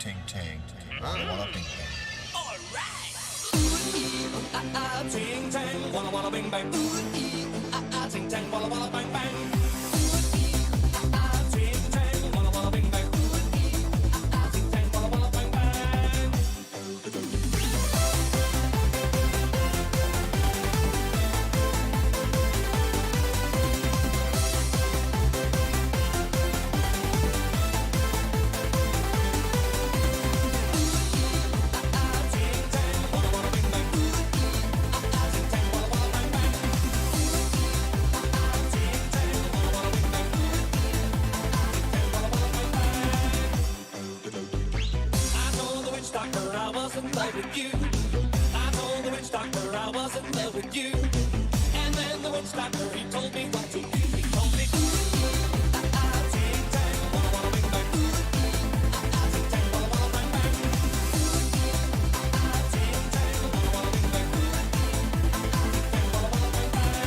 ting ting. Walla walla bing bang. Ting tang, walla walla bing bang. Ting tang, walla walla bang bang. Ting tang, walla walla bing bang. Ting tang, walla walla bang bang. I was in love with you. I told the witch doctor I was in love with you. And then the witch doctor, he told me what to do. He told me, ting tang, walla walla bing bang. Ting tang, walla walla bang bang. Ting tang, walla walla bing bang. Ting tang, walla walla bang bang.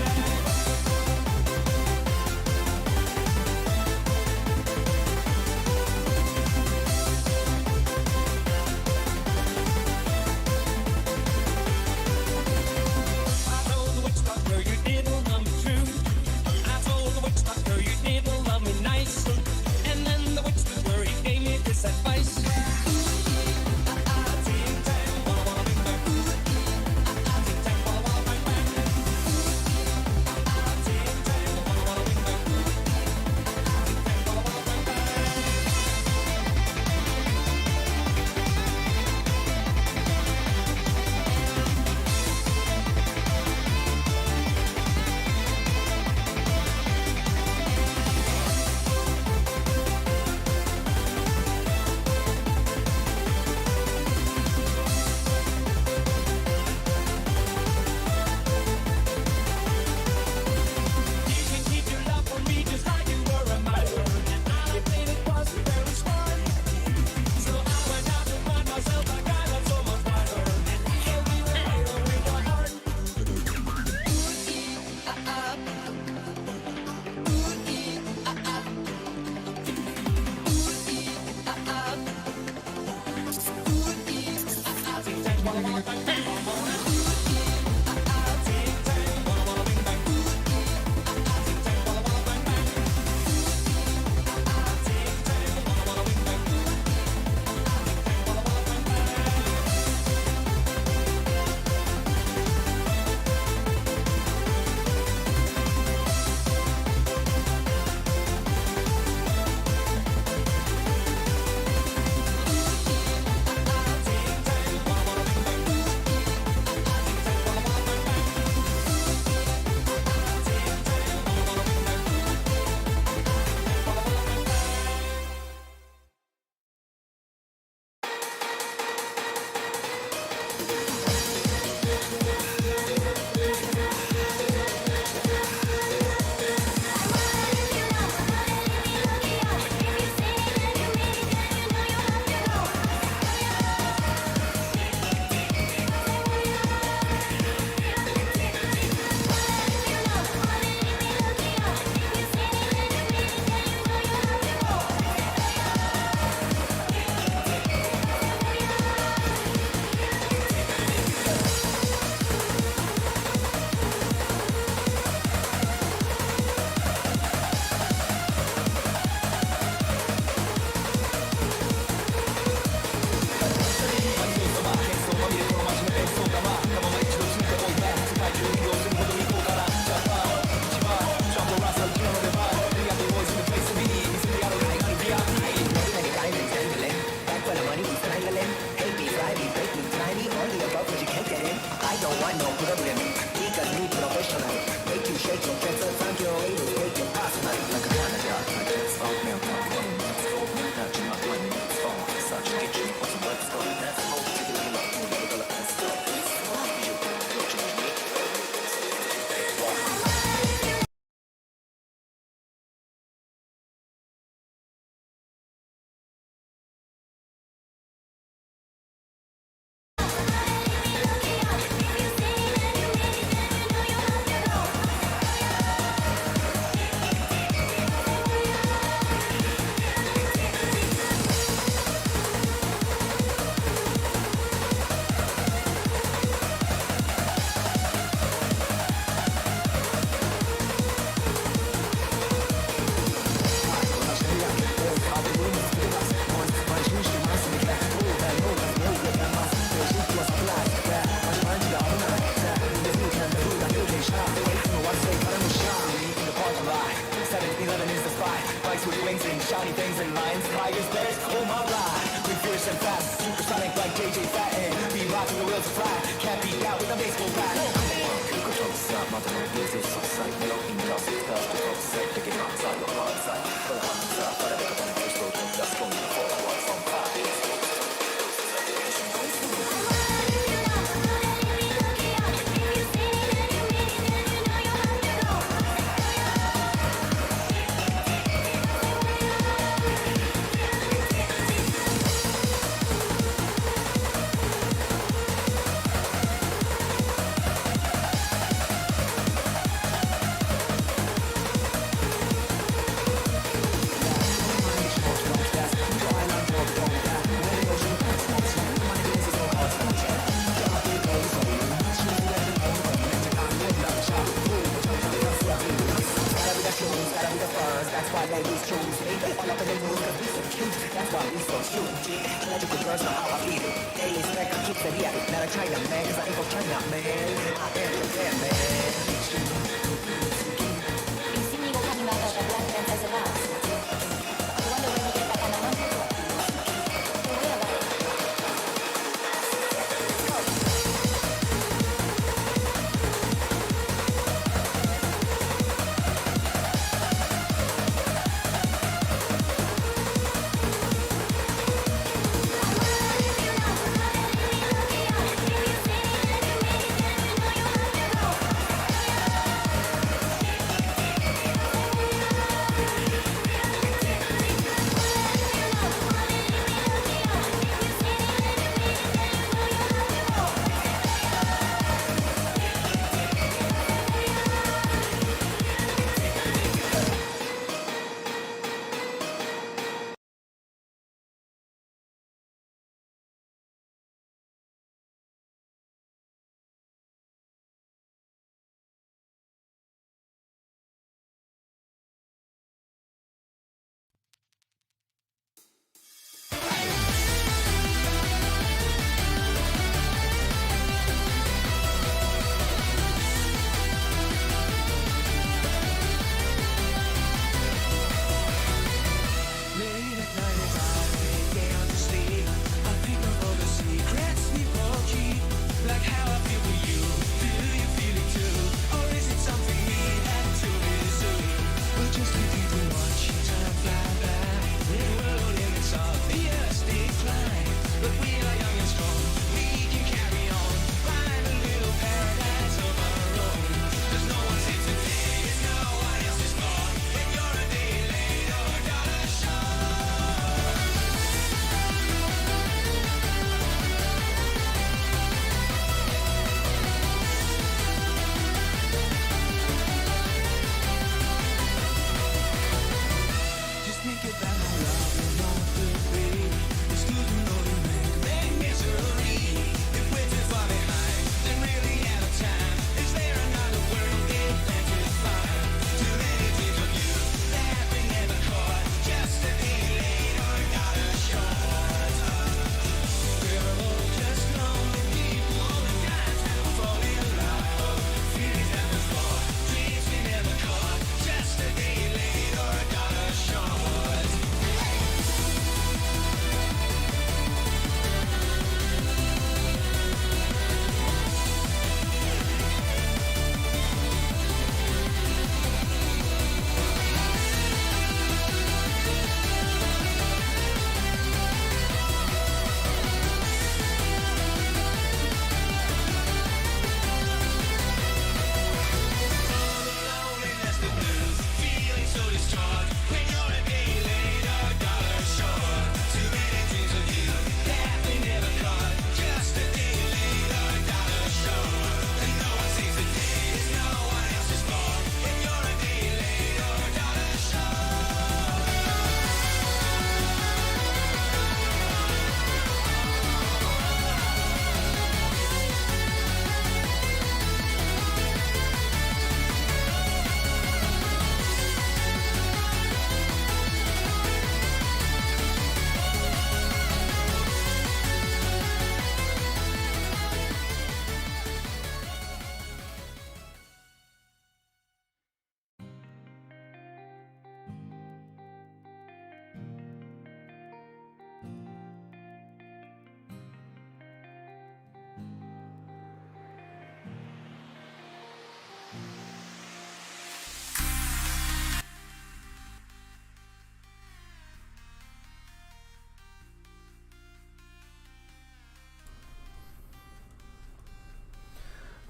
funny things in lines. Tigers, bears, oh my ride. We fierce and fast, supersonic like JJ Fatten. Be rocking the wheels to fly, can't beat out with a baseball bat.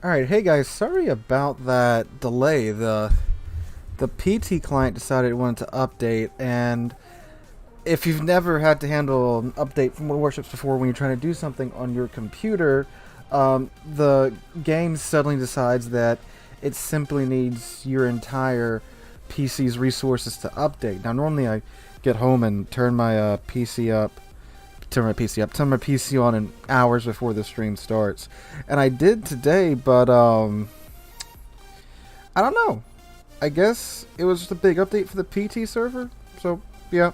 Alright, hey guys, sorry about that delay. The PT client decided it wanted to update, and if you've never had to handle an update from Warships before when you're trying to do something on your computer, the game suddenly decides that it simply needs your entire PC's resources to update. Now normally I get home and turn my PC on in hours before the stream starts. And I did today, but I don't know. I guess it was just a big update for the PT server. So, yeah.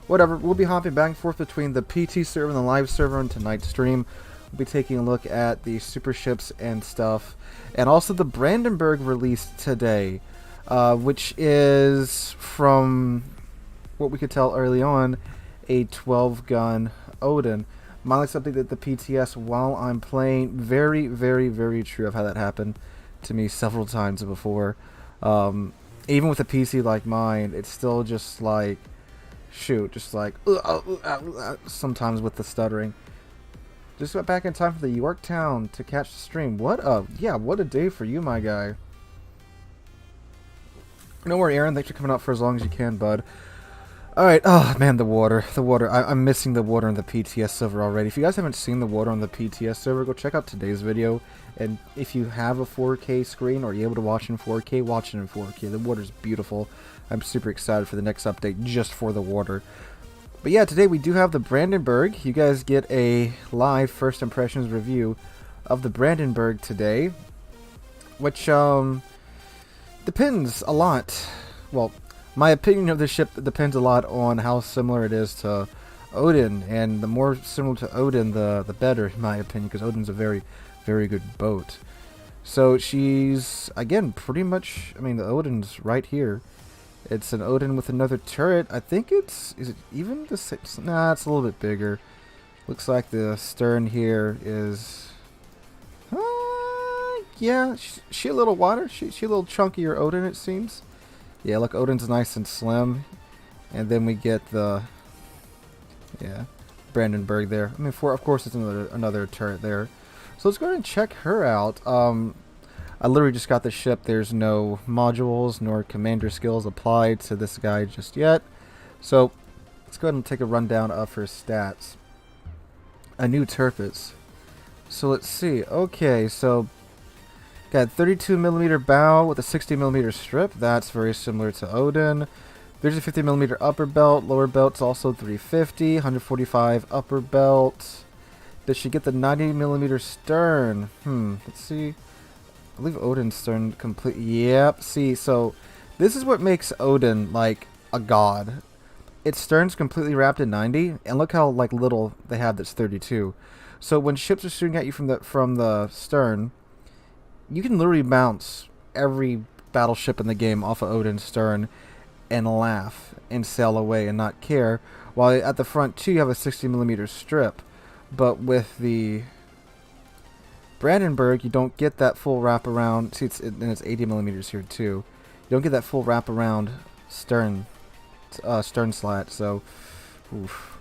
Whatever. We'll be hopping back and forth between the PT server and the live server on tonight's stream. We'll be taking a look at the super ships and stuff. And also the Brandenburg released today, which is, from what we could tell early on, a 12-gun Odin. Mine something that the PTS while I'm playing. Very, very, very true. I've had that happen to me several times before. Even with a PC like mine, it's still just like, just like sometimes with the stuttering. Just got back in time for the Yorktown to catch the stream. What a day for you, my guy. No worry, Aaron. Thanks for coming out for as long as you can, bud. Alright, oh man, the water. I'm missing the water on the PTS server already. If you guys haven't seen the water on the PTS server, go check out today's video. And if you have a 4K screen or you're able to watch in 4K, watch it in 4K. The water's beautiful. I'm super excited for the next update just for the water. But yeah, today we do have the Brandenburg. You guys get a live first impressions review of the Brandenburg today, which depends a lot. Well, my opinion of the ship depends a lot on how similar it is to Odin, and the more similar to Odin, the better, in my opinion, because Odin's a very, very good boat. So she's, again, pretty much, I mean, the Odin's right here. It's an Odin with another turret. I think is it even the same? Nah, it's a little bit bigger. Looks like the stern here is, yeah, she a little wider. She a little chunkier Odin, it seems. Yeah, look, Odin's nice and slim. And then we get the, Brandenburg there. I mean, of course, it's another turret there. So let's go ahead and check her out. I literally just got the ship. There's no modules nor commander skills applied to this guy just yet. So let's go ahead and take a rundown of her stats. A new Turpitz. So let's see. Okay, so got 32mm bow with a 60mm strip. That's very similar to Odin. There's a 50mm upper belt. Lower belt's also 350. 145 upper belt. Does she get the 90mm stern? Let's see. I believe Odin's stern complete. Yep. See, so this is what makes Odin like a god. Its stern's completely wrapped in 90, and look how like little they have that's 32. So when ships are shooting at you from the stern, you can literally bounce every battleship in the game off of Odin's stern and laugh and sail away and not care. While at the front too, you have a 60mm strip, but with the Brandenburg, you don't get that full wraparound. See, it's 80mm here too. You don't get that full wraparound stern slat. So, oof.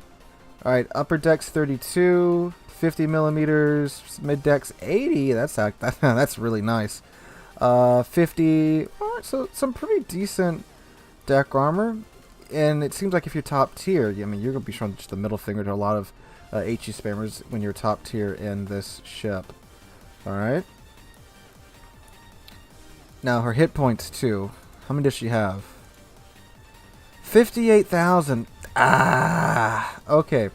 All right, upper deck's 32, 50mm, mid deck's 80. That's really nice. 50. All right, so some pretty decent deck armor, and it seems like if you're top tier, I mean, you're gonna be showing just the middle finger to a lot of HE spammers when you're top tier in this ship. Alright. Now, her hit points, too. How many does she have? 58,000. Okay.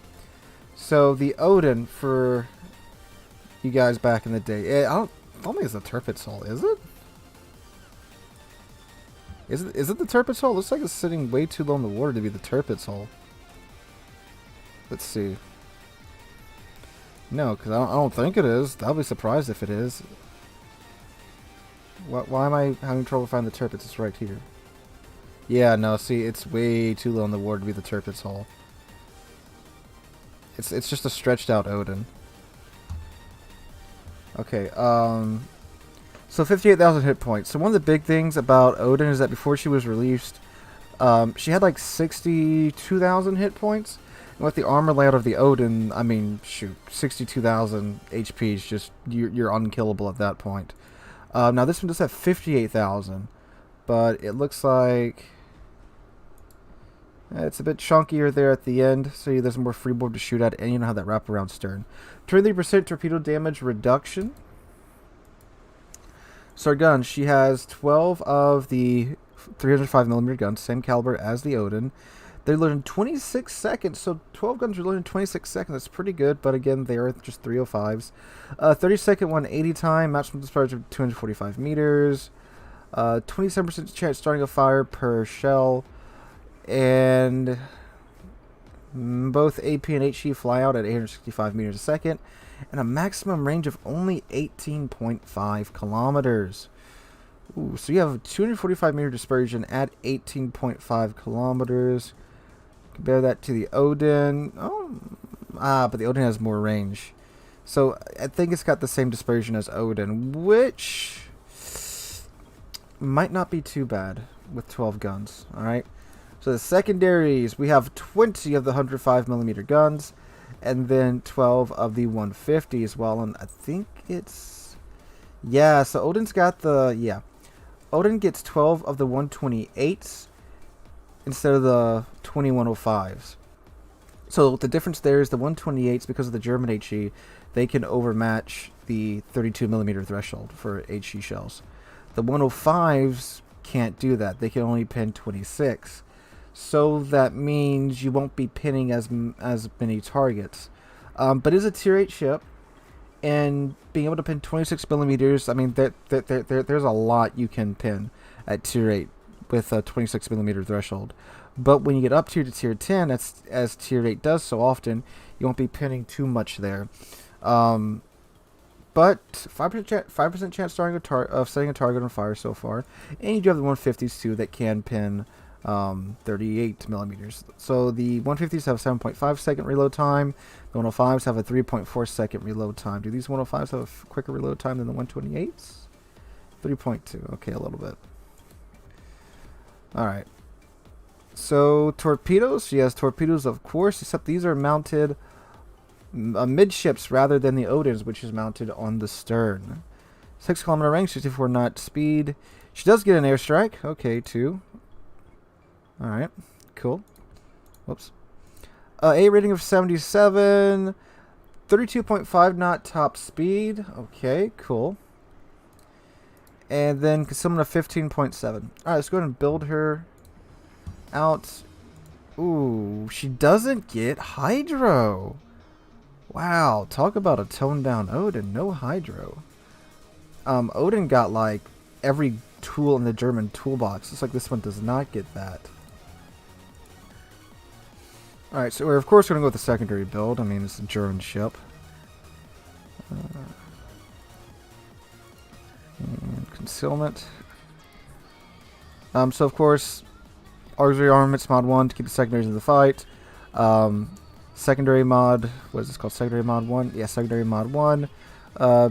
So, the Odin, for you guys back in the day, I don't think it's the Turpitz hull, is it? Is it the Turpitz hull? Looks like it's sitting way too low in the water to be the Turpitz hull. Let's see. No, because I don't think it is. I'll be surprised if it is. Why am I having trouble finding the Turpitz? It's right here. Yeah, no, see, it's way too low in the water to be the Turpitz hull. It's just a stretched out Odin. Okay, so 58,000 hit points. So one of the big things about Odin is that before she was released, she had like 62,000 hit points. And with the armor layout of the Odin, I mean, shoot, 62,000 HP is just, you're unkillable at that point. Now this one does have 58,000, but it looks like it's a bit chunkier there at the end, so there's more freeboard to shoot at, and you don't have that wraparound stern. 23% torpedo damage reduction. So our gun, she has 12 of the 305mm guns, same caliber as the Odin. They load in 26 seconds, so 12 guns are loaded in 26 seconds. That's pretty good, but again, they are just 305s. 30-second 180 time, maximum discharge of 245 meters. 27% chance starting a fire per shell. And both AP and HE fly out at 865 meters a second. And a maximum range of only 18.5 kilometers. Ooh, so you have a 245 meter dispersion at 18.5 kilometers. Compare that to the Odin. But the Odin has more range. So I think it's got the same dispersion as Odin, which might not be too bad with 12 guns. Alright. So the secondaries, we have 20 of the 105mm guns, and then 12 of the 150 as well. And I think it's... yeah, so Odin's got the... yeah. Odin gets 12 of the 128s instead of the 2105s. So the difference there is the 128s, because of the German HE, they can overmatch the 32mm threshold for HE shells. The 105s can't do that. They can only pin 26. So that means you won't be pinning as many targets. But it's a tier 8 ship, and being able to pin 26mm, I mean, there's a lot you can pin at tier 8 with a 26mm threshold. But when you get up to tier 10, as tier 8 does so often, you won't be pinning too much there. But 5% chance of setting a target on fire so far. And you do have the 150s too that can pin 38mm. So the 150s have a 7.5 second reload time. The 105s have a 3.4 second reload time. Do these 105s have a quicker reload time than the 128s? 3.2. Okay, a little bit. Alright. So torpedoes. She has torpedoes, of course, except these are mounted midships rather than the Odins, which is mounted on the stern. 6 kilometer range, 64 knot speed. She does get an airstrike. Okay, 2. Alright, cool. Whoops. A rating of 77. 32.5 knot top speed. Okay, cool. And then concealment of 15.7. Alright, let's go ahead and build her out. Ooh, she doesn't get hydro. Wow, talk about a toned down Odin. No hydro. Odin got like every tool in the German toolbox. Looks like this one does not get that. Alright, so we're of course going to go with the secondary build. I mean, it's a German ship. And concealment. So of course, auxiliary armaments mod 1 to keep the secondaries in the fight. Secondary mod, what is this called? Secondary mod 1? Yeah, secondary mod 1.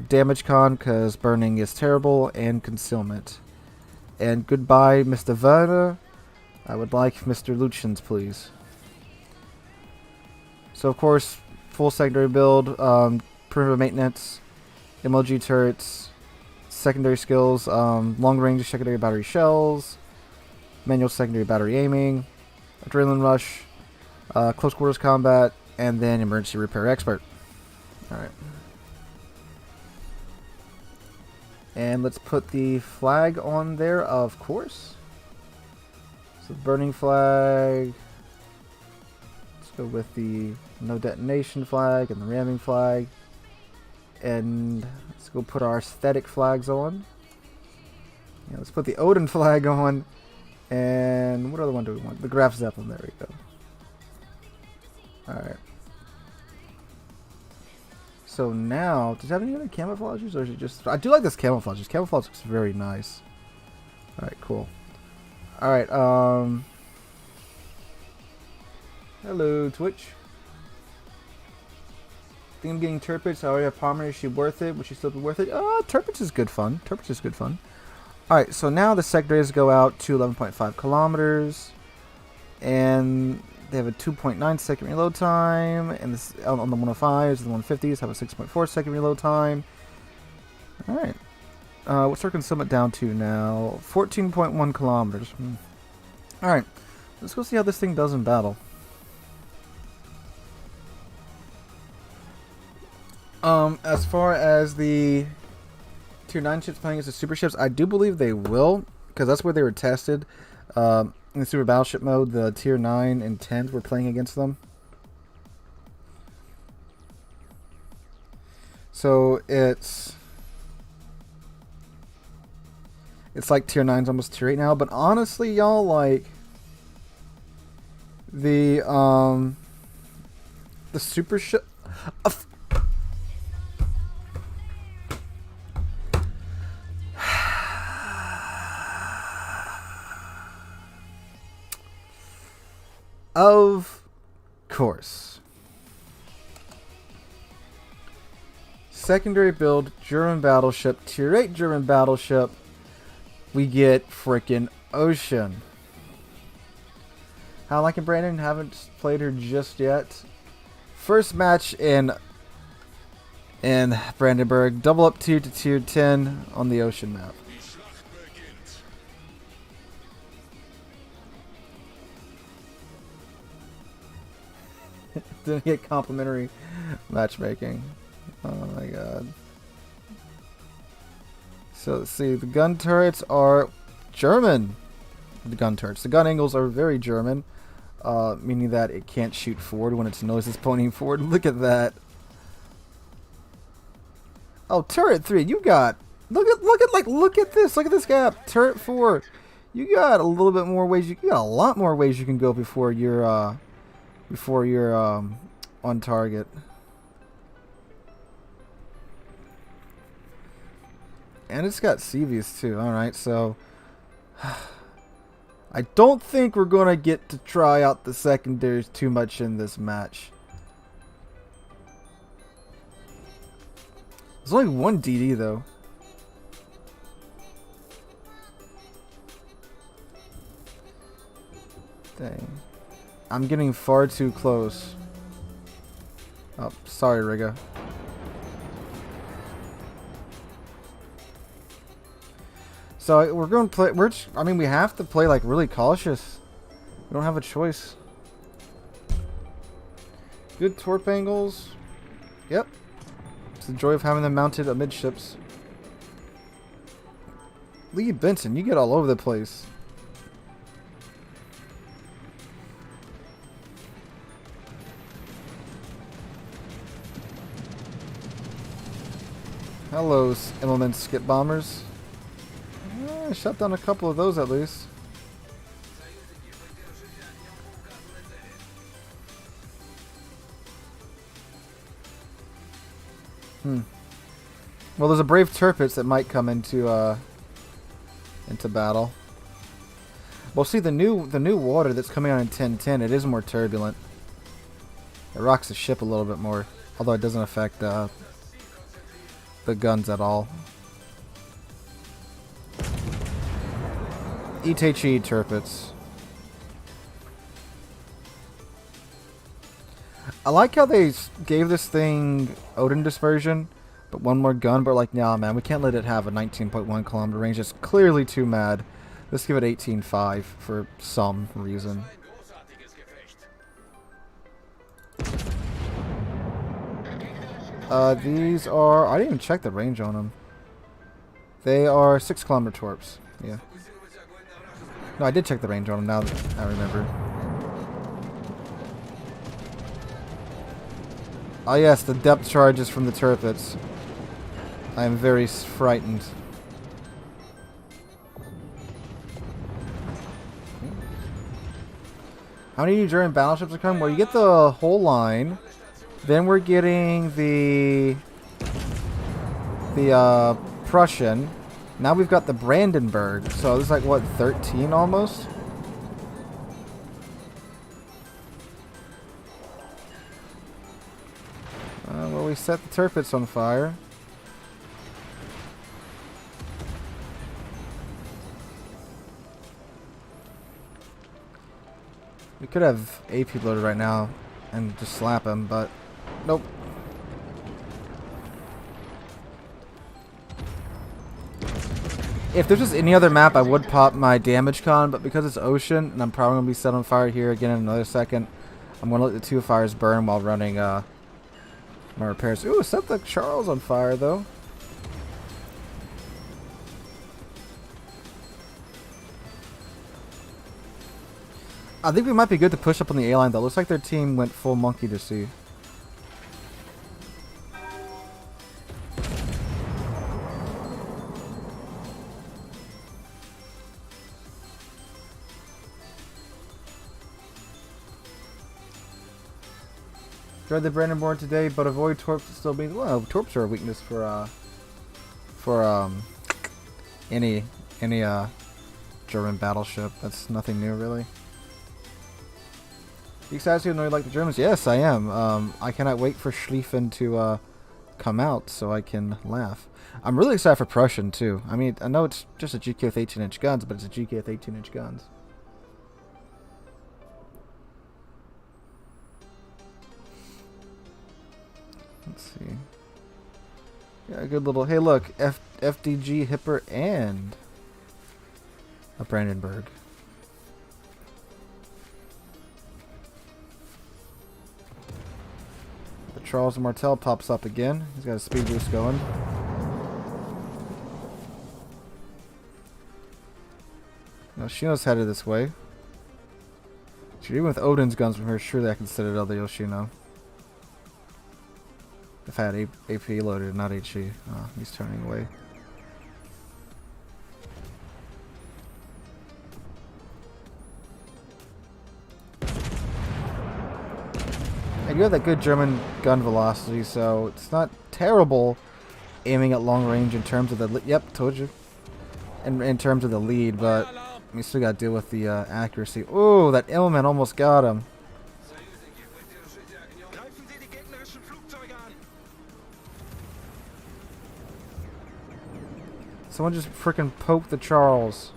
Damage con, because burning is terrible, and concealment. And goodbye, Mr. Werner. I would like Mr. Lucians, please. So of course, full secondary build, perimeter maintenance, MLG turrets, secondary skills, long range secondary battery shells, manual secondary battery aiming, adrenaline rush, close quarters combat, and then emergency repair expert. Alright. And let's put the flag on there, of course. So the burning flag. Let's go with the no detonation flag and the ramming flag. And let's go put our aesthetic flags on. Yeah, let's put the Odin flag on. And what other one do we want? The Graf Zeppelin. There we go. Alright. So now, does it have any other camouflages, or is it just... I do like this camouflage. This camouflage looks very nice. Alright, cool. Alright, hello, Twitch. Think I'm getting Turpits. I already have Palmer. Is she worth it? Would she still be worth it? Turpits is good fun. Turpits is good fun. Alright, so now the secondaries go out to 11.5 kilometers. And They have a 2.9 second reload time, and this on the 105s and the 150s have a 6.4 second reload time. All right. What's our concealment down to now? 14.1 kilometers. All right. Let's go see how this thing does in battle. As far as the Tier 9 ships playing as the super ships, I do believe they will, because that's where they were tested. In the super battleship mode, the Tier 9 and 10s were playing against them. So it's like Tier 9's almost Tier 8 now, but honestly, y'all, like the super ship of course. Secondary build, German battleship, Tier 8 German battleship. We get frickin' Ocean. How like it, Brandon? Haven't played her just yet. First match in Brandenburg. Double up tier to tier 10 on the Ocean map. Didn't get complimentary matchmaking. Oh my god. So let's see, the gun turrets are German. The gun turrets. The gun angles are very German, meaning that it can't shoot forward when its nose is pointing forward. Look at that. Oh, turret 3, you got look at this. Look at this gap. Turret 4. You got a little bit more ways. You got a lot more ways you can go before you're on target. And it's got CVs too. Alright, so I don't think we're going to get to try out the secondaries too much in this match. There's only one DD though. Dang. I'm getting far too close. Oh, sorry, Riga. So we're going to play. I mean, we have to play like really cautious. We don't have a choice. Good torp angles. Yep. It's the joy of having them mounted amidships. Lee Benson, you get all over the place. Hello, Immelman skip bombers. I shut down a couple of those at least. Well, there's a Brave Tirpitz that might come into battle. Well, see the new water that's coming out in 1010. It is more turbulent. It rocks the ship a little bit more, although it doesn't affect the guns at all. Itachi Tirpitz. I like how they gave this thing Odin dispersion, but one more gun, but like, nah, man, we can't let it have a 19.1 kilometer range. It's clearly too mad. Let's give it 18.5 for some reason. These are, I didn't even check the range on them. They are 6 kilometer torps. Yeah. No, I did check the range on them now that I remember. Oh yes, the depth charges from the Tirpitz. I am very frightened. How many German battleships are coming? Well, you get the whole line. Then we're getting the Prussian. Now we've got the Brandenburg. So it's like, what, 13 almost? Well, we set the Tirpitz on fire. We could have AP loaded right now and just slap him, but nope. If there's just any other map, I would pop my damage con, but because it's ocean, and I'm probably going to be set on fire here again in another second, I'm going to let the 2 fires burn while running my repairs. Ooh, set the Charles on fire, though. I think we might be good to push up on the A line, though. Looks like their team went full monkey to sea. Tried the Brandon board today, but avoid torps still being torps are a weakness for any German battleship. That's nothing new, really. You excited to know you like the Germans? Yes, I am. I cannot wait for Schlieffen to come out so I can laugh. I'm really excited for Prussian too. I mean, I know it's just a GK with 18-inch guns, but it's a GK with 18-inch guns. Let's see. Yeah, a good little. Hey, look, FDG, Hipper, and a Brandenburg. The Charles Martel pops up again. He's got a speed boost going. Now Shino's headed this way. Even with Odin's guns from here, surely I can citadel the Yoshino. If I had AP loaded, not HE. Oh, he's turning away. And you have that good German gun velocity, so it's not terrible aiming at long range in terms of the... Yep, told you. In terms of the lead, but we still got to deal with the accuracy. Oh, that Immelman almost got him. Someone just freaking poked the Charles.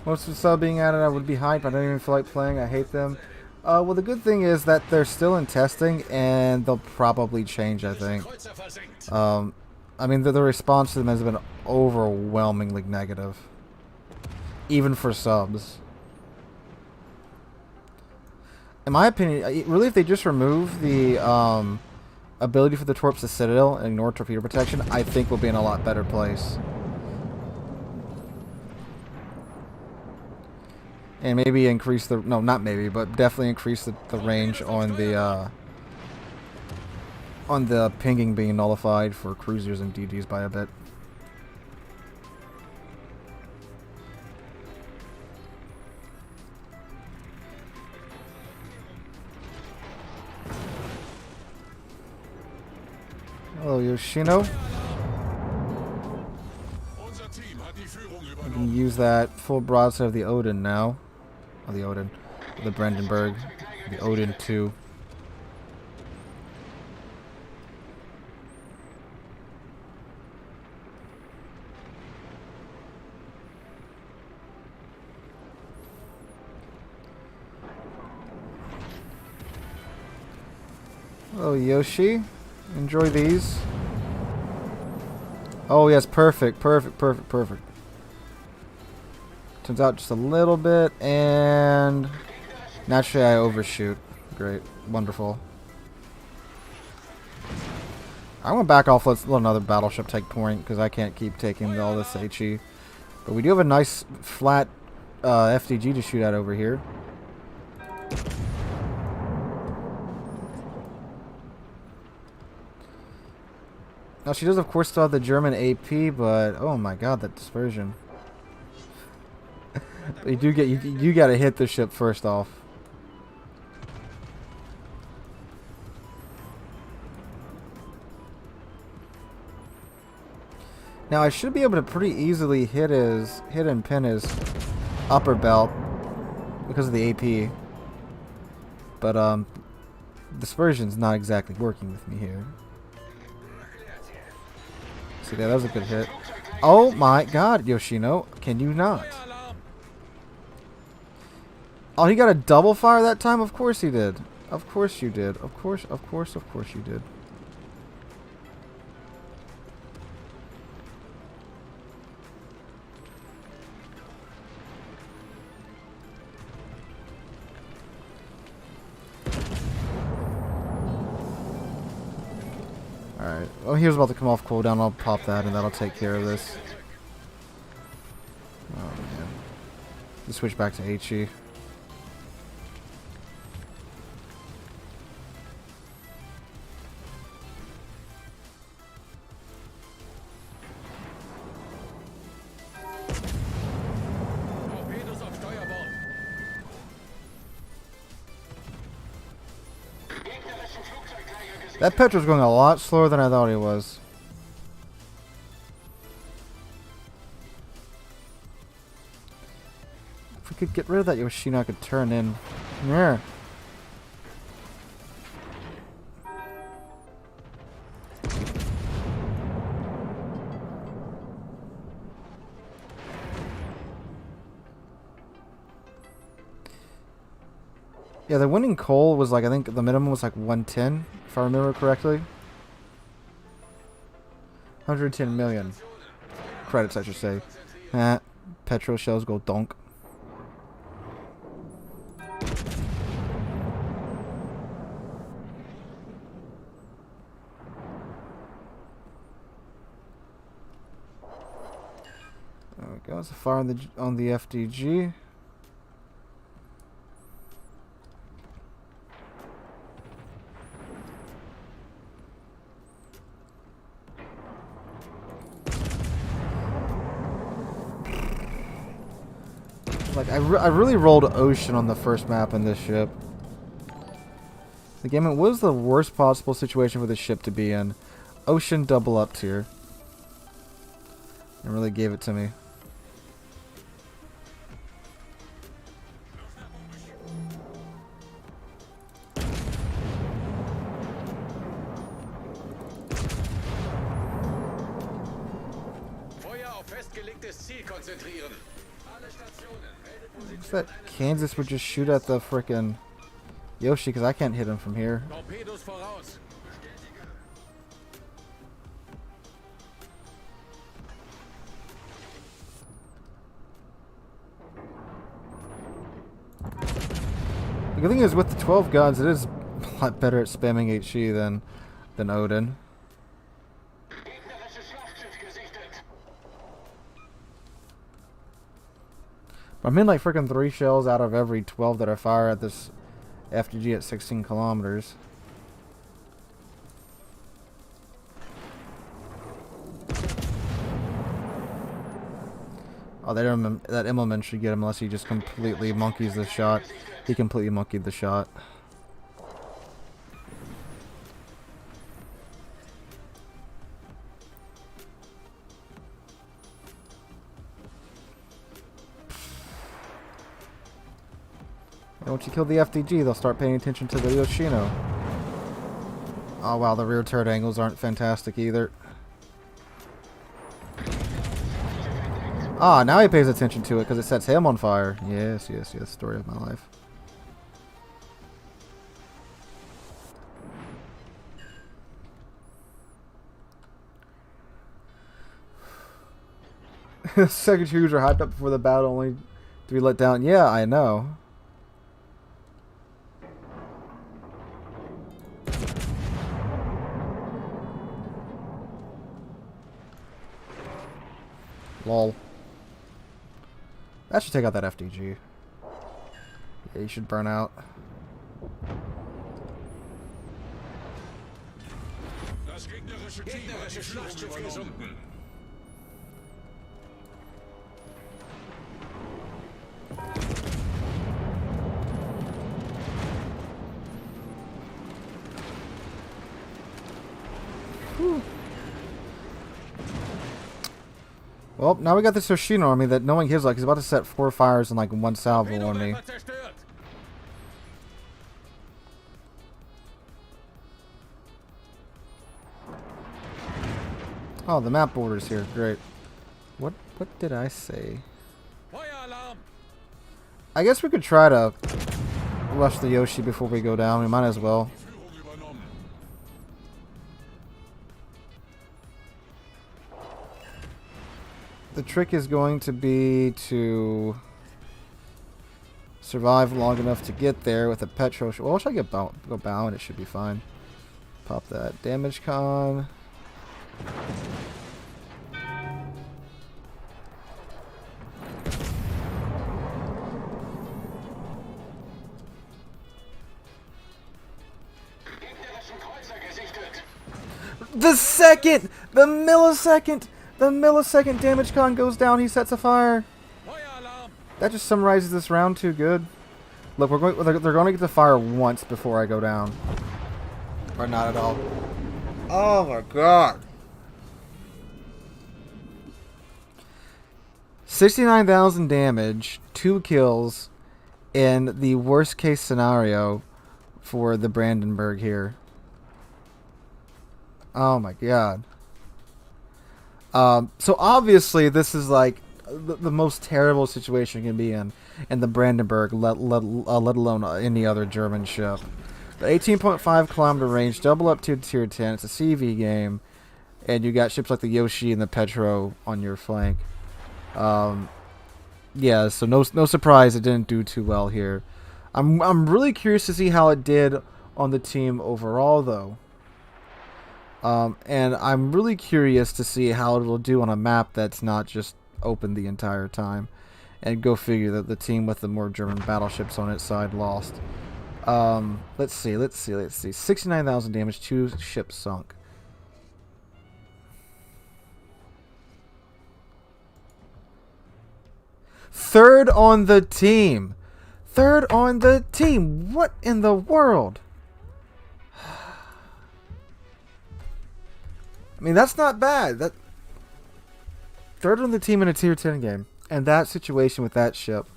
Most of the sub being added, I would be hyped. I don't even feel like playing. I hate them. Well, the good thing is that they're still in testing, and they'll probably change, I think. I mean, the response to them has been overwhelmingly negative. Even for subs. In my opinion, really, if they just remove the ability for the torps to citadel and ignore torpedo protection, I think we'll be in a lot better place. And maybe increase the... No, not maybe, but definitely increase the range on the pinging being nullified for cruisers and DDs by a bit. Hello, Yoshino. We can use that full broadside of the Odin now. Oh, the Odin. The Brandenburg. The Odin 2. Hello, Yoshi. Enjoy these. Oh, yes, perfect, perfect, perfect, perfect. Turns out just a little bit, and naturally I overshoot. Great, wonderful. I'm gonna back off. Let's let another battleship take point because I can't keep taking all this HE. But we do have a nice flat FDG to shoot at over here. Now she does, of course, still have the German AP, but oh my God, that dispersion! You do get you got to hit the ship first off. Now I should be able to pretty easily hit and pin his upper belt because of the AP, but dispersion's not exactly working with me here. see that. That was a good hit. Oh my god, Yoshino. Can you not? Oh, he got a double fire that time? Of course he did. Of course you did. Of course you did. Alright. Oh, he was about to come off cooldown. I'll pop that and that'll take care of this. Oh, man. Let's switch back to HE. That Petro's going a lot slower than I thought he was. If we could get rid of that Yoshino, I could turn in. Yeah. Yeah, the winning coal was like, I think the minimum was like 110, if I remember correctly. 110 million. Credits, I should say. Petro shells go donk. There we go. It's a fire on the FDG. Like, I really rolled Ocean on the first map in this ship. The game, it was the worst possible situation for the ship to be in. Ocean double up tier. It really gave it to me. What's that? Kansas would just shoot at the frickin' Yoshi because I can't hit him from here. The good thing is with the 12 guns, it is a lot better at spamming HE than Odin. I'm in like freaking 3 shells out of every 12 that I fire at this FDG at 16 kilometers. Oh, that Immelman should get him unless he just completely monkeys the shot. He completely monkeyed the shot. And once you kill the FDG, they'll start paying attention to the Yoshino. Oh wow, the rear turret angles aren't fantastic either. Ah, now he pays attention to it because it sets him on fire. Yes, yes, yes. Story of my life. Second shooters are hyped up before the battle, only to be let down. Yeah, I know. Lol. That should take out that FDG. Yeah, you should burn out. Whew. Well, now we got this Yoshino army that knowing his luck, he's about to set 4 fires and like 1 salvo on me. Oh, the map border's here. Great. What did I say? Fire alarm! I guess we could try to rush the Yoshi before we go down. We might as well. The trick is going to be to survive long enough to get there with a Petro. Well, should I go bound? It should be fine. Pop that damage con. The millisecond damage con goes down. He sets a fire. Fire alarm! That just summarizes this round too good. Look, they're going to get the fire once before I go down. Or not at all. Oh my god. 69,000 damage, 2 kills in the worst case scenario for the Brandenburg here. Oh my god. So obviously this is like the most terrible situation you can be in the Brandenburg, let alone any other German ship. The 18.5 kilometer range, double up to tier 10. It's a CV game, and you got ships like the Yoshi and the Petro on your flank. Yeah, so no surprise it didn't do too well here. I'm really curious to see how it did on the team overall, though. And I'm really curious to see how it will do on a map that's not just open the entire time. And go figure that the team with the more German battleships on its side lost. Let's see. 69,000 damage, 2 ships sunk. Third on the team. What in the world? I mean, that's not bad. That third on the team in a tier 10 game. And that situation with that ship.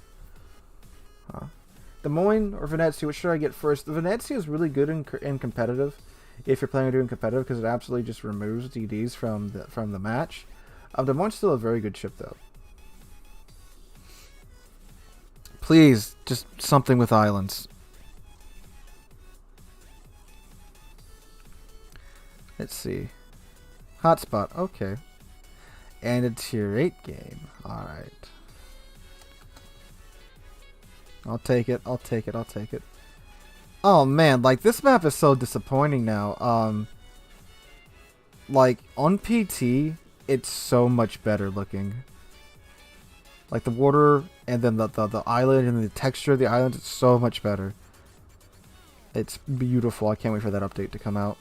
Des Moines or Venezia, which should I get first? The Venezia is really good in competitive. If you're planning on doing competitive, because it absolutely just removes DDs from the match. Des Moines is still a very good ship, though. Please, just something with islands. Let's see. Hotspot, okay. And a tier 8 game. Alright. I'll take it. Oh man, like this map is so disappointing now. Like on PT, it's so much better looking. Like the water and then the island and the texture of the island is so much better. It's beautiful. I can't wait for that update to come out.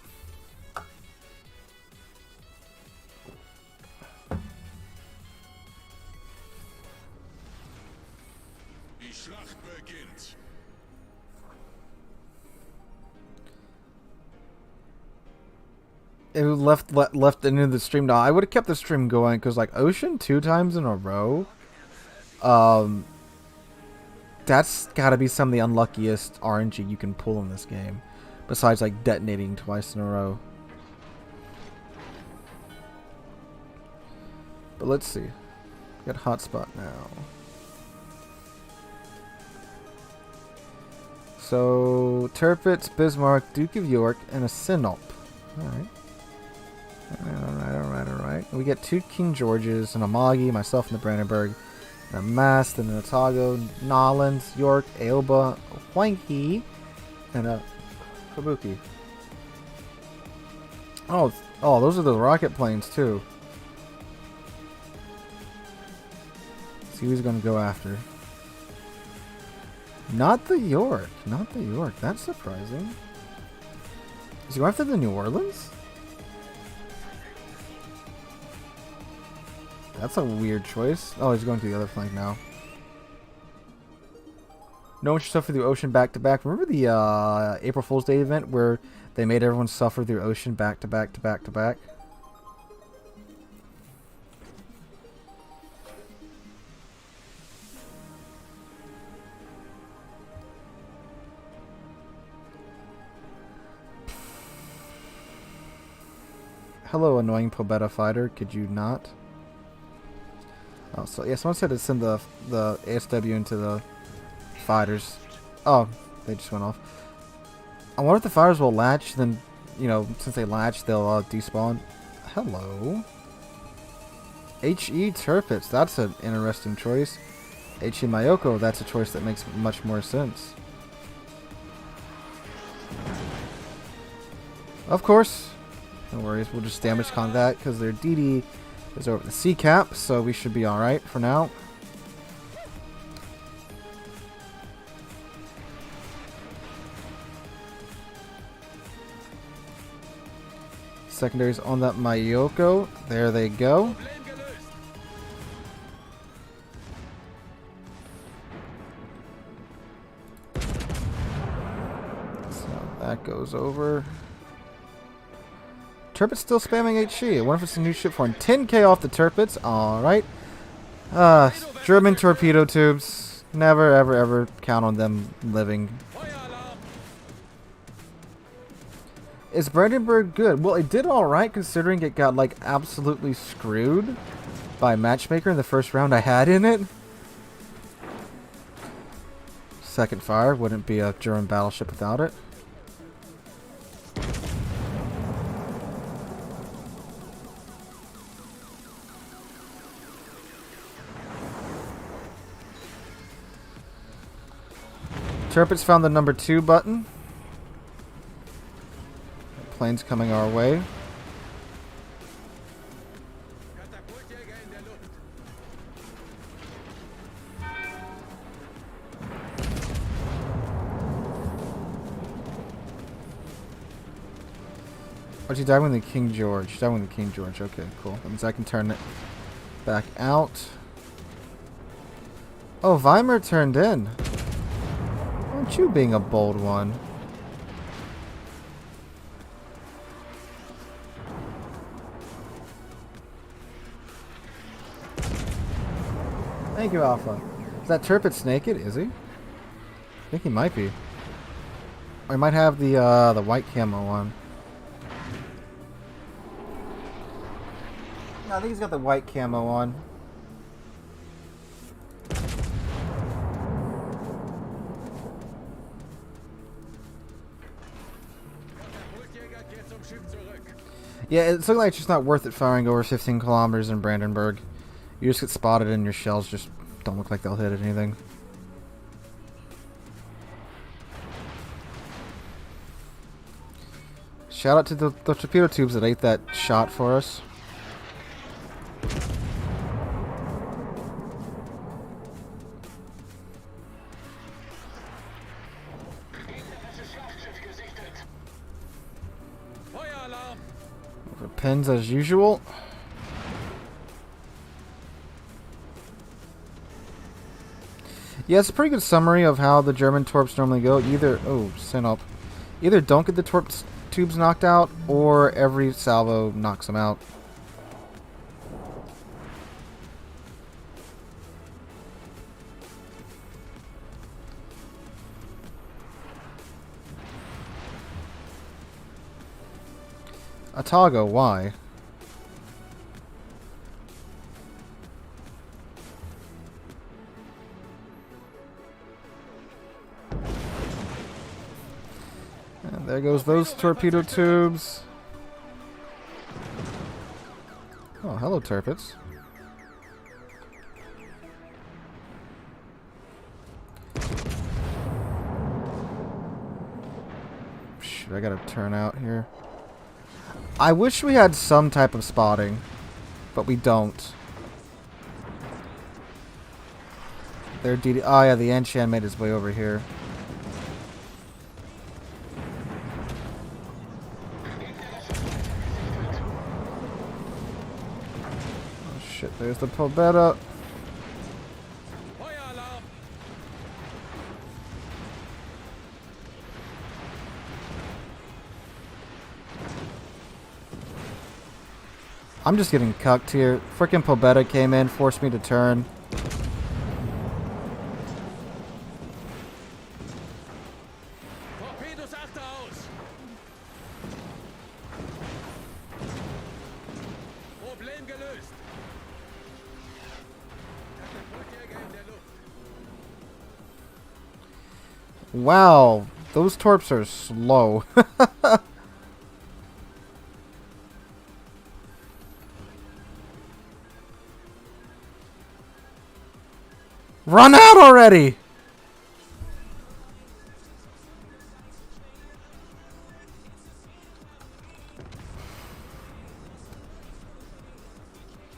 It left into the stream now. I would have kept the stream going because like Ocean 2 times in a row. That's gotta be some of the unluckiest RNG you can pull in this game. Besides like detonating twice in a row. But let's see. Got hotspot now. So Tirpitz, Bismarck, Duke of York, and a Sinop. Alright. Alright. We get 2 King Georges, and a Magi, myself and the Brandenburg, and a Mast, and an Otago, Nolans, York, Aoba, Huanghe, and a Kabuki. Oh, those are the rocket planes too. Let's see who's gonna go after. Not the York. That's surprising. Is he going after the New Orleans? That's a weird choice. Oh, he's going to the other flank now. No one should suffer through ocean back to back. Remember the April Fool's Day event where they made everyone suffer through ocean back to back to back to back? Hello, annoying Pobetta fighter. Could you not? Oh, so yeah, someone said to send the ASW into the fighters. Oh, they just went off. I wonder if the fighters will latch, then, you know, since they latch, they'll despawn. Hello. HE Turpits, that's an interesting choice. HE Mayoko, that's a choice that makes much more sense. Of course. No worries, we'll just damage con that because their DD is over the C cap, so we should be alright for now. Secondaries on that Mayoko. There they go. So that goes over. Turpit's still spamming HE. I wonder if it's a new ship for him. 10k off the Turpits. Alright. German torpedo tubes. Never, ever, ever count on them living. Is Brandenburg good? Well, it did alright considering it got, like, absolutely screwed by Matchmaker in the first round I had in it. Second fire. Wouldn't be a German battleship without it. Turpits found the number 2 button. Planes coming our way. Oh, she died with the King George. She died with the King George. Okay, cool. That means I can turn it back out. Oh, Weimar turned in. Aren't you being a bold one? Thank you, Alpha. Is that Turpit's naked? Is he? I think he might be. Or he might have the white camo on. No, I think he's got the white camo on. Yeah, it's looking like it's just not worth it firing over 15 kilometers in Brandenburg. You just get spotted and your shells just don't look like they'll hit anything. Shout out to the torpedo tubes that ate that shot for us. Over pins as usual. Yeah, it's a pretty good summary of how the German torps normally go. Either, oh, send up. Either don't get the torp tubes knocked out, or every salvo knocks them out. Atago, why? And there goes those torpedo tubes. Oh, hello, Turpits. Shit, I gotta turn out here. I wish we had some type of spotting, but we don't. Their DD. Oh yeah, the Anshan made his way over here. Oh shit, there's the Pobetta. I'm just getting cucked here. Frickin' Pobetta came in, forced me to turn. Problem gelöst. Katapultjäger in der Luft. Wow, those torps are slow. Run out already!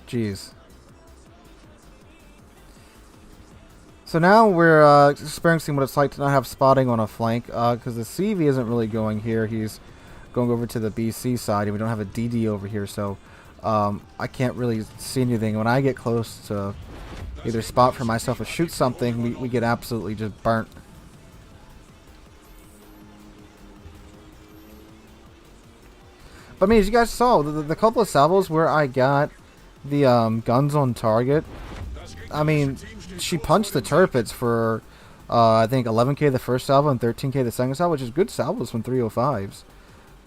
Jeez. So now we're experiencing what it's like to not have spotting on a flank, because the CV isn't really going here. He's going over to the BC side, and we don't have a DD over here, so I can't really see anything. When I get close to either spot for myself or shoot something, we get absolutely just burnt. But I mean, as you guys saw, the couple of salvos where I got the guns on target, I mean, she punched the turrets for, I think, 11k the first salvo and 13k the second salvo, which is good salvos from 305s.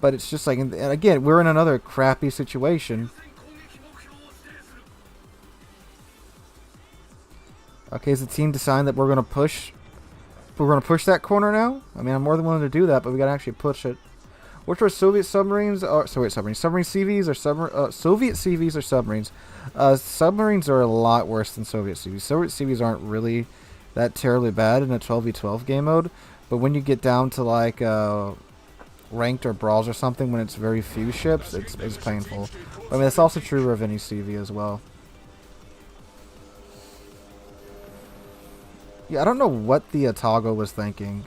But it's just like, and again, we're in another crappy situation. Okay, is the team deciding that we're going to push? We're going to push that corner now? I mean, I'm more than willing to do that, but we got to actually push it. Which are Soviet submarines? Or Soviet submarines? Submarine CVs or Soviet CVs or submarines? Submarines are a lot worse than Soviet CVs. Soviet CVs aren't really that terribly bad in a 12v12 game mode, but when you get down to like ranked or brawls or something, when it's very few ships, it's painful. I mean, it's also true of any CV as well. Yeah, I don't know what the Atago was thinking.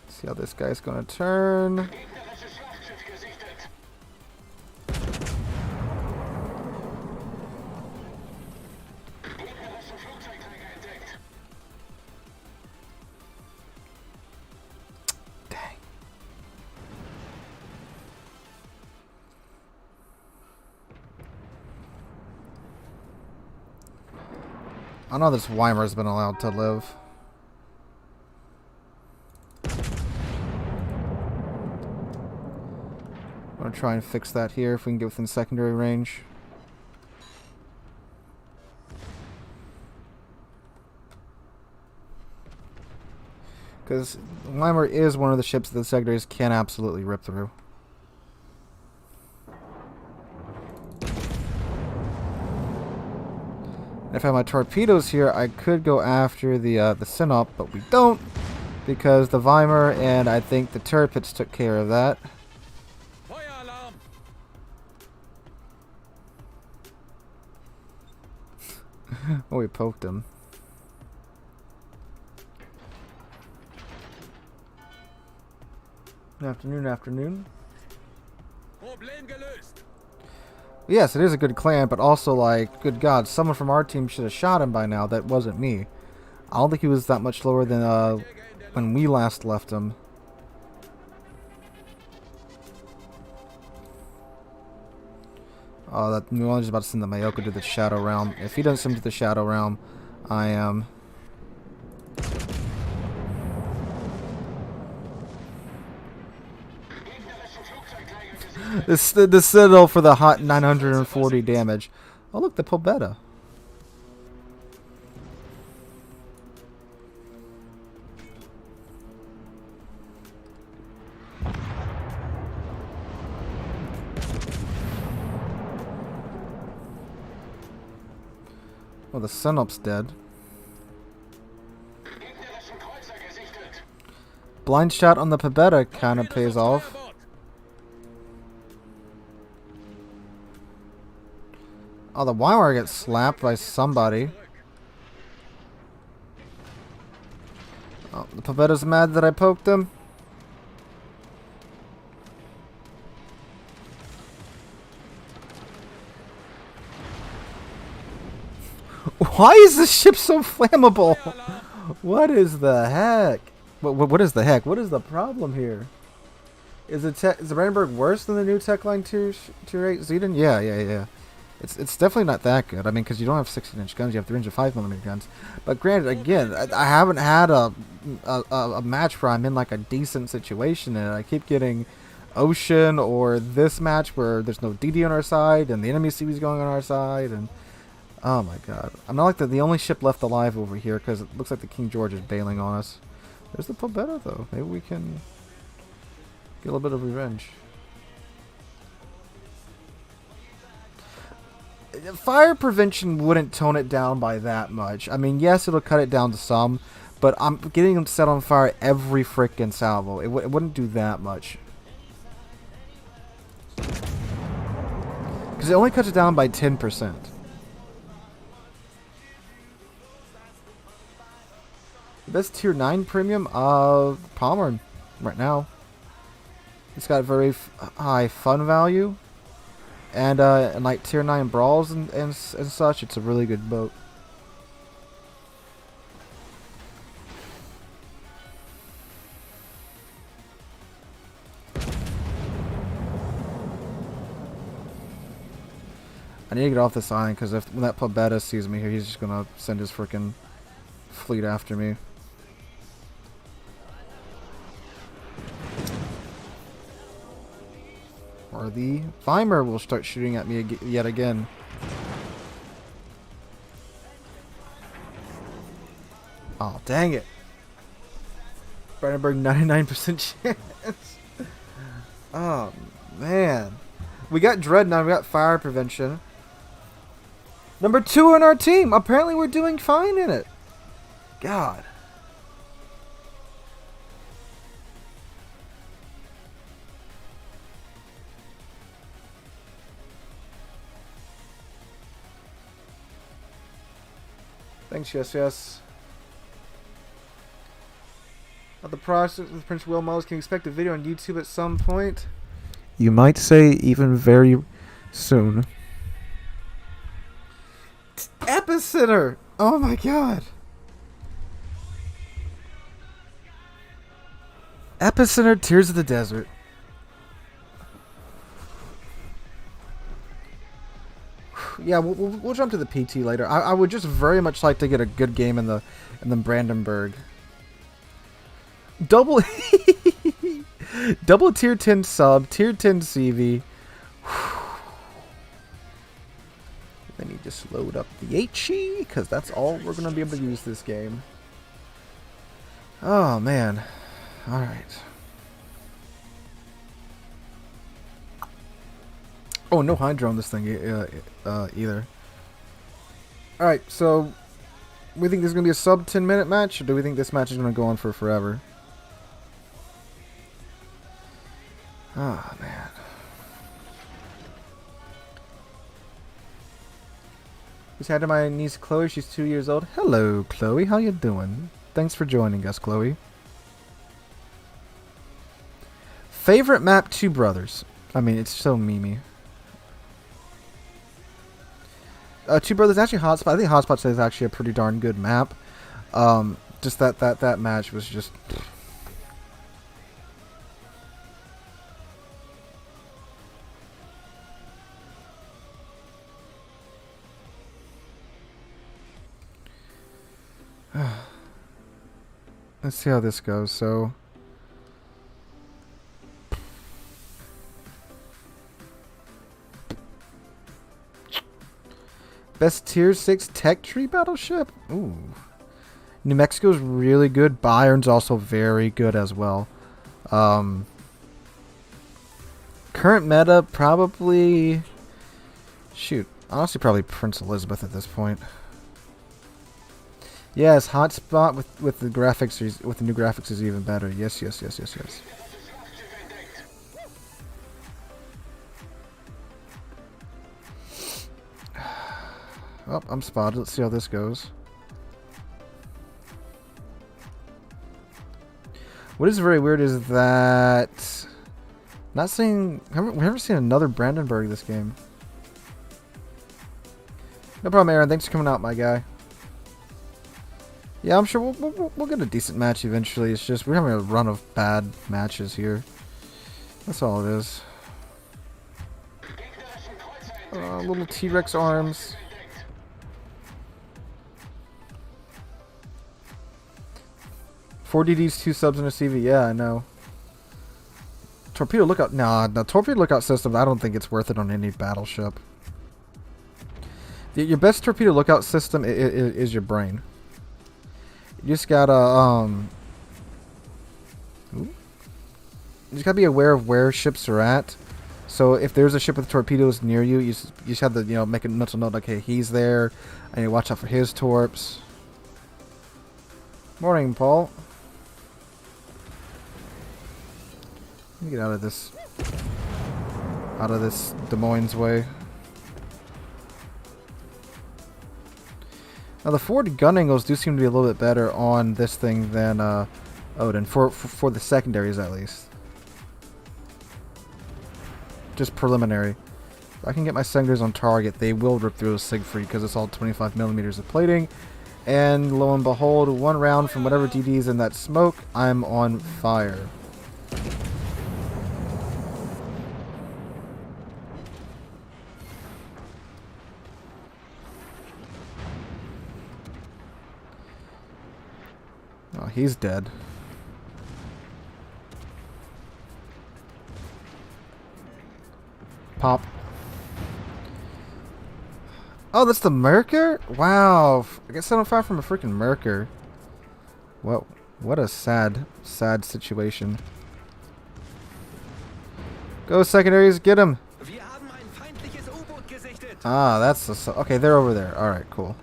See how this guy's gonna turn. Dang. I know this Weimer's been allowed to live. I'm gonna try and fix that here if we can get within secondary range. Because Weimer is one of the ships that the secondaries can absolutely rip through. If I had my torpedoes here, I could go after the Sinop, but we don't, because the Weimer and I think the turrets took care of that. Oh, we poked him. Afternoon, afternoon. Problem gelöst. Yes, it is a good clan, but also, like, good God, someone from our team should have shot him by now. That wasn't me. I don't think he was that much lower than when we last left him. Oh, that New Orleans is about to send the Mayoko to the Shadow Realm. If he doesn't send him to the Shadow Realm, I am. The Citadel for the hot 940 damage. Oh, look, the Pobeda. Well, the Sinop's dead. Blind shot on the Pobeda kind of pays off. Oh, the Weimar gets slapped by somebody. Oh, the Pobeda's mad that I poked him. Why is this ship so flammable? What is the heck? What is the heck? What is the problem here? Is the Brandenburg worse than the new Tech Line 228 Zeden? Yeah. It's definitely not that good. I mean, because you don't have 16-inch guns, you have 3-inch and 5mm guns. But granted, again, I haven't had a match where I'm in like a decent situation, and I keep getting Ocean or this match where there's no DD on our side and the enemy CV's going on our side, and oh my god. I'm not like the only ship left alive over here because it looks like the King George is bailing on us. There's the Pobeda though. Maybe we can get a little bit of revenge. Fire prevention wouldn't tone it down by that much. I mean, yes, it'll cut it down to some, but I'm getting them set on fire every frickin' salvo. It wouldn't do that much. Because it only cuts it down by 10%. The best tier 9 premium of Palmer right now. It's got very high fun value. And like tier 9 brawls and such, it's a really good boat. I need to get off this island because when that Pobeda sees me here, he's just gonna send his freaking fleet after me. Or the Vimer will start shooting at me yet again. Oh, dang it. Brandenburg 99% chance. Oh, man. We got Dread now. We got Fire Prevention. Number 2 on our team. Apparently we're doing fine in it. God. Thanks, yes. At the process with Prince Will Mullins, can you expect a video on YouTube at some point? You might say even very soon. Epicenter! Oh my god. Epicenter Tears of the Desert. Yeah, we'll jump to the PT later. I would just very much like to get a good game in the Brandenburg. Double double tier 10 sub, tier 10 CV. Let me just load up the HE because that's all we're gonna be able to use this game. Oh man. All right. Oh, no Hydra on this thing either. Alright, so we think this is going to be a sub 10-minute match, or do we think this match is going to go on for forever? Ah, oh, man. Just had to my niece Chloe, she's 2 years old. Hello, Chloe, how you doing? Thanks for joining us, Chloe. Favorite map, Two Brothers. I mean, it's so memey. Two Brothers actually Hotspot. I think Hotspot is actually a pretty darn good map. Just that match was just. Let's see how this goes. So. Best tier 6 tech tree battleship? Ooh. New Mexico's really good. Bayern's also very good as well. Current meta, probably... Shoot. Honestly, probably Prince Elizabeth at this point. Yes, Hotspot with the graphics, with the new graphics is even better. Yes. Oh, I'm spotted. Let's see how this goes. What is very weird is that not seeing. We haven't seen another Brandenburg this game. No problem, Aaron. Thanks for coming out, my guy. Yeah, I'm sure we'll get a decent match eventually. It's just we're having a run of bad matches here. That's all it is. Little T-Rex arms. Four DDs, 2 subs, and a CV. Yeah, I know. Torpedo lookout. Nah, the torpedo lookout system, I don't think it's worth it on any battleship. Your best torpedo lookout system is your brain. You just gotta you just gotta be aware of where ships are at. So if there's a ship with torpedoes near you, you just have to make a mental note like, hey, he's there. I need to watch out for his torps. Morning, Paul. Let me get out of this Des Moines way. Now the forward gun angles do seem to be a little bit better on this thing than Odin for the secondaries at least. Just preliminary. If I can get my secondaries on target, they will rip through a Siegfried because it's all 25 millimeters of plating. And lo and behold, one round from whatever DD's in that smoke, I'm on fire. Oh, he's dead. Pop. Oh, that's the Merker? Wow. I got set on fire from a freaking Merker. Well, what a sad situation. Go secondaries, get him. Ah, that's the... Okay, they're over there. Alright, cool.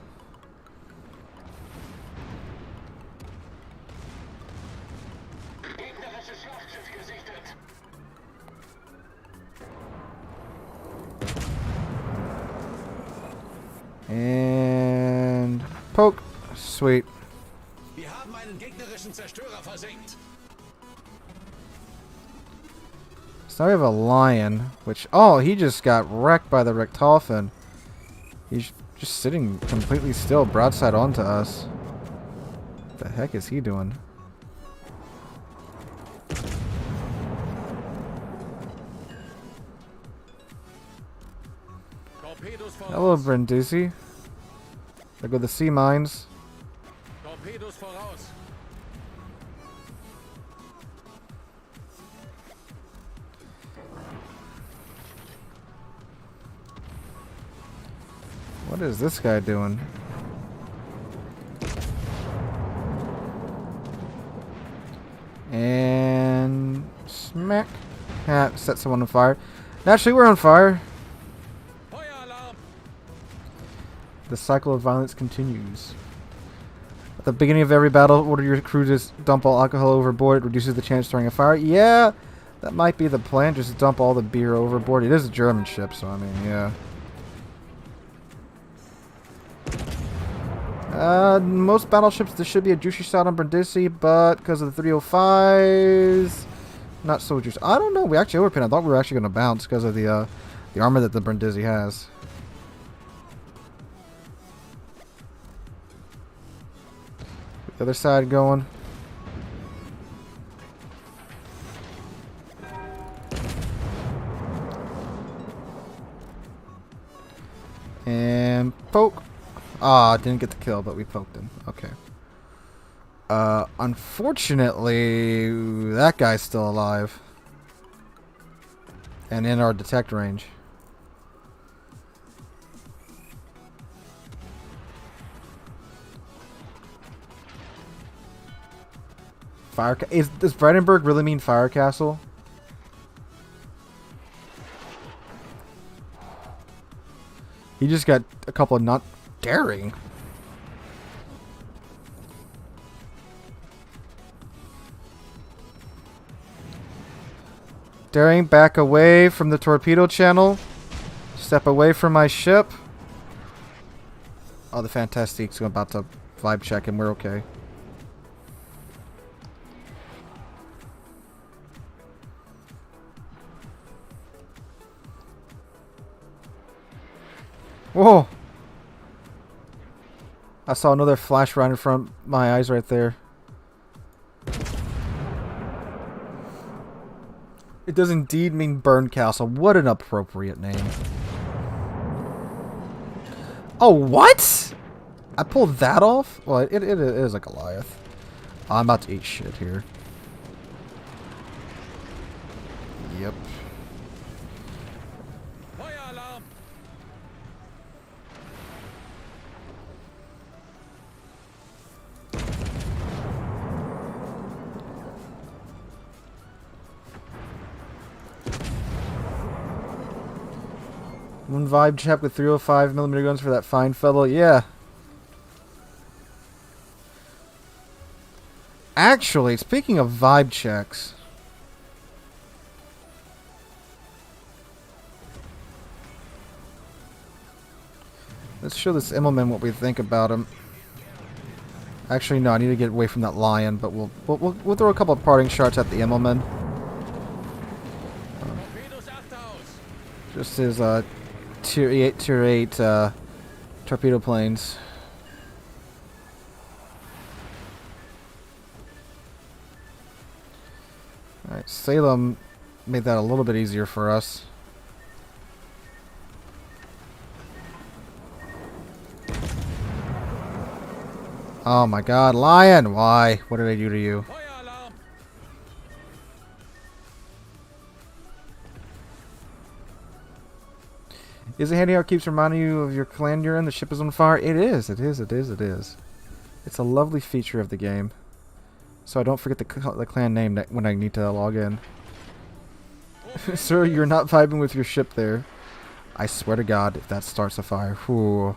And poke. Sweet. Wir haben einen gegnerischen Zerstörer versenkt. So we have a lion, which... Oh, he just got wrecked by the Richthofen. He's just sitting completely still, broadside onto us. What the heck is he doing? Torpedos voraus. Hello, Brindisi. There go the sea mines. Torpedos voraus. What is this guy doing? And smack. Ah, set someone on fire. Naturally, we're on fire. Feuer Alarm. The cycle of violence continues. At the beginning of every battle, order your crew to dump all alcohol overboard. It reduces the chance of starting a fire. Yeah, that might be the plan. Just dump all the beer overboard. It is a German ship, so I mean, yeah. Most battleships, there should be a juicy shot on Brindisi, but because of the 305s, not so juicy. I don't know. We actually overpinned. I thought we were actually going to bounce because of the armor that the Brindisi has. The other side going. And poke. Ah, didn't get the kill, but we poked him. Okay. Unfortunately, that guy's still alive. And in our detect range. Fire. Does Brandenburg really mean fire castle? He just got a couple of not daring. Daring, back away from the torpedo channel. Step away from my ship. Oh, the Fantastique's about to vibe check and we're okay. Whoa! I saw another flash right in front of my eyes right there. It does indeed mean Burn Castle. What an appropriate name. Oh, what? I pulled that off? Well, it is a Goliath. I'm about to eat shit here. Yep. Feueralarm! One vibe check with 305mm guns for that fine fellow. Yeah. Actually, speaking of vibe checks. Let's show this Immelman what we think about him. Actually, no, I need to get away from that lion, but we'll throw a couple of parting shots at the Immelman. Torpedos Achterhaus! Just his tier 8 torpedo planes. Alright, Salem made that a little bit easier for us. Oh my god, Lion! Why? What did I do to you? Feueralarm! Is it handy how it keeps reminding you of your clan you're in? The ship is on fire? It is, it is, it is, it is. It's a lovely feature of the game. So I don't forget the clan name when I need to log in. Sir, you're not vibing with your ship there. I swear to God, if that starts a fire. Whew.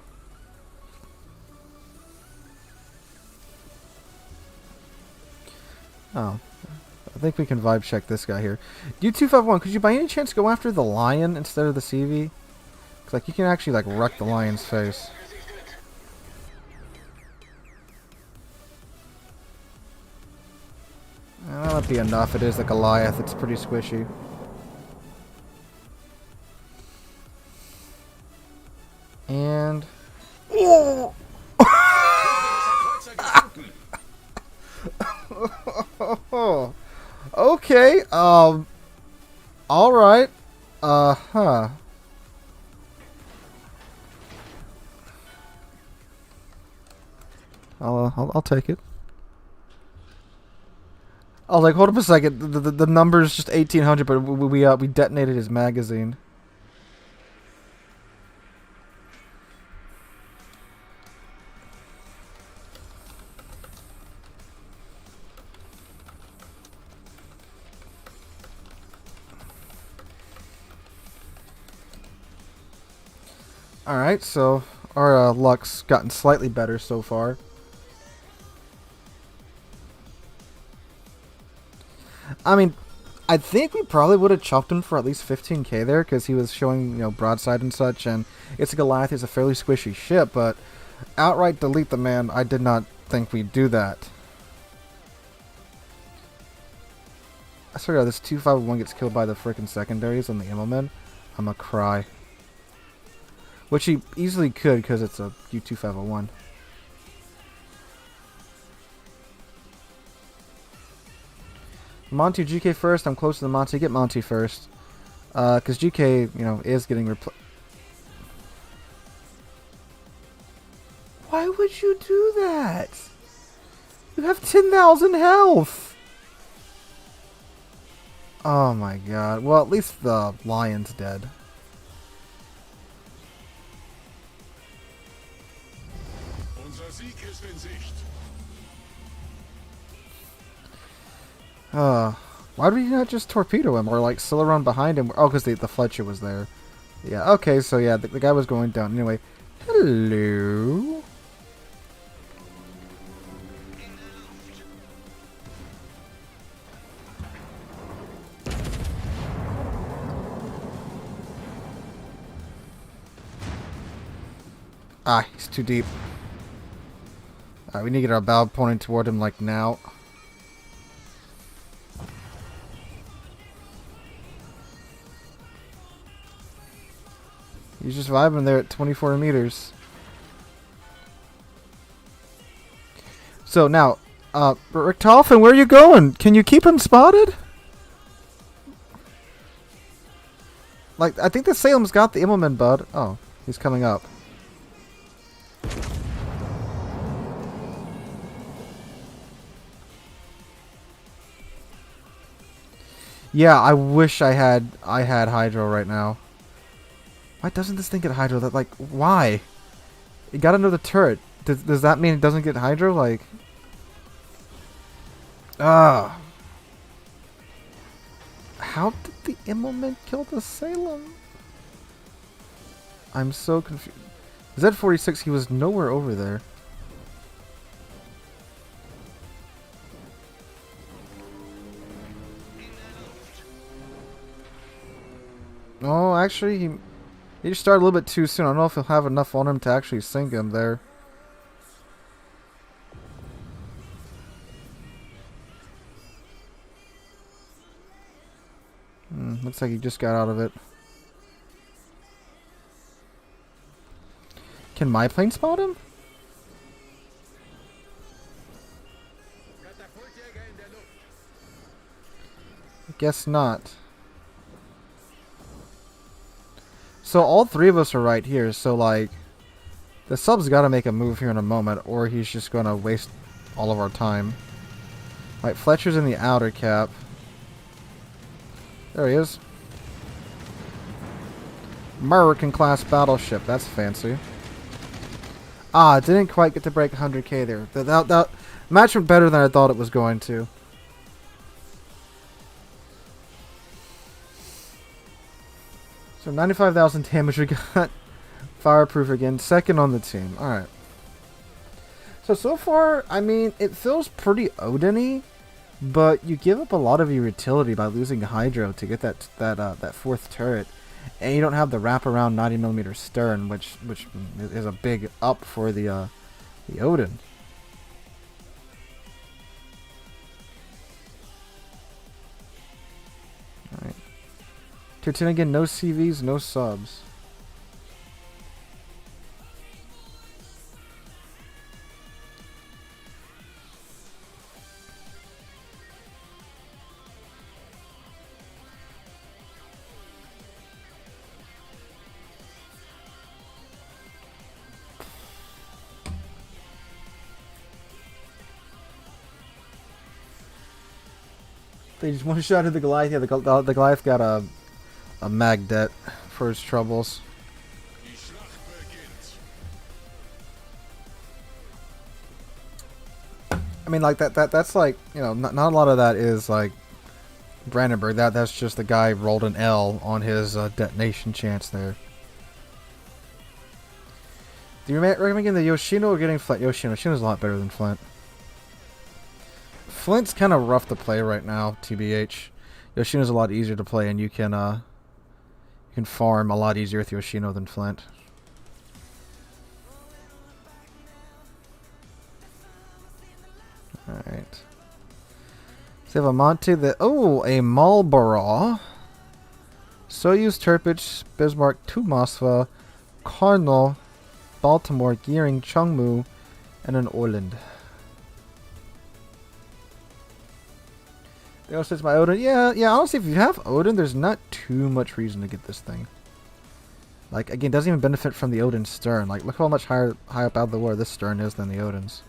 Oh. I think we can vibe check this guy here. U251, could you by any chance go after the lion instead of the CV? Cause like you can actually like wreck the lion's face. That'll be enough. It is the Goliath. It's pretty squishy. And okay. All right. Huh. I'll take it. I was like, hold up a second. The number's just 1800, but we detonated his magazine. All right, so our luck's gotten slightly better so far. I mean, I think we probably would have chopped him for at least 15k there because he was showing, you know, broadside and such, and it's a Goliath. It's a fairly squishy ship, but outright delete the man, I did not think we'd do that. I swear to God, this 251 gets killed by the frickin' secondaries on the Immelman, I'm gonna cry. Which he easily could because it's a U-2501. Monty, GK first. I'm close to the Monty. Get Monty first. Because GK, you know, is getting replaced. Why would you do that? You have 10,000 health. Oh my god. Well, at least the lion's dead. Unser Sieg ist in Sicht. Why did we not just torpedo him or like sail around behind him? Oh, because the Fletcher was there. Yeah, okay, so yeah, the guy was going down. Anyway, hello. Ah, he's too deep. Alright, we need to get our bow pointing toward him like now. He's just vibing there at 24 meters. So now, Richtofen, where are you going? Can you keep him spotted? Like, I think the Salem's got the Immelman, bud. Oh, he's coming up. Yeah, I wish I had Hydro right now. Why doesn't this thing get Hydro? That like why? It got another turret. Does that mean it doesn't get Hydro? Like, how did the Immelman kill the Salem? I'm so confused. Z46, he was nowhere over there. Oh, actually, he just started a little bit too soon. I don't know if he'll have enough on him to actually sink him there. Looks like he just got out of it. Can my plane spot him? I guess not. So all three of us are right here, so like the sub's gotta make a move here in a moment, or he's just gonna waste all of our time. Right, Fletcher's in the outer cap. There he is. American class battleship, that's fancy. Ah, didn't quite get to break 100k there. That match went better than I thought it was going to. So 95,000 damage, we got fireproof again, second on the team. Alright. So far, I mean, it feels pretty Odin-y, but you give up a lot of your utility by losing Hydro to get that fourth turret. And you don't have the wraparound 90mm stern, which is a big up for the Odin. Alright. Tier 10 again, no CVs, no subs. They just one-shotted the Goliath. Yeah, the Goliath got a Magdet for his troubles. I mean, like that's like, you know, not a lot of that is like Brandenburg. That's just the guy rolled an L on his detonation chance there. Do you recommend getting the Yoshino or getting Flint? Yoshino's a lot better than Flint. Flint's kind of rough to play right now, TBH. Yoshino's a lot easier to play, and you can farm a lot easier with Yoshino than Flint. Alright. So we have a Monte, a Marlborough. Soyuz, Turpich, Bismarck, two Moskva, Cardinal, Baltimore, Gearing, Chungmu, and an Orland. They also says my Odin. Yeah, honestly, if you have Odin, there's not too much reason to get this thing. Like, again, doesn't even benefit from the Odin stern. Like, look how much high up out of the water this stern is than the Odin's.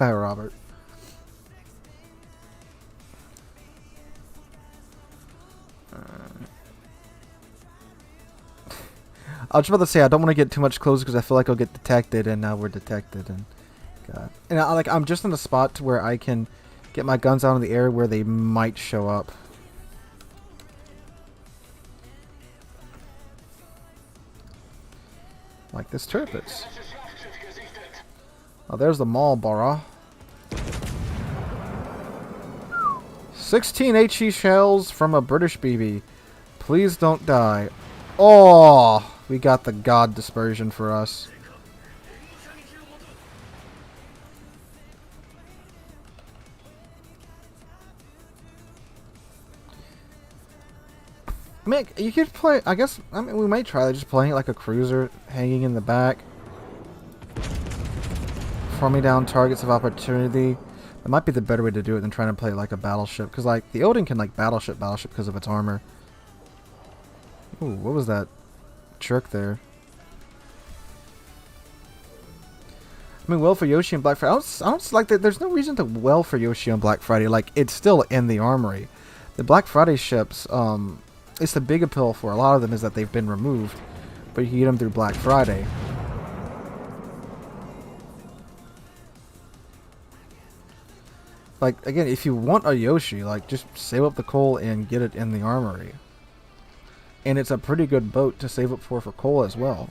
Robert. I was about to say I don't want to get too much closer because I feel like I'll get detected, and now we're detected. And God, and I'm just in a spot to where I can get my guns out in the air where they might show up. Like this Turpitz. Oh, there's the Marlborough. 16 HE shells from a British BB. Please don't die. Oh, we got the God dispersion for us. I mean, you could play, I guess, I mean, we might try just playing it like a cruiser, hanging in the back. Farming down targets of opportunity. That might be the better way to do it than trying to play it like a battleship. Because, like, the Odin can, like, battleship because of its armor. Ooh, what was that? jerk there. I mean, well for Yoshi and Black Friday. I don't like that. There's no reason to well for Yoshi on Black Friday. Like, it's still in the armory. The Black Friday ships, it's the big appeal for a lot of them is that they've been removed, but you can get them through Black Friday. Like, again, if you want a Yoshi, like, just save up the coal and get it in the armory. And it's a pretty good boat to save up for coal as well.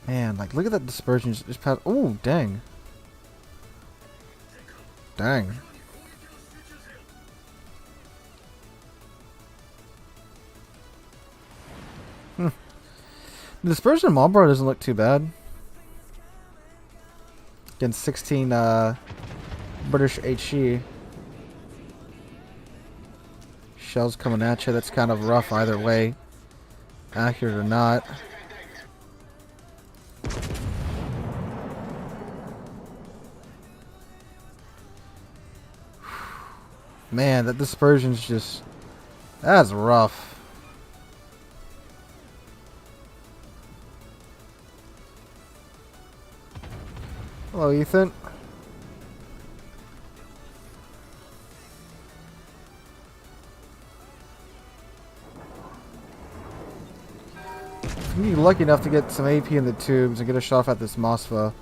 Man, like, look at that dispersion just past. Oh, dang. Dang. The dispersion of Marlboro doesn't look too bad. Again, 16 British HE. Shells coming at you. That's kind of rough either way. Accurate or not. Man, that dispersion's just... That's rough. Hello, Ethan. If you're lucky enough to get some AP in the tubes and get a shot off at this Mosfa,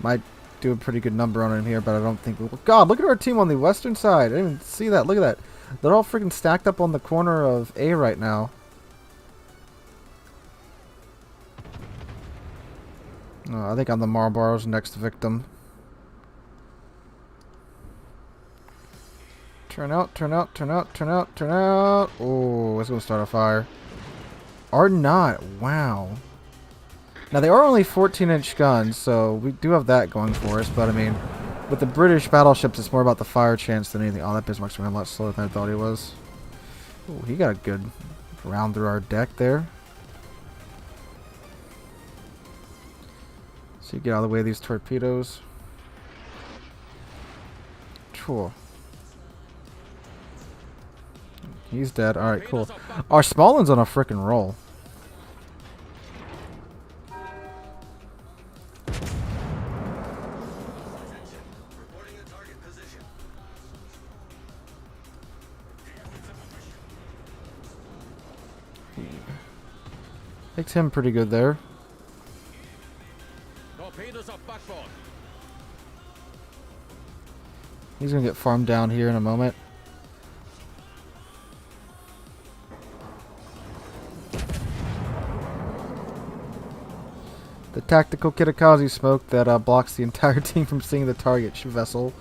might do a pretty good number on him here, but I don't think... God, look at our team on the western side. I didn't even see that. Look at that. They're all freaking stacked up on the corner of A right now. Oh, I think I'm the Marlboro's next victim. Turn out, turn out, turn out, turn out, turn out. Oh, it's going to start a fire. Or not. Wow. Now, they are only 14-inch guns, so we do have that going for us. But, I mean, with the British battleships, it's more about the fire chance than anything. Oh, that Bismarck's going a lot slower than I thought he was. Oh, he got a good round through our deck there. So you get out of the way of these torpedoes. Cool. He's dead. Alright, cool. Our small one's on a frickin' roll. Makes him pretty good there. He's gonna get farmed down here in a moment. The tactical Kitakaze smoke that blocks the entire team from seeing the target vessel.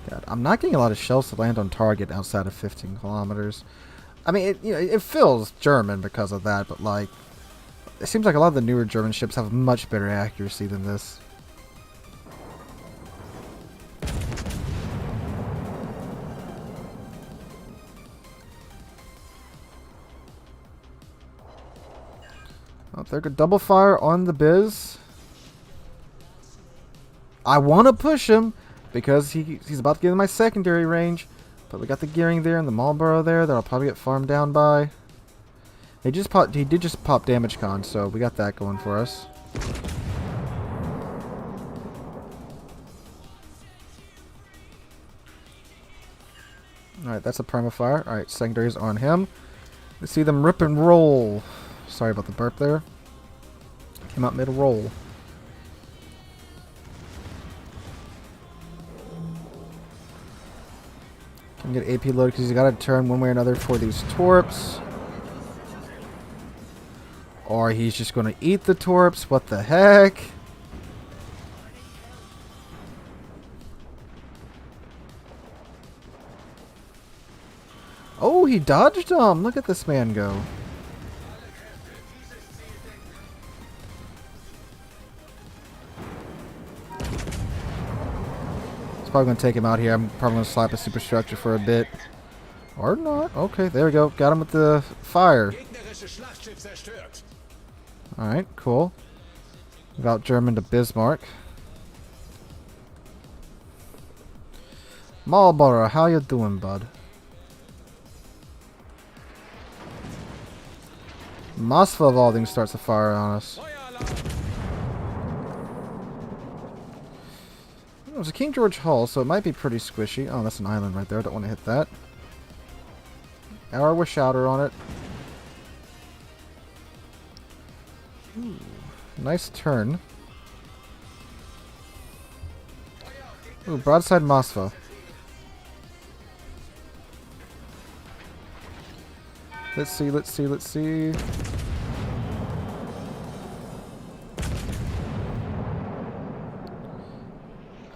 God, I'm not getting a lot of shells to land on target outside of 15 kilometers. I mean, it feels German because of that, but like, it seems like a lot of the newer German ships have much better accuracy than this. Oh, they're good. Double fire on the Biz. I want to push him because he's about to get in my secondary range. But we got the gearing there and the Marlboro there that I'll probably get farmed down by. He did just pop damage con, so we got that going for us. Alright, that's a permafire. Alright, secondaries on him. Let's see them rip and roll. Sorry about the burp there. Came out mid-roll. Can get AP loaded because he's got to turn one way or another for these torps. Or he's just going to eat the torps. What the heck? Oh, he dodged them. Look at this man go. probably going to take him out here. I'm probably going to slap a superstructure for a bit. Or not. Okay, there we go. Got him with the fire. Gegnerisches Schlachtschiff zerstört. Alright, cool. Got German to Bismarck. Marlborough, how you doing, bud? Mosfa of all things starts a fire on us. There's a King George hull, so it might be pretty squishy. Oh, that's an island right there. I don't want to hit that. Arrow with Shouter on it. Ooh, nice turn. Ooh, broadside Mosfa. Let's see, let's see, let's see.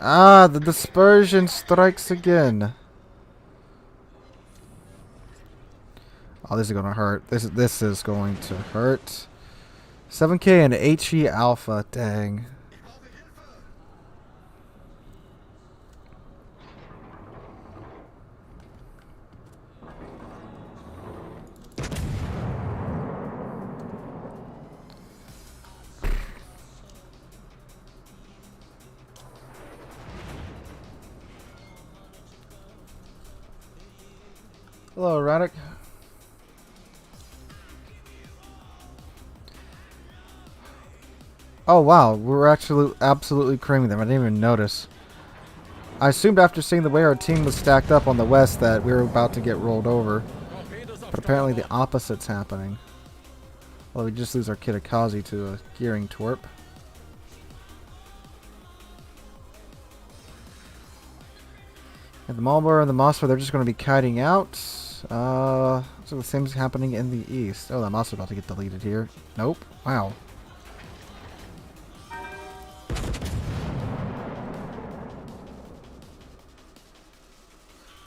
Ah, the dispersion strikes again. Oh, this is gonna hurt. This is going to hurt. 7K and HE Alpha, dang. Hello, Erratic. Oh wow, we're actually absolutely creaming them. I didn't even notice. I assumed after seeing the way our team was stacked up on the west that we were about to get rolled over. But apparently the opposite's happening. Well, we just lose our Kitakazi to a gearing torp. And the Marlborough and the Mosfa, they're just going to be kiting out. So the same's happening in the east. Oh, that Mosfa's about to get deleted here. Nope. Wow.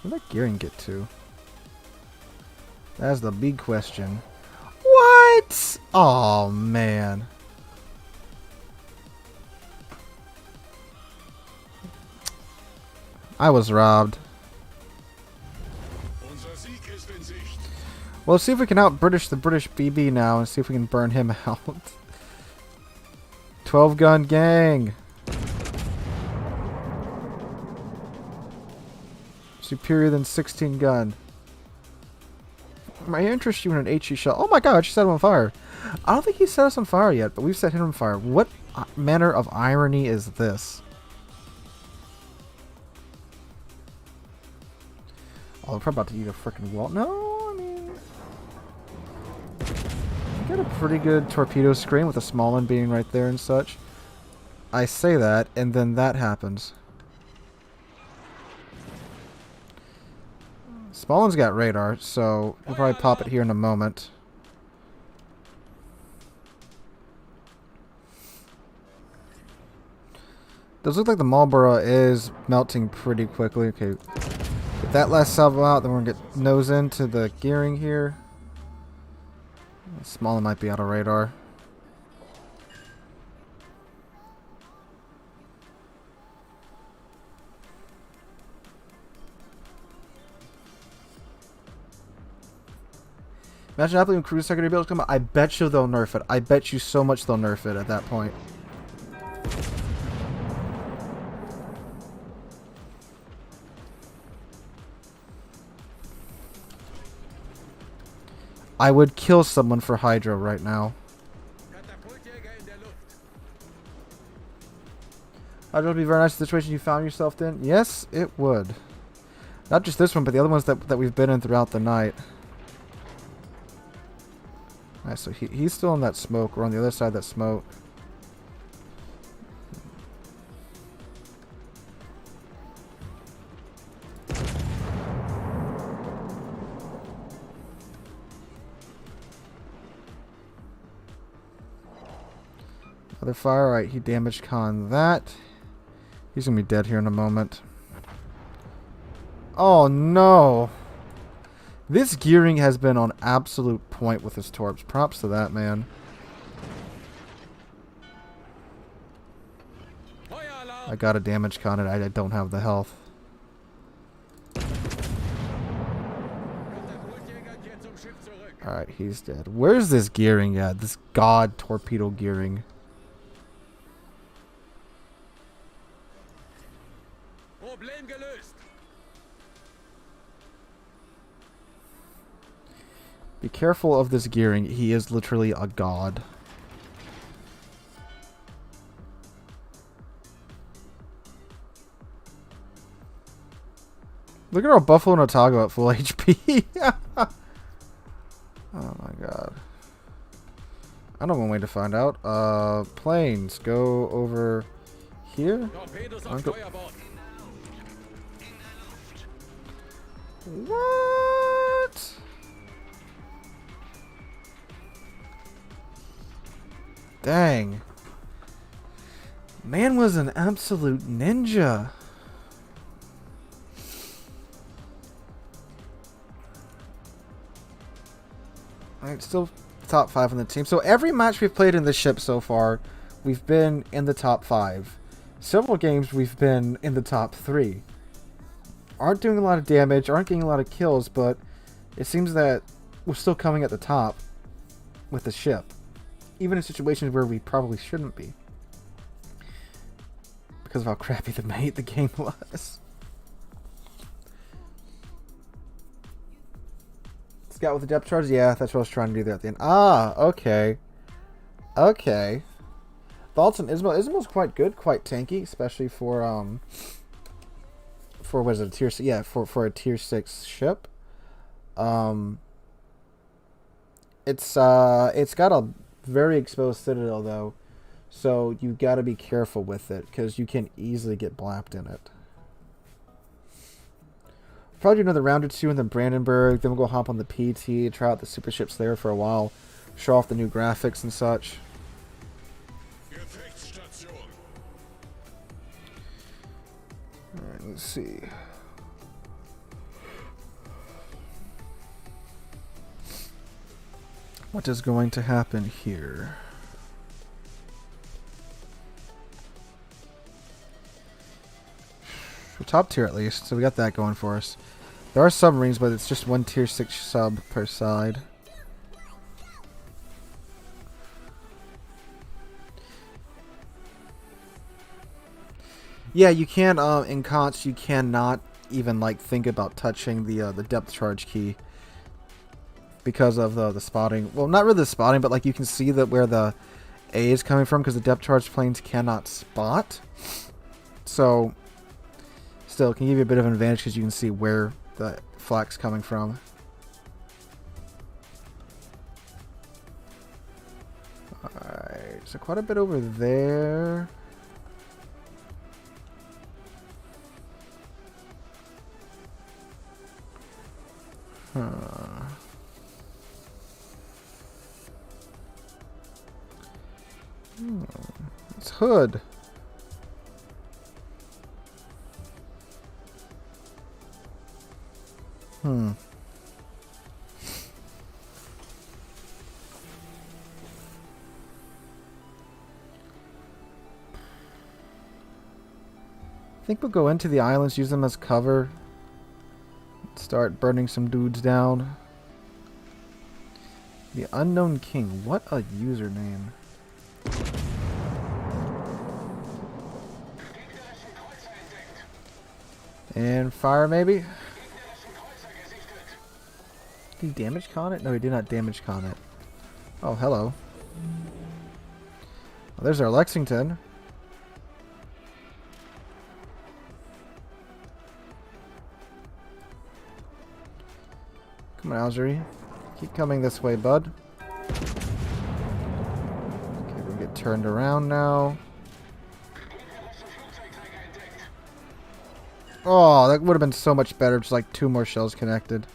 Where'd that gearing get to? That's the big question. What? Oh, man. I was robbed. Unser Sieg ist in Sicht. Well, let's see if we can out-British the British BB now and see if we can burn him out. 12-gun gang. Superior than 16-gun. My interest you in an HE shell. Oh my god, she set him on fire. I don't think he set us on fire yet, but we've set him on fire. What manner of irony is this? Oh, we're probably about to eat a freaking wall. No, I mean... We got a pretty good torpedo screen with a small one being right there and such. I say that, and then that happens. Small one's got radar, so we'll probably pop it here in a moment. Does look like the Marlborough is melting pretty quickly. Okay, get that last salvo out, then we're gonna get nose into the gearing here. Small one might be out of radar. Imagine Apple and cruise secondary builds come out. I bet you they'll nerf it. I bet you so much they'll nerf it at that point. I would kill someone for Hydro right now. Katapultjäger in der Luft. Hydro would be a very nice situation you found yourself in. Yes, it would. Not just this one, but the other ones that we've been in throughout the night. Alright, so he's still in that smoke. We're on the other side of that smoke. Other fire. Alright, he damaged Khan that. He's going to be dead here in a moment. Oh no! This gearing has been on absolute point with his torps. Props to that, man. I got a damage con it. I don't have the health. Alright, he's dead. Where's this gearing at? This god torpedo gearing. Problem gelöst. Be careful of this gearing. He is literally a god. Look at our Buffalo and Otago at full HP. Oh my god. I know one way to find out. Planes, go over here. Torpedos I'll auf go- Steuerbord. What? Dang. Man was an absolute ninja. Alright, still top 5 on the team. So every match we've played in this ship so far, we've been in the top 5. Several games we've been in the top 3. Aren't doing a lot of damage, aren't getting a lot of kills, but it seems that we're still coming at the top with the ship. Even in situations where we probably shouldn't be. Because of how crappy the game was. Scout with the depth charge? Yeah, that's what I was trying to do there at the end. Ah, okay. Okay. Thoughts on Ismail? Ismail's quite good, quite tanky, especially for what is it, a tier 6? Yeah, for a tier 6 ship. It's got a very exposed citadel though, so you got to be careful with it because you can easily get blapped in it. Probably do another round or two in the Brandenburg, then we'll go hop on the PT, try out the super ships there for a while, show off the new graphics and such. Gefechtsstation. Alright, let's see. What is going to happen here? We're top tier at least, so we got that going for us. There are submarines, but it's just one tier 6 sub per side. Yeah, you can in cons you cannot even like think about touching the depth charge key because of the spotting. Well, not really the spotting, but like you can see that where the A is coming from because the depth charge planes cannot spot. So still, it can give you a bit of an advantage because you can see where the flak's coming from. Alright, so quite a bit over there. It's Hood. I think we'll go into the islands, use them as cover. Start burning some dudes down. The Unknown King. What a username. And fire maybe? Did he damage con it? No, he did not damage con it. Oh, hello. Well, there's our Lexington. Come on, Algerie. Keep coming this way, bud. Okay, we'll get turned around now. Oh, that would have been so much better. Just like 2 more shells connected.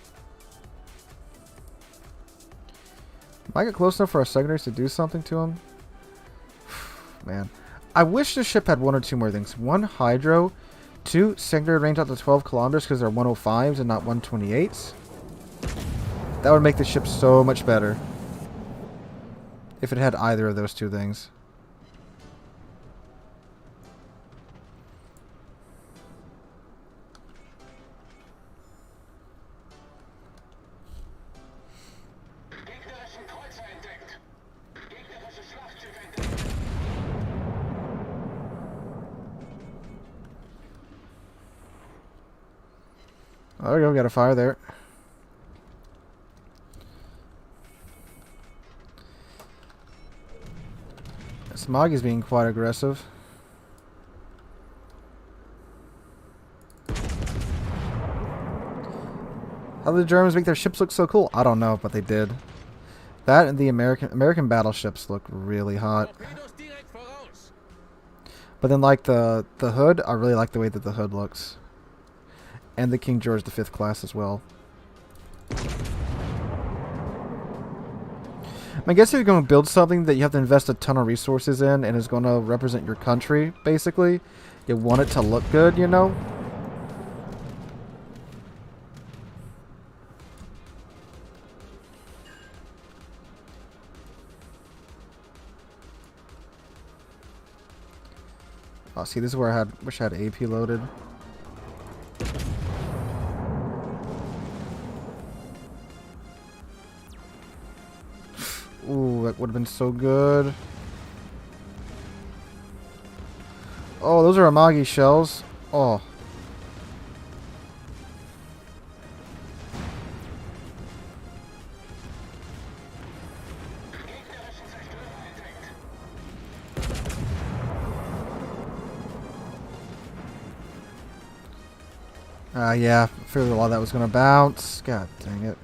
Am I get close enough for our secondaries to do something to him? Man. I wish this ship had 1 or 2 more things. 1 hydro. 2 secondary range out to 12 kilometers because they're 105s and not 128s. That would make the ship so much better. If it had either of those 2 things. Oh, there we go. Got a fire there. Smog is being quite aggressive. How did the Germans make their ships look so cool? I don't know, but they did. That and the American battleships look really hot. But then, like the hood, I really like the way that the hood looks, and the King George V class as well. I guess if you're going to build something that you have to invest a ton of resources in and is going to represent your country, basically, you want it to look good, you know? Oh, see, this is where I wish I had AP loaded. Ooh, that would have been so good. Oh, those are Amagi shells. Oh. Yeah, I figured a lot of that was going to bounce. God dang it.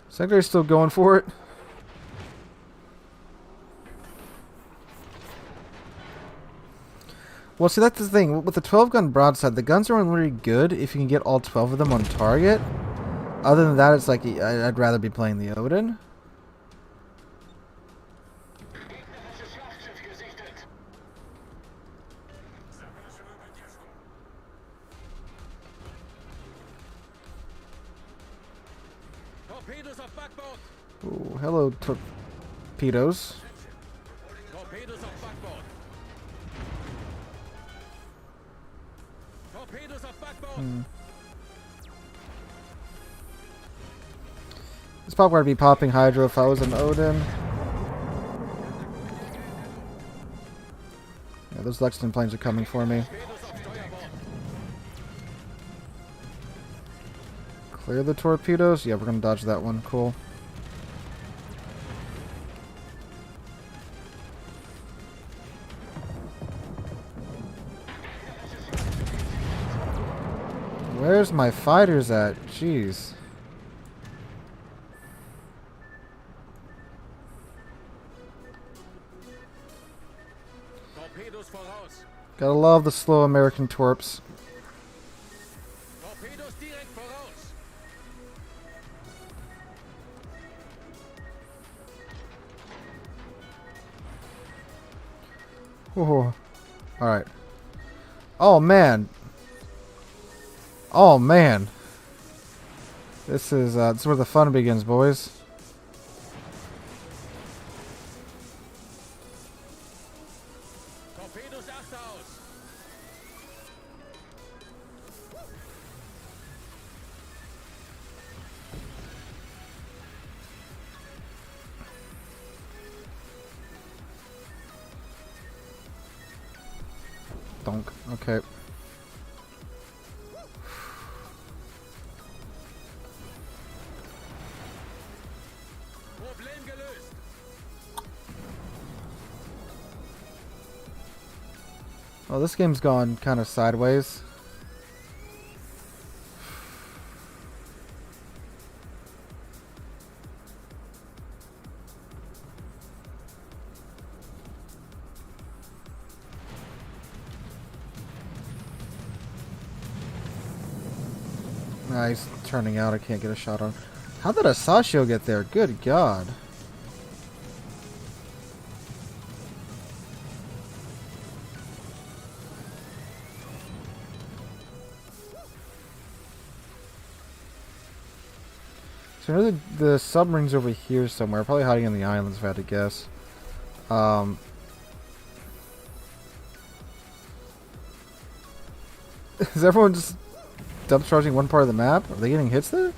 Secretary's still going for it. Well, see, that's the thing. With the 12-gun broadside, the guns are only really good if you can get all 12 of them on target. Other than that, it's like I'd rather be playing the Odin. Ooh, hello, torpedoes. Torpedoes auf Backbord. Torpedoes auf Backbord. This probably would be popping Hydro if I was an Odin. Yeah, those Lexington planes are coming for me. Clear the torpedoes. Yeah, we're gonna dodge that one. Cool. Where's my fighters at? Jeez. Torpedos voraus. Gotta love the slow American torps. Torpedos direkt voraus. Whoa. Alright. Oh man. Oh man. This is where the fun begins, boys. Torpedos achter aus. Donk. Okay. Problem gelöst. Well, this game's gone kind of sideways. Nah, he's turning out. I can't get a shot on. How did Asashio get there? Good God. So I know the submarine's over here somewhere. Probably hiding in the islands if I had to guess. Is everyone just dump charging one part of the map? Are they getting hits there?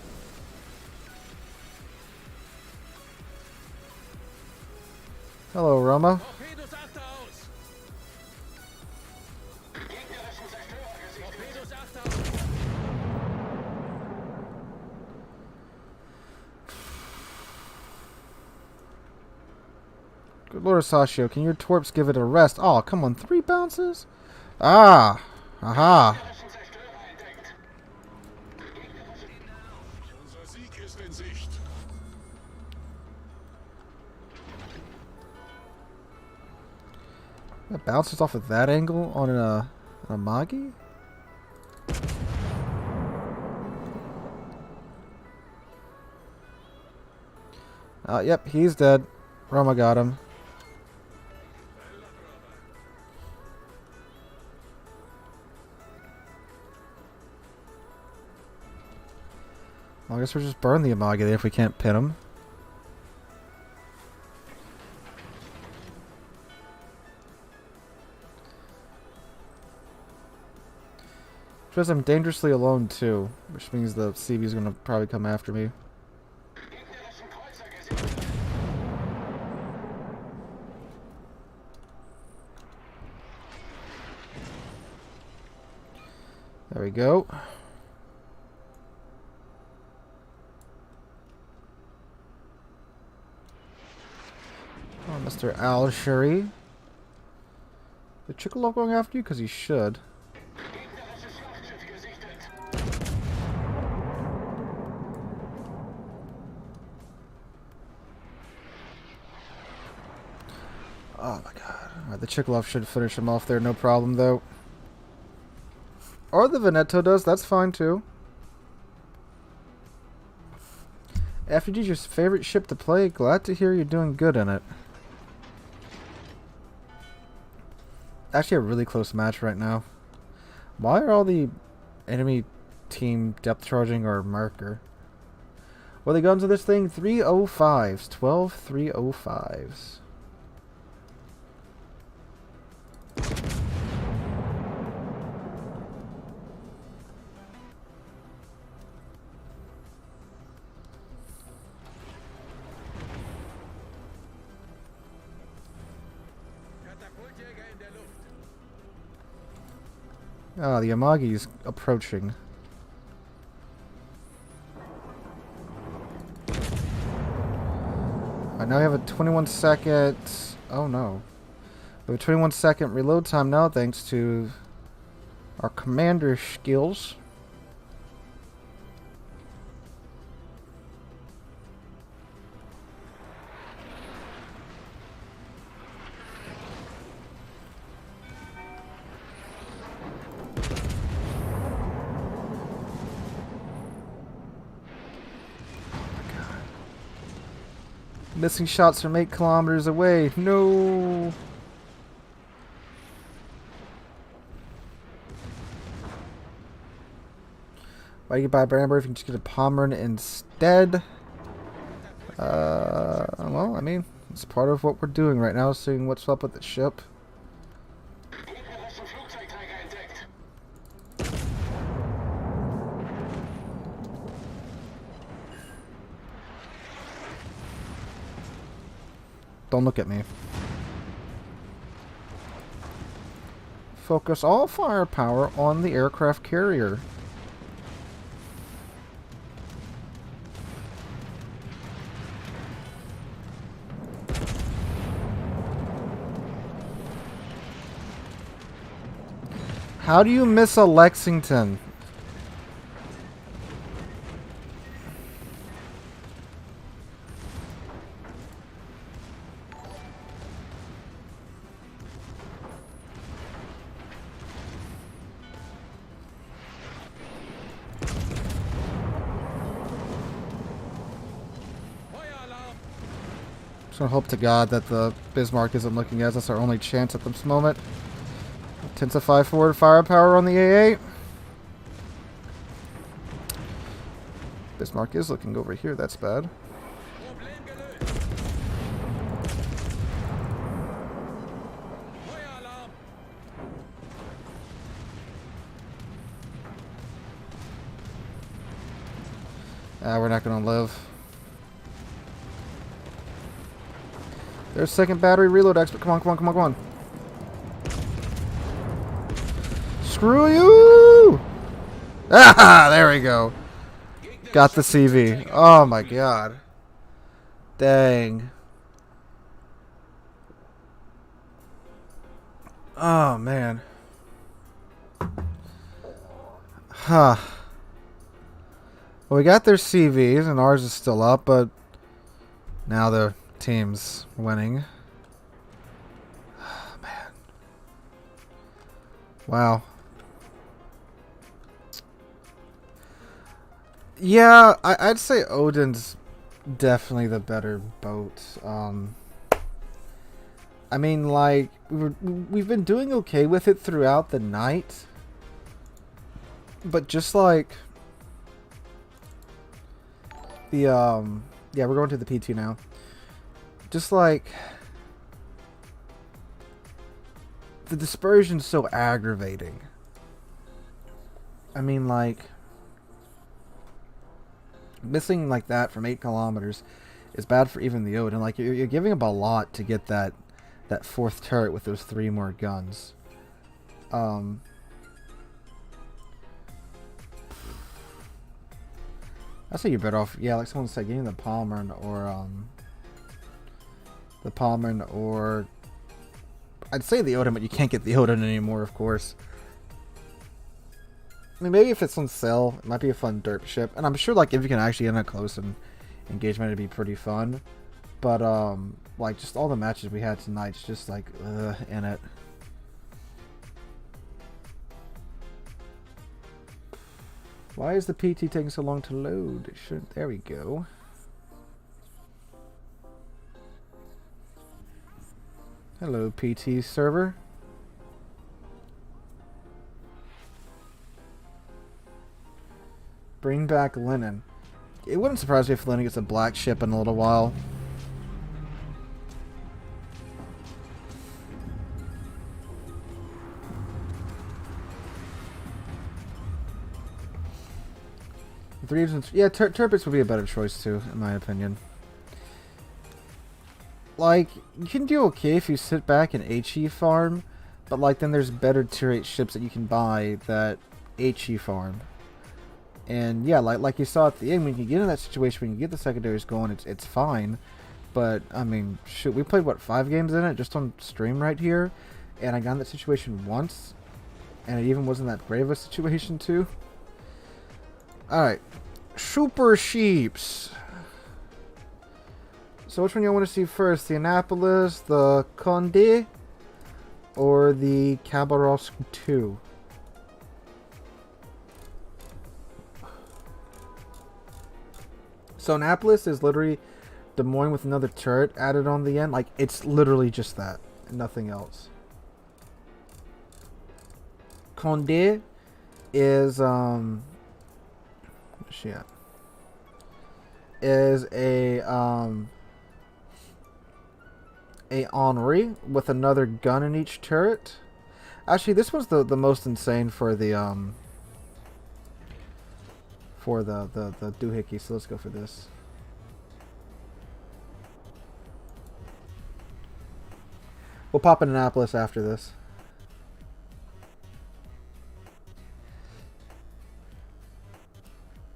Hello, Roma. Torpedos Good Lord, Sashio, can your torps give it a rest? Oh, come on, 3 bounces? Ah! Aha! Unser Sieg ist in Sicht. That bounces off of that angle on a Magi? Yep, he's dead. Roma got him. Well, I guess we'll just burn the Amagi there if we can't pin him. Because I'm dangerously alone too, which means the CB is going to probably come after me. There we go. Oh, Mr. Al-Shuri. The Chickalov going after you? Because he should. Oh my god. Alright, the Chickalov should finish him off there, no problem though. Or the Veneto does, that's fine too. FGG's your favorite ship to play? Glad to hear you're doing good in it. Actually a really close match right now. Why are all the enemy team depth charging or marker? Well, the guns of this thing, 305s. 12 305s. Ah, the Amagi's approaching. I now have a 21-second... Oh no. We have a 21-second reload time now thanks to our commander skills. Missing shots from 8 kilometers away. No. Why do you buy Bramber if you can just get a Pomeran instead? Well, I mean, it's part of what we're doing right now, seeing what's up with the ship. Don't look at me. Focus all firepower on the aircraft carrier. How do you miss a Lexington? So I hope to God that the Bismarck isn't looking at us. That's our only chance at this moment. Intensify forward firepower on the A8. Bismarck is looking over here. That's bad. We're not going to live. There's second battery reload expert. Come on, come on, come on, come on. Screw you! Ah, there we go. Got the CV. Oh my god. Dang. Oh man. Huh. Well, we got their CVs and ours is still up, but now the team's winning. Oh, man. Wow. Yeah, I'd say Odin's definitely the better boat. I mean, like, we've been doing okay with it throughout the night. But just like the, yeah, we're going to the P2 now. Just like the dispersion's so aggravating. I mean, like, missing like that from 8 kilometers is bad for even the Odin. Like, you're giving up a lot to get that fourth turret with those 3 more guns. I say you're better off, yeah, like someone said, getting the Palmer or I'd say the Odin, but you can't get the Odin anymore, of course. I mean, maybe if it's on sale, it might be a fun derp ship, and I'm sure, like, if you can actually get in a close engagement, it'd be pretty fun. But like, just all the matches we had tonight, it's just like in it. Why is the PT taking so long to load? It should. There we go. Hello, PT server. Bring back Lennon. It wouldn't surprise me if Lennon gets a black ship in a little while. Yeah, Turpits would be a better choice too, in my opinion. Like, you can do okay if you sit back and HE farm, but like then there's better tier 8 ships that you can buy that HE farm. And yeah, like you saw at the end, when you get in that situation, when you get the secondaries going, it's fine. But I mean, shoot, we played what, 5 games in it just on stream right here, and I got in that situation once, and it even wasn't that great of a situation too. Alright, Super Sheeps. So which one you want to see first? The Annapolis, the Condé, or the Khabarovsk 2? So Annapolis is literally Des Moines with another turret added on the end. Like, it's literally just that, nothing else. Condé is where's she at? Is a Henri with another gun in each turret. Actually, this one's the most insane for the doohickey, so let's go for this. We'll pop in Annapolis after this.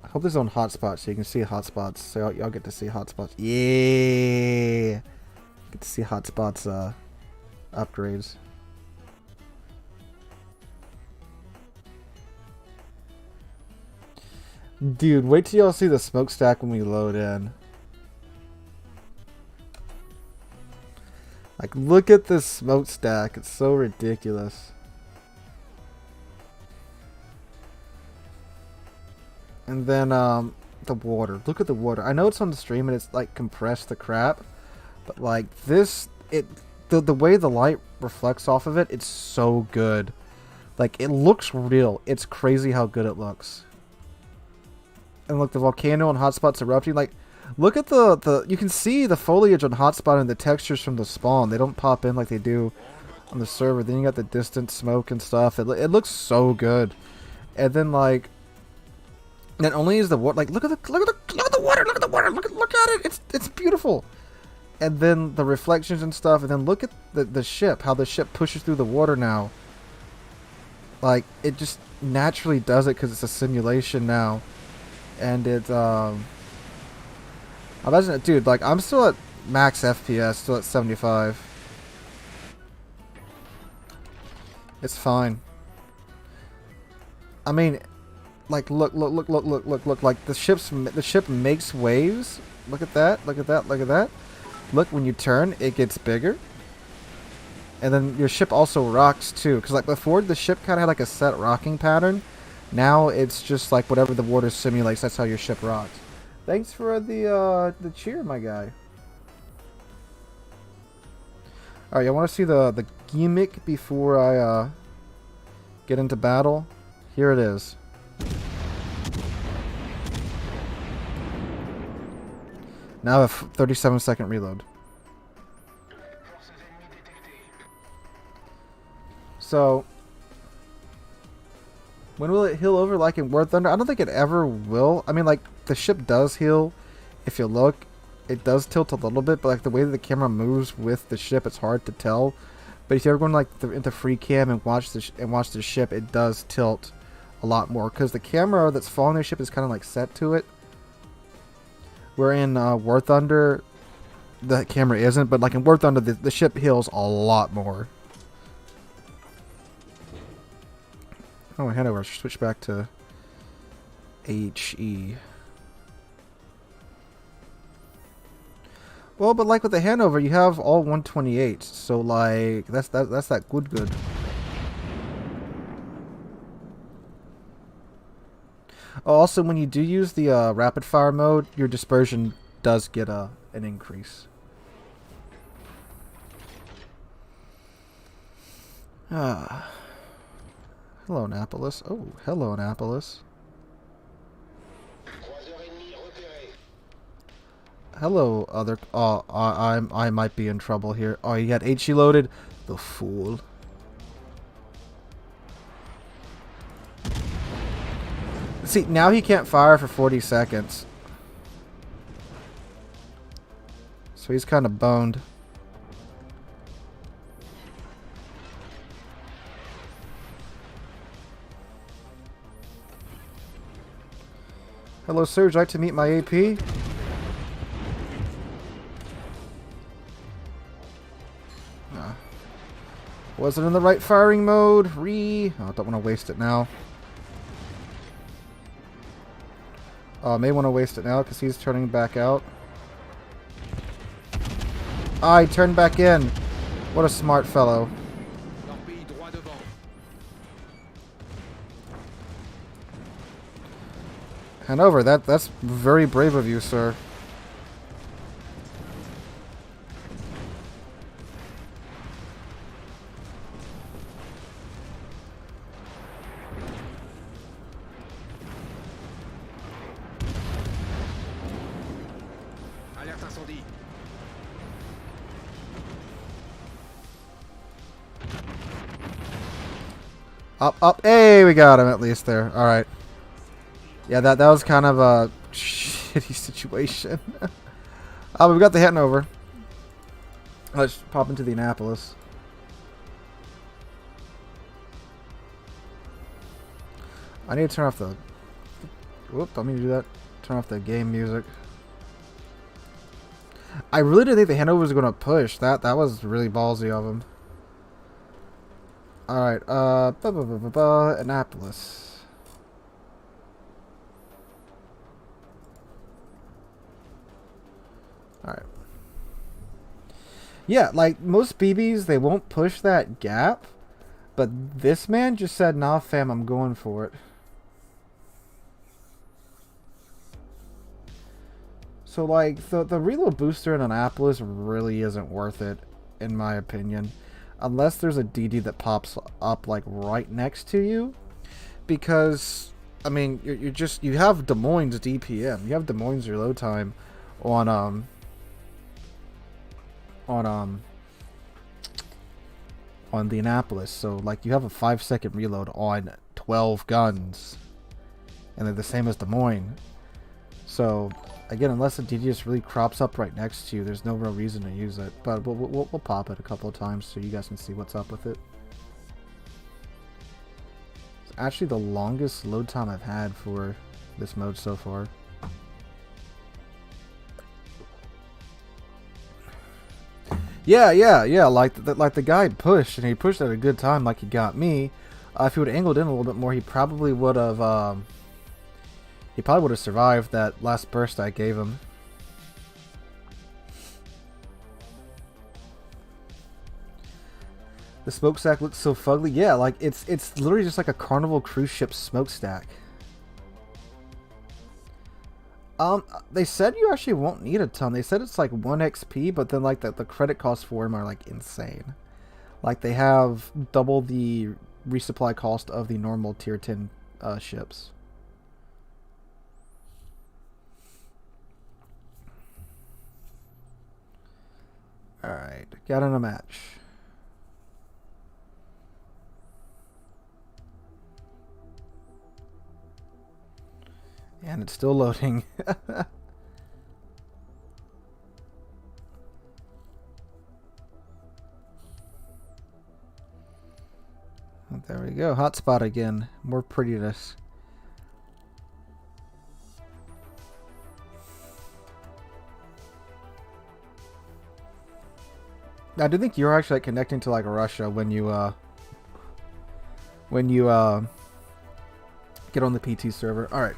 I hope this is on hotspots so you can see hotspots. So y'all get to see hotspots. Yeah, get to see hotspots upgrades. Dude, wait till y'all see the smokestack when we load in. Like, look at this smokestack. It's so ridiculous. And then the water. Look at the water. I know it's on the stream and it's like compressed the crap, but like this, the way the light reflects off of it, it's so good. Like, it looks real. It's crazy how good it looks. And look, the volcano and hotspots erupting. Like, look at the you can see the foliage on hotspot and the textures from the spawn. They don't pop in like they do on the server. Then you got the distant smoke and stuff. It looks so good. And then like, not only is the water, like, look at the water, look at the water, look at it. It's beautiful. And then the reflections and stuff. And then look at the ship, how the ship pushes through the water now. Like, it just naturally does it because it's a simulation now. And it's imagine it, dude. Like, I'm still at max FPS, still at 75. It's fine. I mean, like look. Like the ship makes waves. Look at that. Look at that. Look at that. Look, when you turn, it gets bigger. And then your ship also rocks too. Because like before, the ship kind of had like a set rocking pattern. Now it's just like whatever the water simulates. That's how your ship rocks. Thanks for the cheer, my guy. All right, I want to see the gimmick before I get into battle. Here it is. Now I have a 37-second reload. So, when will it heal over like in War Thunder? I don't think it ever will. I mean, like, the ship does heal. If you look, it does tilt a little bit, but like the way that the camera moves with the ship, it's hard to tell. But if you're ever going like into free cam and watch the ship, it does tilt a lot more because the camera that's following the ship is kind of like set to it. Where in War Thunder, the camera isn't, but like in War Thunder, the ship heals a lot more. Oh, I had to switch back to HE. Well, but like with the Hanover, you have all 128, so like that's that good. Oh, also, when you do use the rapid fire mode, your dispersion does get an increase. Ah, hello, Annapolis. Oh, hello, Annapolis. Hello, other. Oh, I might be in trouble here. Oh, you got HE loaded, the fool. See, now he can't fire for 40 seconds. So he's kind of boned. Hello, sir. Would you like to meet my AP? Wasn't in the right firing mode. Oh, don't want to waste it now. I may want to waste it now because he's turning back out. I turned back in. What a smart fellow. Hanover, that's very brave of you, sir. Up. Hey, we got him at least there. All right. Yeah, that was kind of a shitty situation. We got the Hanover. Let's pop into the Annapolis. I need to turn off the... Whoop, don't mean to do that. Turn off the game music. I really didn't think the Hanover was going to push. That was really ballsy of him. Alright, Annapolis. Alright. Yeah, like, most BBs, they won't push that gap. But this man just said, nah, fam, I'm going for it. So, like, the reload booster in Annapolis really isn't worth it, in my opinion. Unless there's a DD that pops up like right next to you, because I mean you have Des Moines DPM, you have Des Moines reload time on the Annapolis, so like you have a 5-second reload on 12 guns, and they're the same as Des Moines. So again, unless the DD just really crops up right next to you, there's no real reason to use it. But we'll pop it a couple of times so you guys can see what's up with it. It's actually the longest load time I've had for this mode so far. Yeah. Like the guy pushed, and he pushed at a good time, like he got me. If he would have angled in a little bit more, he probably would have. He probably would have survived that last burst I gave him. The smokestack looks so fugly. Yeah, like it's literally just like a Carnival cruise ship smokestack. They said you actually won't need a ton. They said it's like 1 XP, but then like the credit costs for them are like insane. Like they have double the resupply cost of the normal tier 10 ships. Alright, got in a match. And it's still loading. There we go. Hotspot again. More prettiness. I do think you're actually like, connecting to like Russia when you get on the PT server. All right.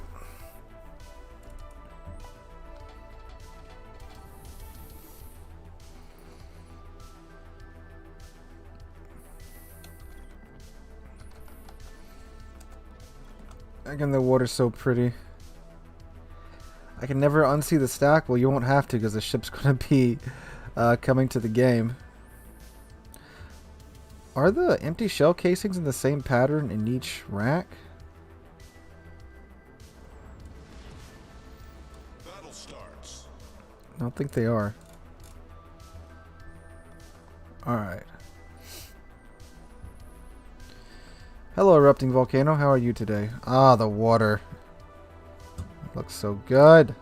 Again, the water's so pretty. I can never unsee the stack. Well, you won't have to because the ship's going to be coming to the game. Are the empty shell casings in the same pattern in each rack? Battle starts. I don't think they are. Alright. Hello, Erupting Volcano. How are you today? Ah, the water. It looks so good.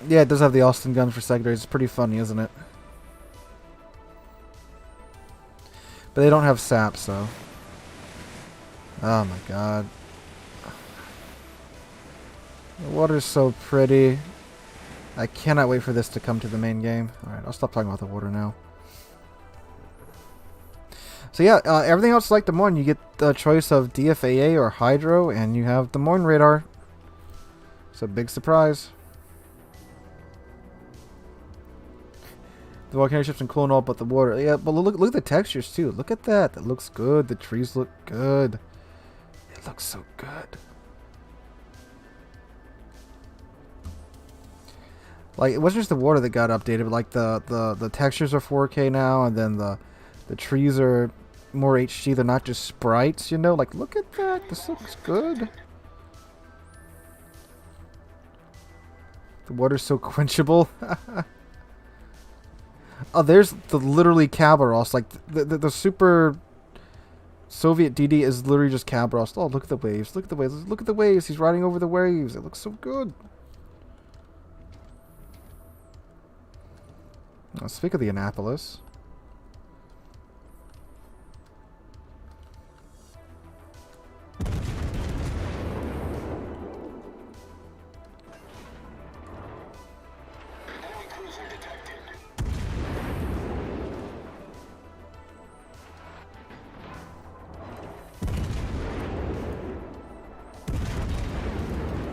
Yeah, it does have the Austin gun for secondaries. It's pretty funny, isn't it? But they don't have sap, so... Oh my god. The water's so pretty. I cannot wait for this to come to the main game. Alright, I'll stop talking about the water now. So yeah, everything else like Des Moines, you get the choice of DFAA or Hydro, and you have Des Moines radar. It's a big surprise. The volcano ships and cool and all, but the water. Yeah, but look at the textures too. Look at that. That looks good. The trees look good. It looks so good. Like, it wasn't just the water that got updated, but like the textures are 4K now, and then the trees are more HD. They're not just sprites, you know? Like, look at that. This looks good. The water's so quenchable. Oh, there's the literally Kabaros. Like, the super Soviet DD is literally just Kabaros. Oh, look at the waves. Look at the waves. Look at the waves. He's riding over the waves. It looks so good. Speak of the Annapolis.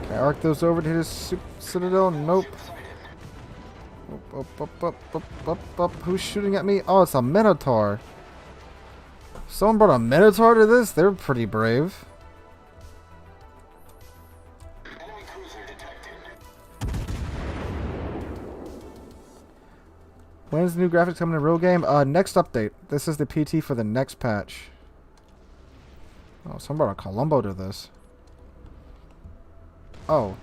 Can I arc those over to his citadel? Nope. Up. Who's shooting at me? Oh, it's a Minotaur. Someone brought a Minotaur to this? They're pretty brave. When's the new graphics coming in real game? Next update. This is the PT for the next patch. Oh, someone brought a Columbo to this. Oh.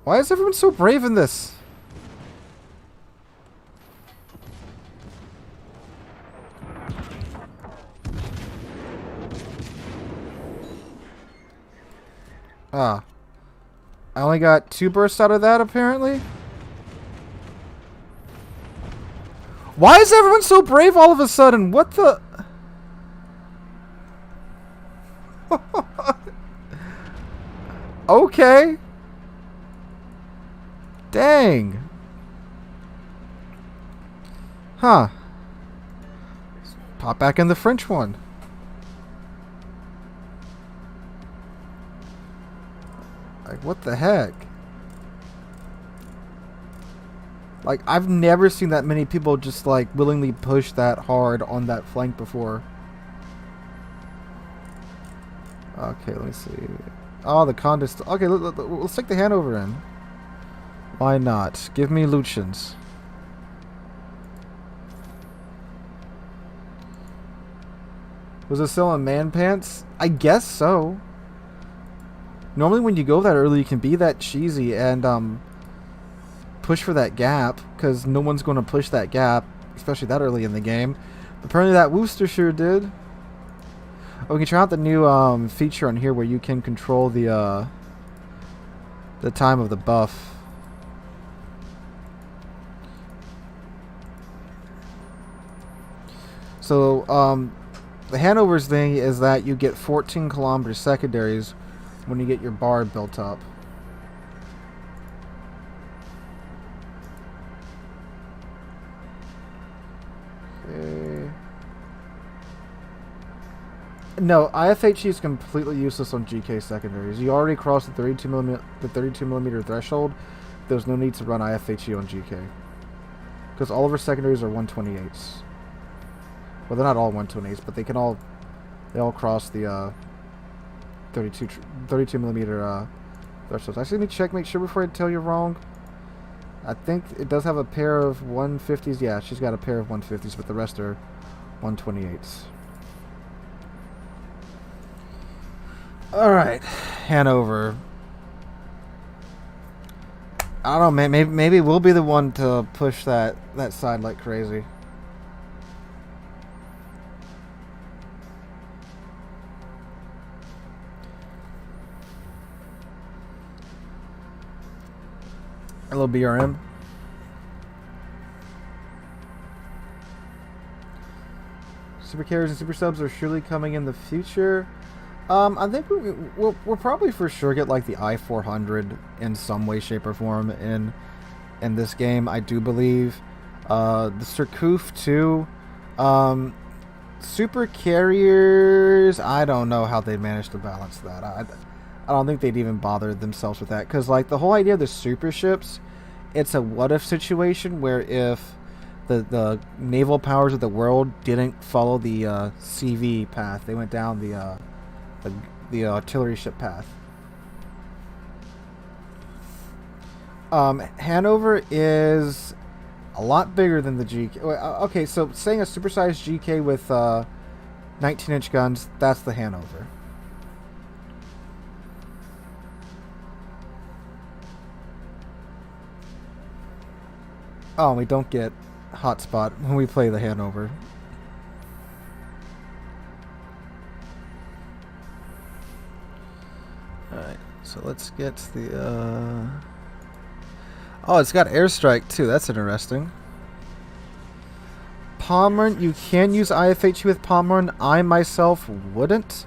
Why is everyone so brave in this? Ah. I only got 2 bursts out of that, apparently? Why is everyone so brave all of a sudden? What the... Okay. Dang. Huh. Let's pop back in the French one. Like, what the heck? Like, I've never seen that many people just, like, willingly push that hard on that flank before. Okay, let me see. Oh, the Condist. Okay, let's take the Hanover in. Why not? Give me Lucians. Was it still in man pants? I guess so. Normally when you go that early, you can be that cheesy and push for that gap, because no one's going to push that gap, especially that early in the game. Apparently that Worcestershire did. Oh, we can try out the new feature on here where you can control the time of the buff. So the Hanover's thing is that you get 14 kilometer secondaries when you get your bar built up. Okay. No, IFHE is completely useless on GK secondaries. You already crossed the 32 millimeter threshold. There's no need to run IFHE on GK, because all of our secondaries are 128s. Well, they're not all 128s, but they all cross the 32 millimeter thresholds. Actually, let me check, make sure before I tell you wrong. I think it does have a pair of 150s. Yeah, she's got a pair of 150s, but the rest are 128s. All right, Hanover. I don't know, man. Maybe we'll be the one to push that side like crazy. A little BRM. Super carriers and super subs are surely coming in the future. I think we'll probably for sure get like the I-400 in some way, shape, or form in this game. I do believe the Surcouf too. Super carriers, I don't know how they managed to balance that. I don't think they'd even bother themselves with that, because like the whole idea of the super ships, it's a what if situation where if the naval powers of the world didn't follow the CV path, they went down the artillery ship path. Hanover is a lot bigger than the GK. Okay, so saying a supersized GK with 19-inch guns, that's the Hanover. Oh, we don't get hotspot when we play the Hanover. Alright, so let's get the oh, it's got airstrike too. That's interesting. Pommern, you can use IFHE with Pommern. I myself wouldn't,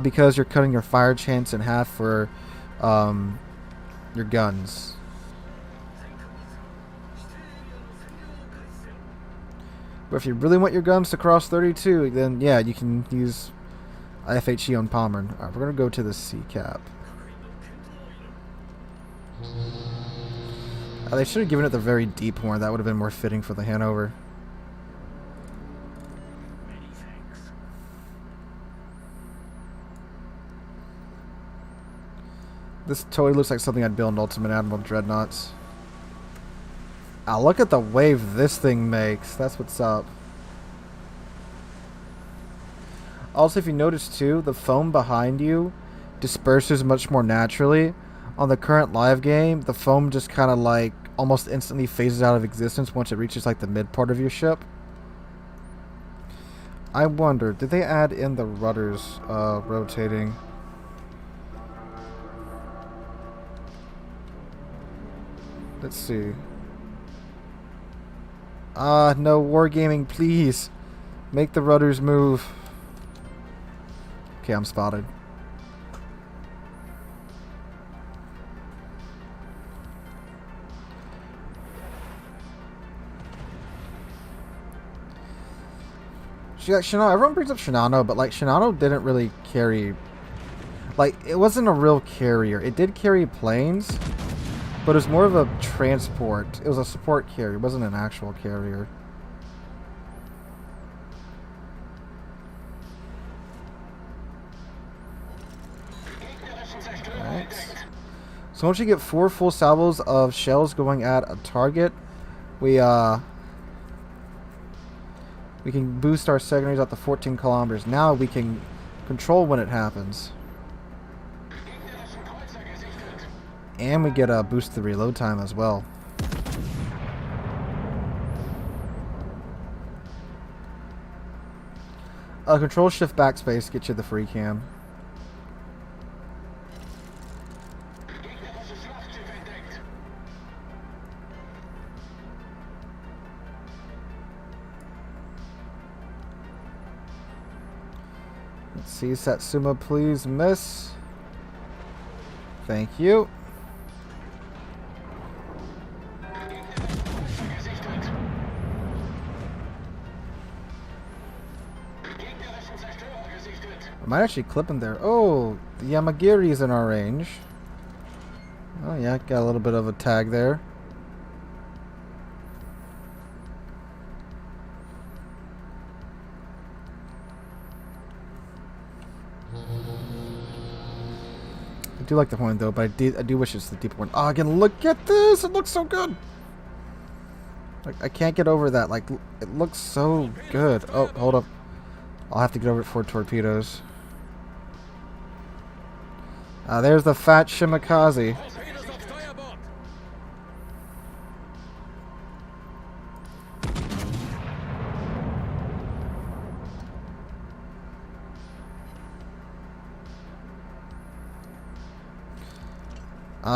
because you're cutting your fire chance in half for your guns. But if you really want your guns to cross 32, then yeah, you can use IFHE on Pommern. Alright, we're going to go to the C cap. They should have given it the very deep horn. That would have been more fitting for the Hanover. This totally looks like something I'd build in Ultimate Admiral Dreadnoughts. Ah, look at the wave this thing makes. That's what's up. Also, if you notice too, the foam behind you disperses much more naturally. On the current live game, the foam just kind of like almost instantly phases out of existence once it reaches like the mid part of your ship. I wonder, did they add in the rudders rotating? Let's see. No, Wargaming, please. Make the rudders move. Okay, I'm spotted. Yeah, Shinano, everyone brings up Shinano, but like Shinano didn't really carry, like it wasn't a real carrier. It did carry planes, but it was more of a transport. It was a support carrier. It wasn't an actual carrier. Alright. So once you get 4 full salvos of shells going at a target, we can boost our secondaries out to 14 kilometers. Now we can control when it happens. And we get a boost to the reload time as well. Control shift backspace gets you the free cam. Let's see, Satsuma, please miss. Thank you. I might actually clip him there. Oh, the Yamagiri is in our range. Oh yeah, got a little bit of a tag there. I do like the horn though, but I do wish it's the deeper one. Oh, again, look at this! It looks so good! Like, I can't get over that. Like, it looks so good. Oh, hold up. I'll have to get over it for torpedoes. There's the fat Shimakaze.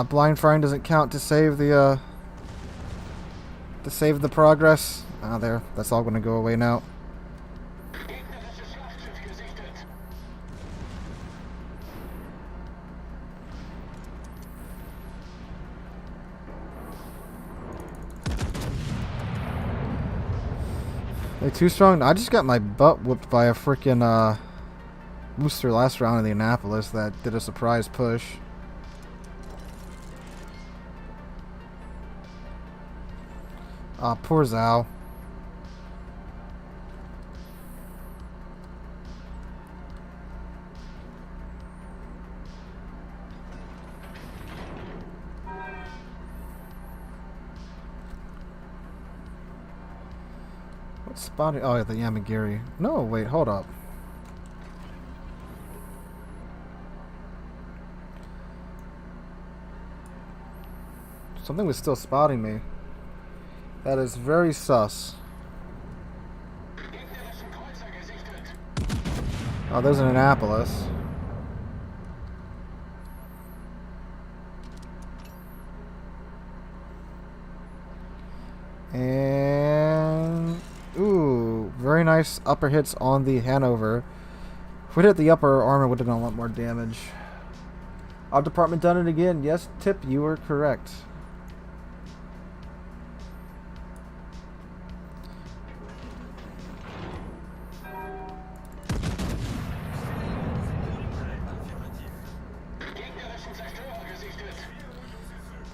Blind firing doesn't count to save the progress. There. That's all going to go away now. They too strong? I just got my butt whooped by a freaking booster last round in the Annapolis that did a surprise push. Poor Zhao. What's spotting? Oh, yeah, the Yamagiri. No, wait, hold up. Something was still spotting me. That is very sus. Oh, there's an Annapolis. And ooh, very nice upper hits on the Hanover. If we'd hit the upper armor, would have done a lot more damage. Our department done it again. Yes, Tip, you were correct.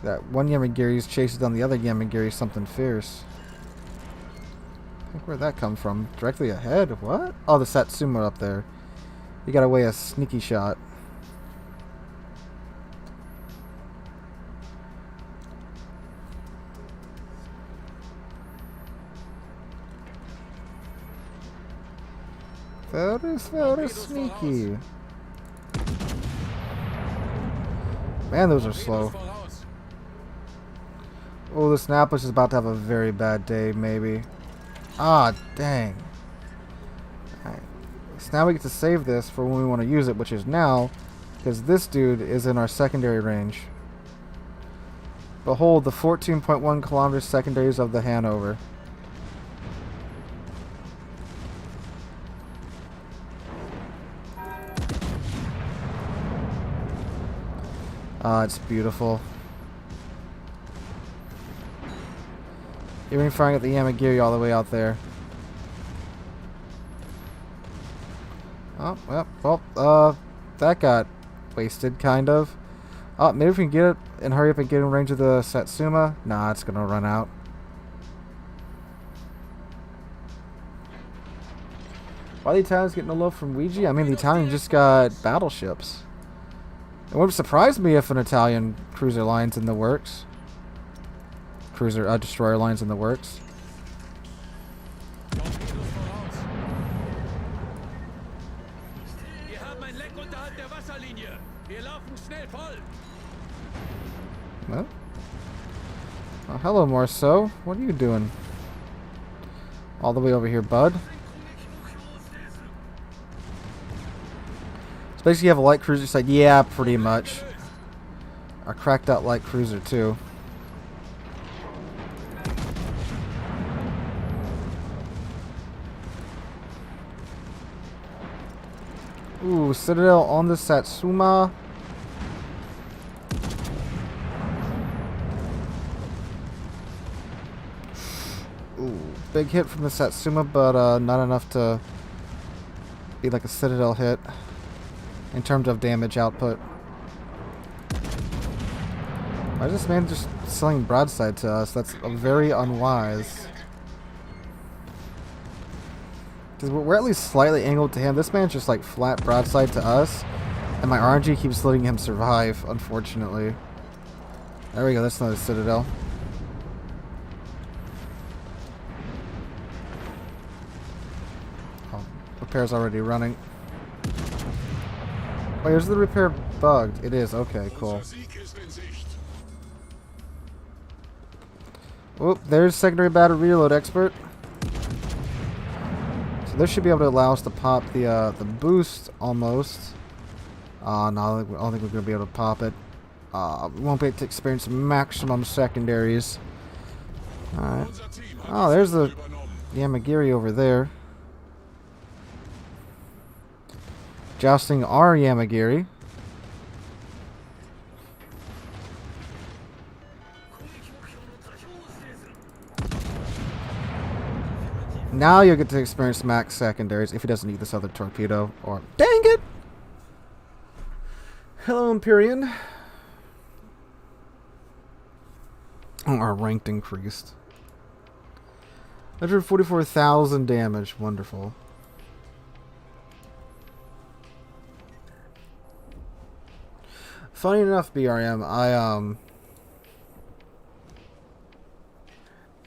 That one Yamagiri's chases down the other Yamagiri something fierce. I think where'd that come from? Directly ahead? What? Oh, the Satsuma up there. You got away a sneaky shot. Very sneaky. Man, those are slow. Oh, this Annapolis is about to have a very bad day, maybe. Ah, dang. Alright. So now we get to save this for when we want to use it, which is now, because this dude is in our secondary range. Behold the 14.1 kilometer secondaries of the Hanover. It's beautiful. Even firing at the Yamagiri all the way out there. Oh, well, that got wasted, kind of. Oh, maybe if we can get it and hurry up and get in range of the Satsuma. Nah, it's gonna run out. Why the Italians getting a love from Ouija? I mean, the Italians just got battleships. It wouldn't surprise me if an Italian cruiser line's in the works. Destroyer lines in the works. Wir haben ein Leck unterhalb der Wasserlinie. Wir laufen schnell voll. Well. Oh, hello, Morso. What are you doing? All the way over here, bud. So basically you have a light cruiser side. Yeah, pretty much. A cracked out light cruiser, too. Ooh, Citadel on the Satsuma. Ooh, big hit from the Satsuma, but not enough to be like a Citadel hit in terms of damage output. Why is this man just selling broadside to us? That's very unwise. Because we're at least slightly angled to him. This man's just like flat broadside to us. And my RNG keeps letting him survive, unfortunately. There we go, that's not a Citadel. Oh, repair's already running. Wait, is the repair bugged? It is, okay, cool. Whoop, there's secondary battery reload expert. This should be able to allow us to pop the boost almost. No, I don't think we're going to be able to pop it. We won't be able to experience maximum secondaries. Alright. Oh, there's the Yamagiri over there. Jousting our Yamagiri. Now you'll get to experience max secondaries if he doesn't need this other torpedo. Or dang it! Hello, Empyrean. Oh, our ranked increased. 144,000 damage. Wonderful. Funny enough, BRM,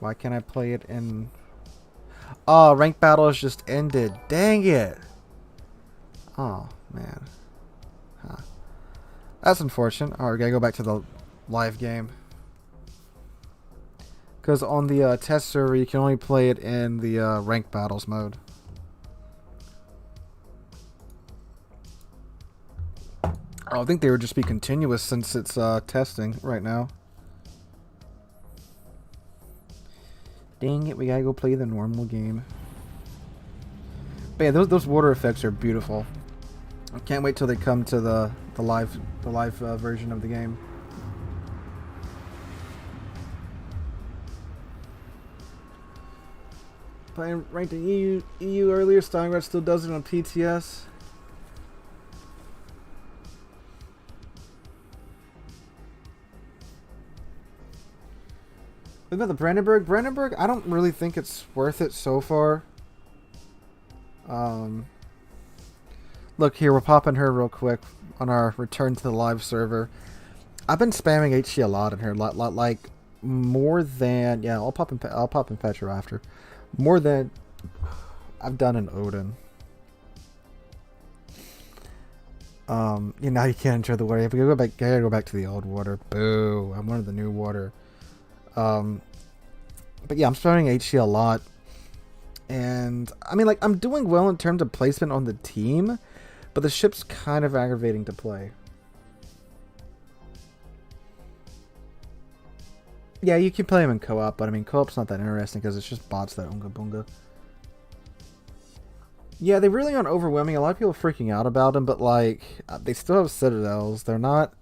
why can't I play it in... Oh, ranked battle has just ended. Dang it. Oh, man. Huh. That's unfortunate. Alright, we gotta go back to the live game. Because on the test server, you can only play it in the ranked battles mode. I think they would just be continuous since it's testing right now. Dang it, we gotta go play the normal game. But yeah, those water effects are beautiful. I can't wait till they come to the live version of the game. Playing ranked in EU earlier, Stalingrad still does it on PTS. What about the Brandenburg? Brandenburg, I don't really think it's worth it so far. Look here, we're popping her real quick on our return to the live server. I've been spamming HC a lot in here, like more than I'll pop in Petra after. More than I've done in Odin. Now you can't enjoy the water. You have to go back. Gotta go back to the old water. Boo! I wanted the new water. But yeah, I'm spamming HC a lot. And, I mean, like, I'm doing well in terms of placement on the team, but the ship's kind of aggravating to play. Yeah, you can play them in co-op, but I mean, co-op's not that interesting because it's just bots that unga bunga. Yeah, they really aren't overwhelming. A lot of people are freaking out about them, but like, they still have citadels. They're not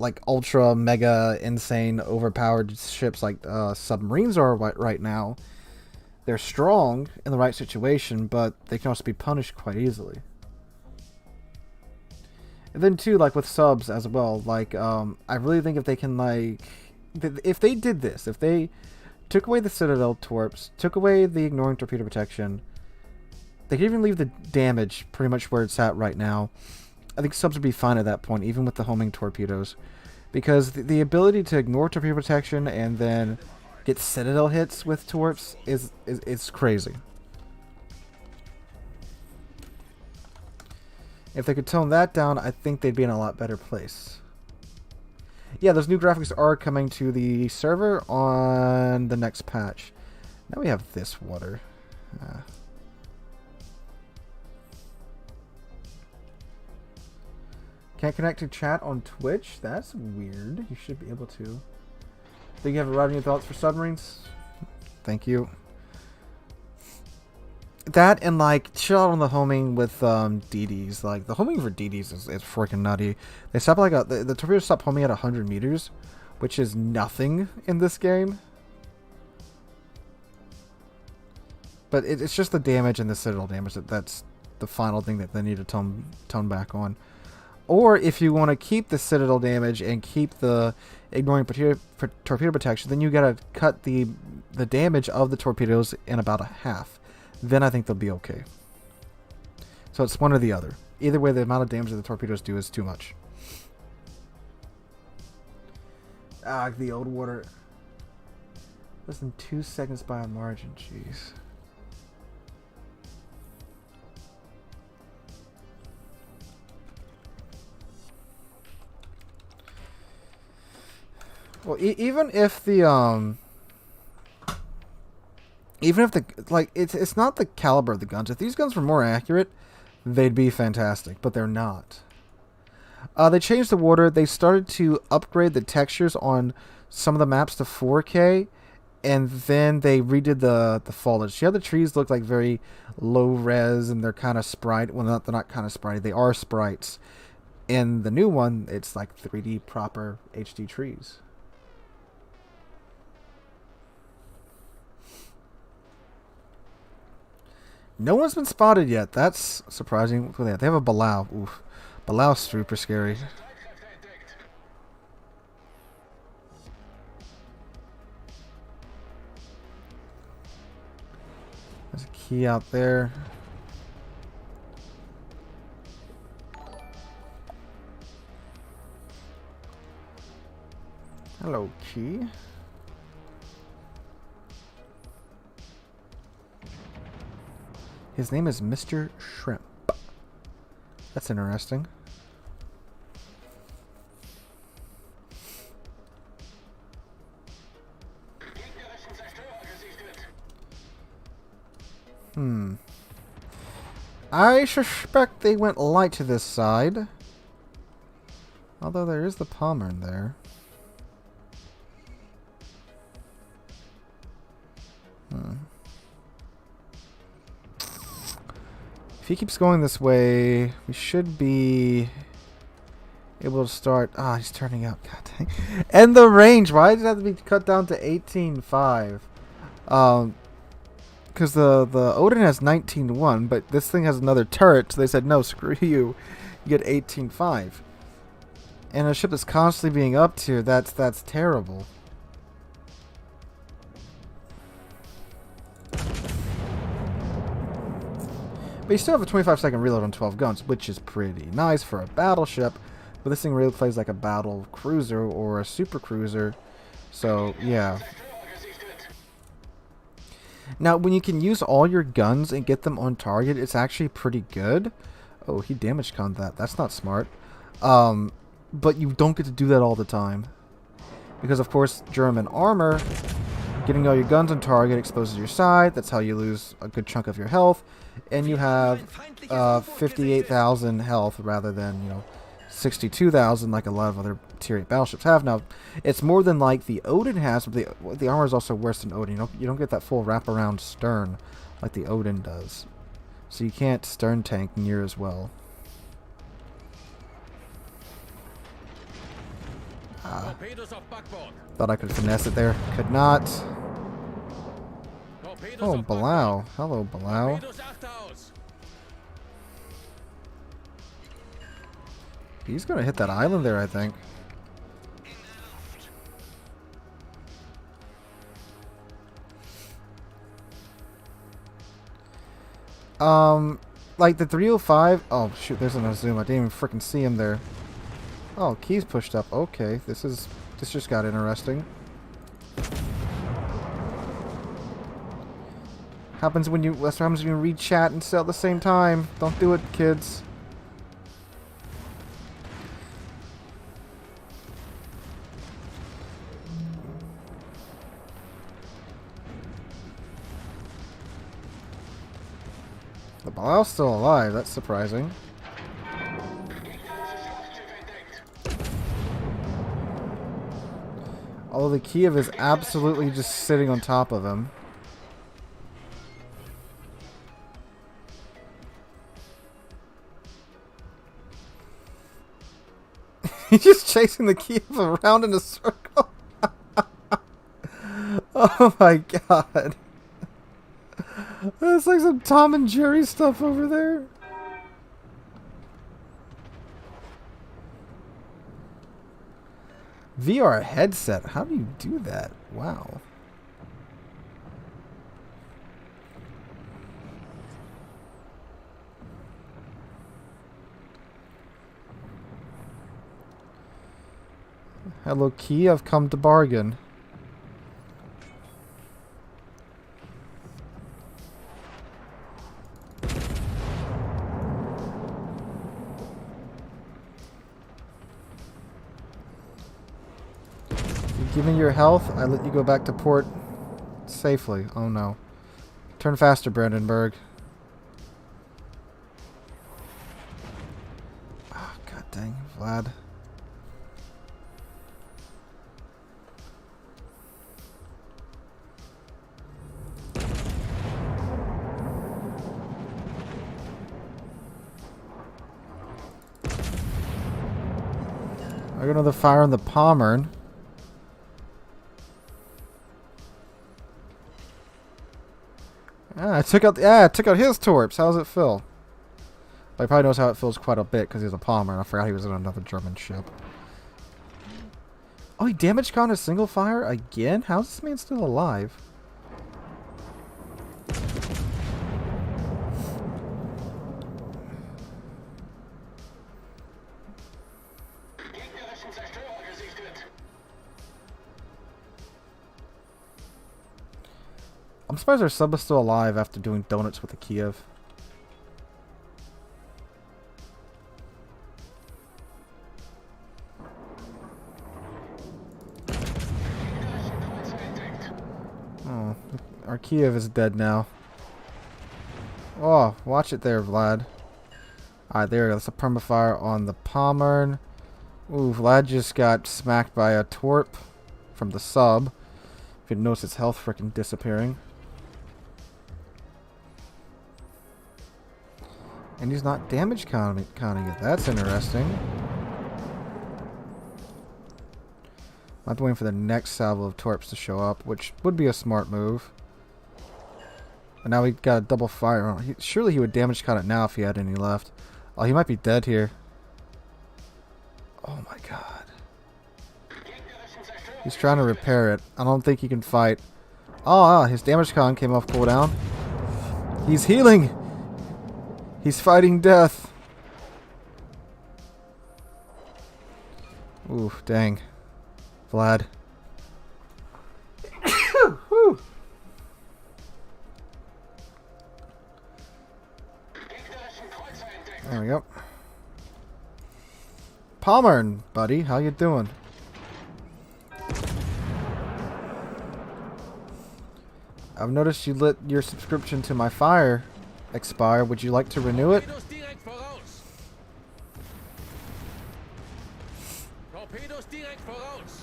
like ultra mega insane overpowered ships like submarines are right now. They're strong in the right situation, but they can also be punished quite easily. And then too, like with subs as well, like I really think if they can if they did this, if they took away the Citadel torps, took away the ignoring torpedo protection, they could even leave the damage pretty much where it's at right now. I think subs would be fine at that point, even with the homing torpedoes, because the ability to ignore torpedo protection and then get Citadel hits with torps is crazy. If they could tone that down, I think they'd be in a lot better place. Yeah, those new graphics are coming to the server on the next patch. Now we have this water. Can't connect to chat on Twitch? That's weird. You should be able to. Think you have a lot of new thoughts for submarines? Thank you. That and like chill out on the homing with DDs. Like the homing for DDs is freaking nutty. They stop like the torpedoes stop homing at 100 meters, which is nothing in this game. But it's just the damage and the Citadel damage that's the final thing that they need to tone back on. Or if you want to keep the Citadel damage and keep the ignoring torpedo protection, then you gotta cut the damage of the torpedoes in about a half. Then I think they'll be okay. So it's one or the other. Either way, the amount of damage that the torpedoes do is too much. The old water. Less than 2 seconds by a margin. Jeez. Well, even if the like it's not the caliber of the guns. If these guns were more accurate, they'd be fantastic, but they're not. They changed the water. They started to upgrade the textures on some of the maps to 4K, and then they redid the foliage. Yeah, the trees look like very low res, and they're kind of sprite. Well, they're not kind of sprite. They are sprites. In the new one, it's like 3D proper HD trees. No one's been spotted yet. That's surprising. They have a Balau. Oof. Balau's super scary. There's a key out there. Hello, key. His name is Mr. Shrimp. That's interesting. I suspect they went light to this side. Although there is the Palmer in there. If he keeps going this way, we should be able to start. He's turning out. God dang. And the range. Why did it have to be cut down to 18.5? Because the Odin has 19.1, but this thing has another turret, so they said, no, screw you. You get 18.5. And a ship that's constantly being up to, that's terrible. But you still have a 25-second reload on 12 guns, which is pretty nice for a battleship. But this thing really plays like a battle cruiser or a super cruiser. So, yeah. Now, when you can use all your guns and get them on target, it's actually pretty good. Oh, he damage conned that. That's not smart. But you don't get to do that all the time. Because, of course, German armor, getting all your guns on target exposes your side. That's how you lose a good chunk of your health. And you have 58,000 health rather than, 62,000 like a lot of other Tier 8 battleships have. Now, it's more than like the Odin has, but the armor is also worse than Odin. You don't get that full wraparound stern like the Odin does. So you can't stern tank near as well. Torpedos auf Backbord. Thought I could finesse it there. Could not. Torpedos Oh, auf Backbord. Balau. Hello, Balau. Torpedos achte aus. He's gonna hit that island there, I think. Like the 305. Oh shoot, there's an zoom. I didn't even freaking see him there. Oh, keys pushed up. Okay, this just got interesting. Happens when you that's what happens when you read chat and sell at the same time. Don't do it, kids. The Balau's still alive. That's surprising. Although the Kiev is absolutely just sitting on top of him. He's just chasing the Kiev around in a circle. Oh my god. That's like some Tom and Jerry stuff over there. VR headset. How do you do that? Wow. Hello, Key. I've come to bargain. Give me your health, I let you go back to port safely. Oh no. Turn faster, Brandenburg. Oh, god dang, Vlad. I got another fire on the Pommern. I took out his torps. How does it feel? He probably knows how it feels quite a bit because he's a Palmer, and I forgot he was in another German ship. Oh, he damaged con a single fire again? How's this man still alive? I'm surprised our sub is still alive after doing donuts with the Kiev. Oh, our Kiev is dead now. Oh, watch it there, Vlad. Alright, there we go. That's a permafire on the Pommern. Ooh, Vlad just got smacked by a torp from the sub. If you notice its health freaking disappearing. And he's not damage counting it. That's interesting. I'm waiting for the next salvo of torps to show up, which would be a smart move. And now we got a double fire. Surely he would damage count it now if he had any left. Oh, he might be dead here. Oh my god. He's trying to repair it. I don't think he can fight. Oh, his damage con came off cooldown. He's healing! He's fighting death. Ooh, dang. Vlad. There we go. Pommern, buddy, how you doing? I've noticed you let your subscription to my fire expire. Would you like to renew it? Torpedos direkt voraus. Torpedos direkt voraus.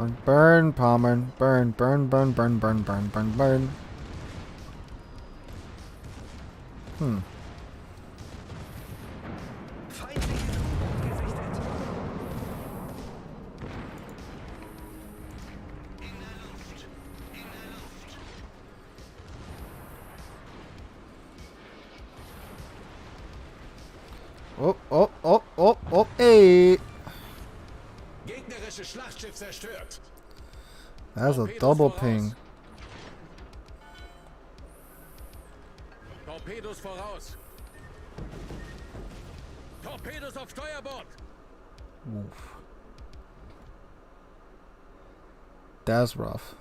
on. Burn, Palmer. Burn, burn, burn, burn, burn, burn, burn, burn. Hmm. Oh, oh, oh, oh, oh, hey! Gegnerisches Schlachtschiff zerstört. That's a double ping. Torpedos voraus. Torpedos auf Steuerbord. Oof. That's rough.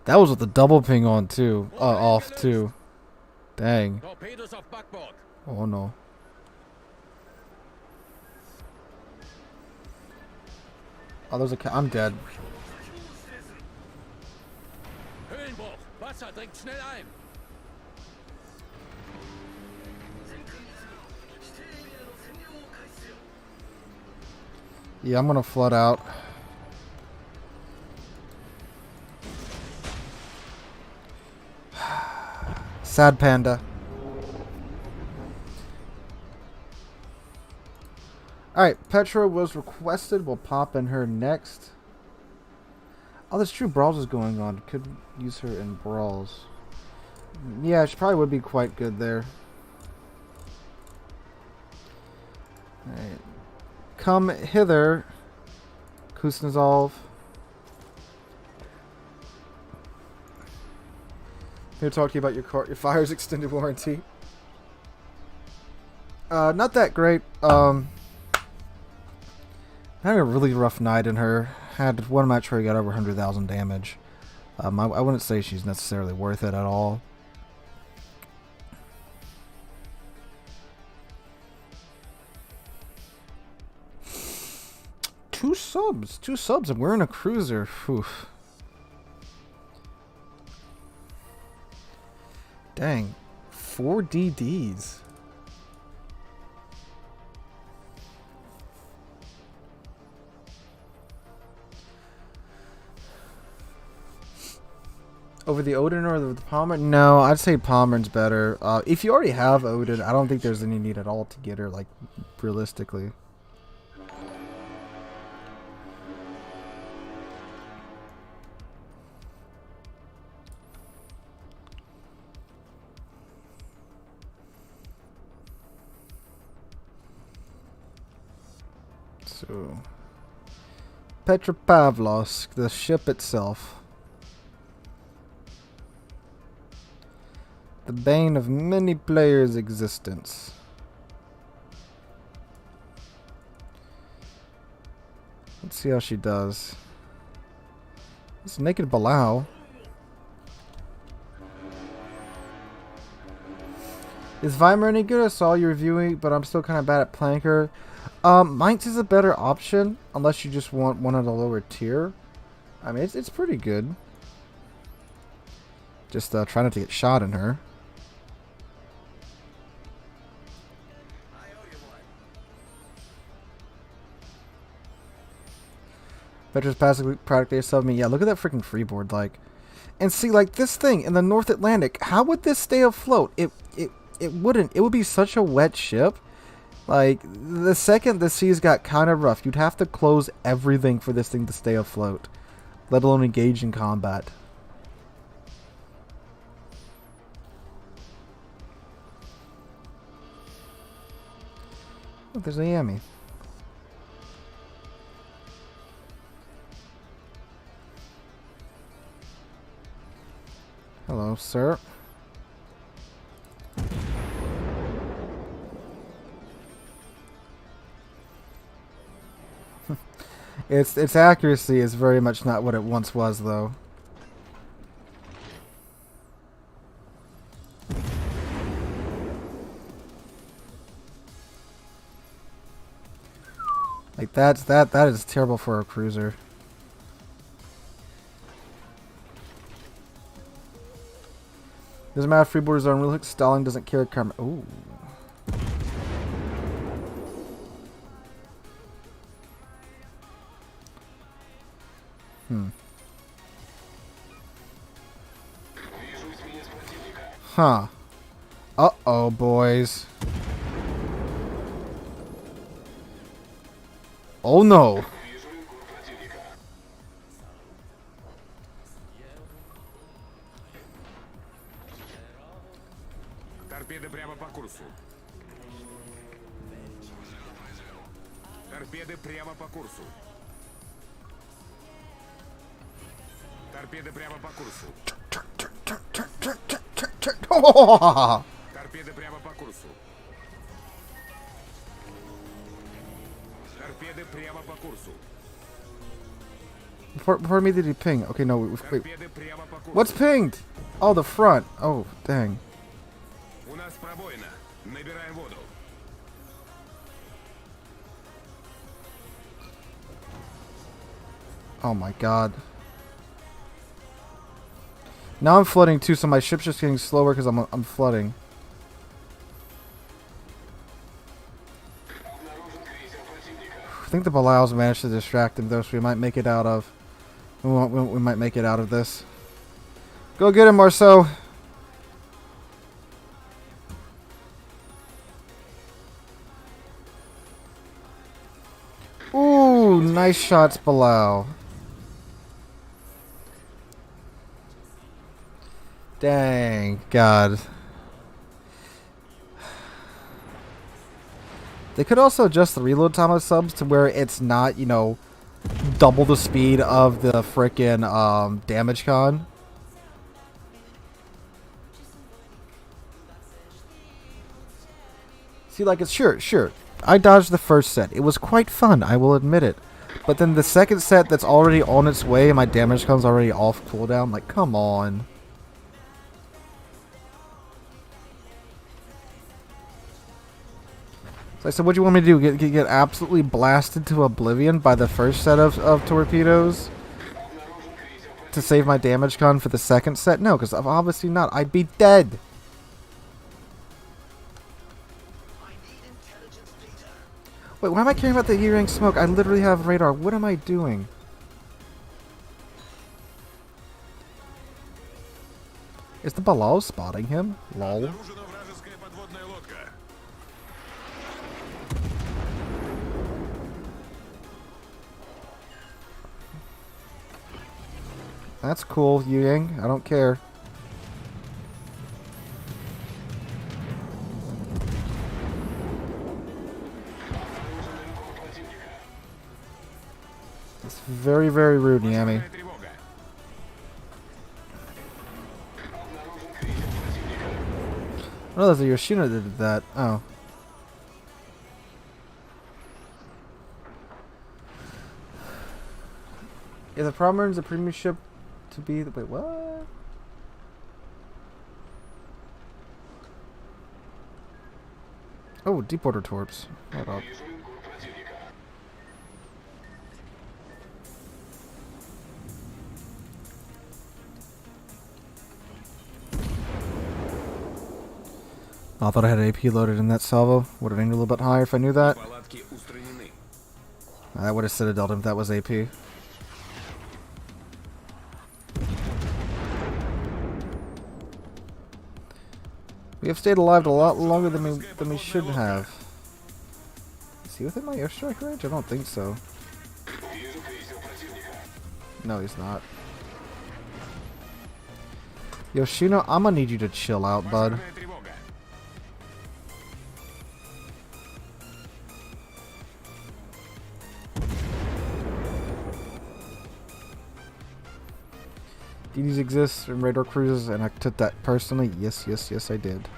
That was with the double ping on too. Off too. Dang. Torpedos auf Backbord. Oh no. Oh, there's a I'm dead. Höhenbruch. Wasser dringt schnell ein. Yeah, I'm gonna flood out. Sad panda. Alright, Petra was requested. We'll pop in her next. Oh, that's true. Brawls is going on. Could use her in Brawls. Yeah, she probably would be quite good there. Alright. Come hither, Kuznetsov. Here to talk to you about your fire's extended warranty. Not that great. Had a really rough night in her. Had one match where he got over 100,000 damage. I wouldn't say she's necessarily worth it at all. Two subs, and we're in a cruiser. Whew. Dang, 4 DDs. Over the Odin or the Palmer? No, I'd say Palmer's better. If you already have Odin, I don't think there's any need at all to get her, like, realistically. So, Petropavlovsk, the ship itself. The bane of many players' existence. Let's see how she does. It's naked Balau. Is Weimer any good? I saw you reviewing, but I'm still kind of bad at playing her. Mainz is a better option, unless you just want one at a lower tier. I mean, it's pretty good. Just try not to get shot in her. Veterans practically sub me. Yeah, look at that freaking freeboard, like, and see, like, this thing in the North Atlantic. How would this stay afloat? It wouldn't. It would be such a wet ship. Like, the second the seas got kind of rough, you'd have to close everything for this thing to stay afloat, let alone engage in combat. Oh, there's a Yami. Hello, sir. Its accuracy is very much not what it once was, though. Like that is terrible for a cruiser. Doesn't matter if freeboarders are unreal. Stalling doesn't care. Ooh. Huh. Uh-oh, boys. Oh, no. Торпеды прямо по курсу. Торпеды прямо по курсу. Торпеды прямо по курсу. Торпеды прямо по курсу. Торпеды прямо по курсу. Before me, did he ping? Okay, no, wait. Торпеды прямо по курсу. What's pinged? Oh, the front. Oh, dang. У нас пробоина. Набираем воду. Oh my god. Now I'm flooding too, so my ship's just getting slower because I'm flooding. I think the Belial's managed to distract him though, so we might make it out of. We might make it out of this. Go get him, Marceau. Ooh, nice shots, Belial. Dang, God. They could also adjust the reload time of subs to where it's not, you know, double the speed of the frickin' damage con. See, like, it's sure. I dodged the first set. It was quite fun, I will admit it. But then the second set that's already on its way and my damage con's already off cooldown, like, come on. So I said, what do you want me to do? Get absolutely blasted to oblivion by the first set of torpedoes? To save my damage con for the second set? No, because obviously not. I'd be dead. Wait, why am I caring about the E-ring smoke? I literally have radar. What am I doing? Is the Belial spotting him? Lol. Обнаружена вражеская подводная лодка. That's cool, Yang. I don't care. It's very, very rude, Yami. Тревога. Oh, there's a Yoshino that did that. Oh. Yeah, the problem is a premium ship to be the... Wait, what? Oh, deep water torps. Hold up. I thought I had an AP loaded in that salvo. Would have aimed a little bit higher if I knew that. Палатки устранены. I would have citadeled him if that was AP. We have stayed alive a lot longer than we should have. Is he within my airstrike range? I don't think so. No, he's not. Yoshino, I'm gonna need you to chill out, bud. Пожарная тревога. DDs exist in radar cruises, and I took that personally. Yes, I did.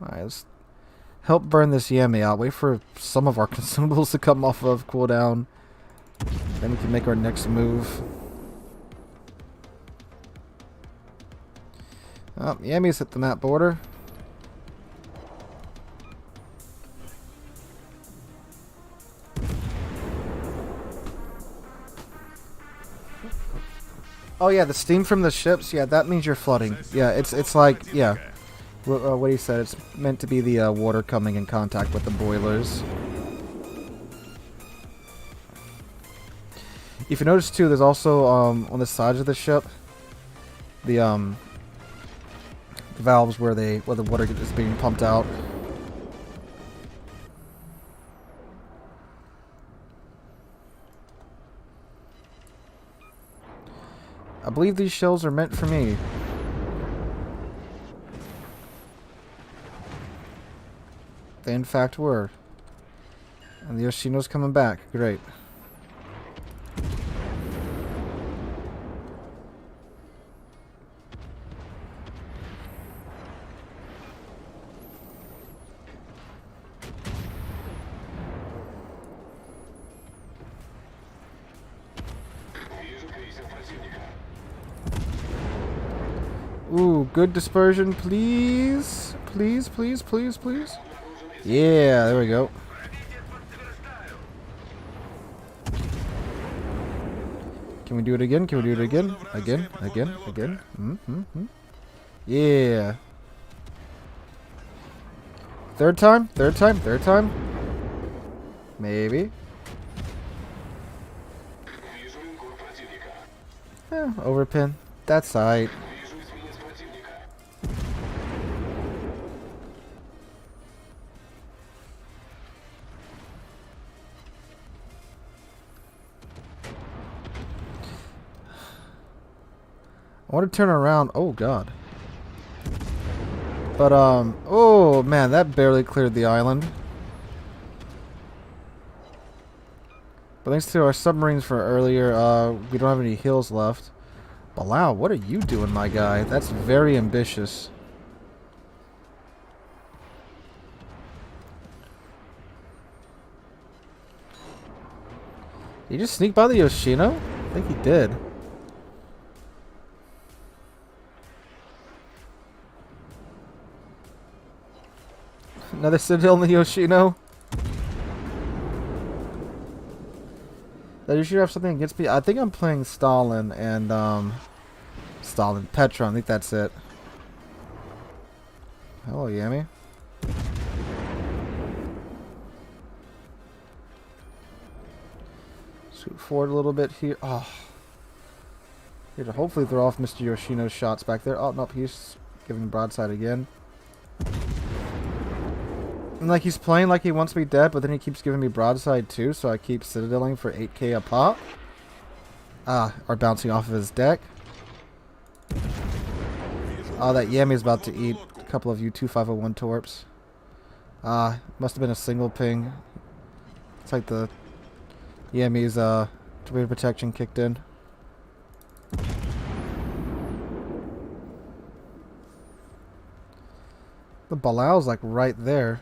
Alright, let's help burn this Yami out. Wait for some of our consumables to come off of cooldown. Then we can make our next move. Oh, Yami's hit the map border. Oh yeah, the steam from the ships. Yeah, that means you're flooding. Yeah, it's like, yeah, what he said. It's meant to be the water coming in contact with the boilers. If you notice too, there's also on the sides of the ship the valves where the water is being pumped out. I believe these shells are meant for me. They in fact were. And the Yoshino's coming back. Great. Ooh, good dispersion, please. Please, please, please, please. Yeah, there we go. Can we do it again? Can we do it again? Again? Yeah. Third time? Third time? Third time? Maybe. Overpin. That's alright. I want to turn around. Oh god. But oh man, that barely cleared the island. But thanks to our submarines for earlier, we don't have any hills left. Wow, what are you doing, my guy? That's very ambitious. Did he just sneak by the Yoshino? I think he did. Another citadel in the Yoshino. That you should have something against me. I think I'm playing Stalin and Petra. I think that's it. Hello, Yami. Scoot forward a little bit here. Oh. Here to hopefully throw off Mr. Yoshino's shots back there. Oh, nope, he's giving broadside again. And like he's playing like he wants me dead, but then he keeps giving me broadside too, so I keep citadeling for 8k a pop. Or bouncing off of his deck. Oh, that Yami's about to eat a couple of U-2501 torps. Must have been a single ping. It's like the Yami's torpedo protection kicked in. The Balao's like right there.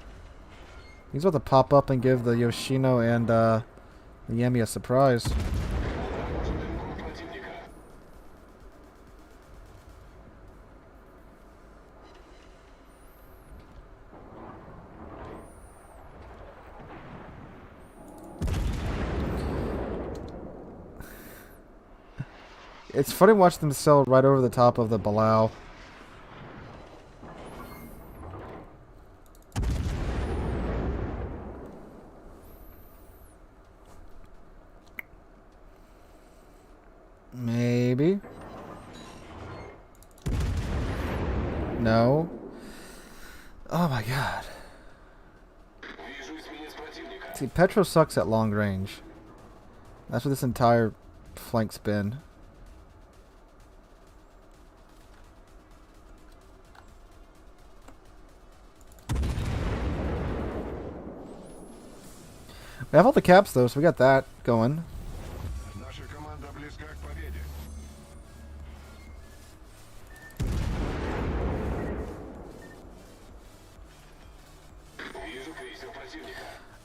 He's about to pop up and give the Yoshino and the Yami a surprise. It's funny watching them sail right over the top of the Balao. Maybe. No. Oh my god. See, Petro sucks at long range. That's what this entire flank's been. We have all the caps though, so we got that going.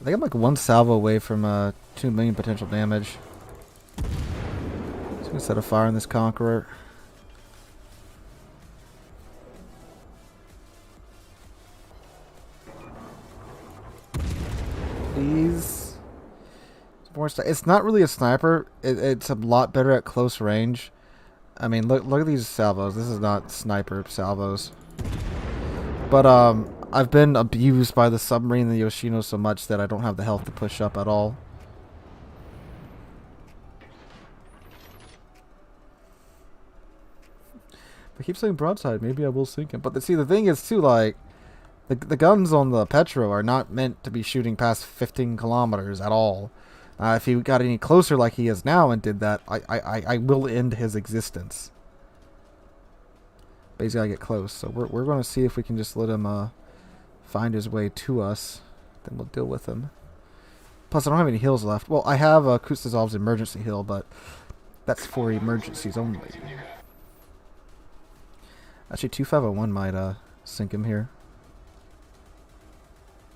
I think I'm like one salvo away from 2 million potential damage. So we set a fire on this Conqueror. Please. It's not really a sniper. It's a lot better at close range. I mean, look at these salvos. This is not sniper salvos. But I've been abused by the submarine and the Yoshino so much that I don't have the health to push up at all. I keep saying broadside. Maybe I will sink him. But see, the thing is too, like, the guns on the Petro are not meant to be shooting past 15 kilometers at all. If he got any closer like he is now and did that, I will end his existence. But he's got to get close. So we're going to see if we can just let him find his way to us. Then we'll deal with him. Plus, I don't have any heals left. Well, I have Kuznetsov's emergency heal, but that's for emergencies only. Actually, 2501 might sink him here.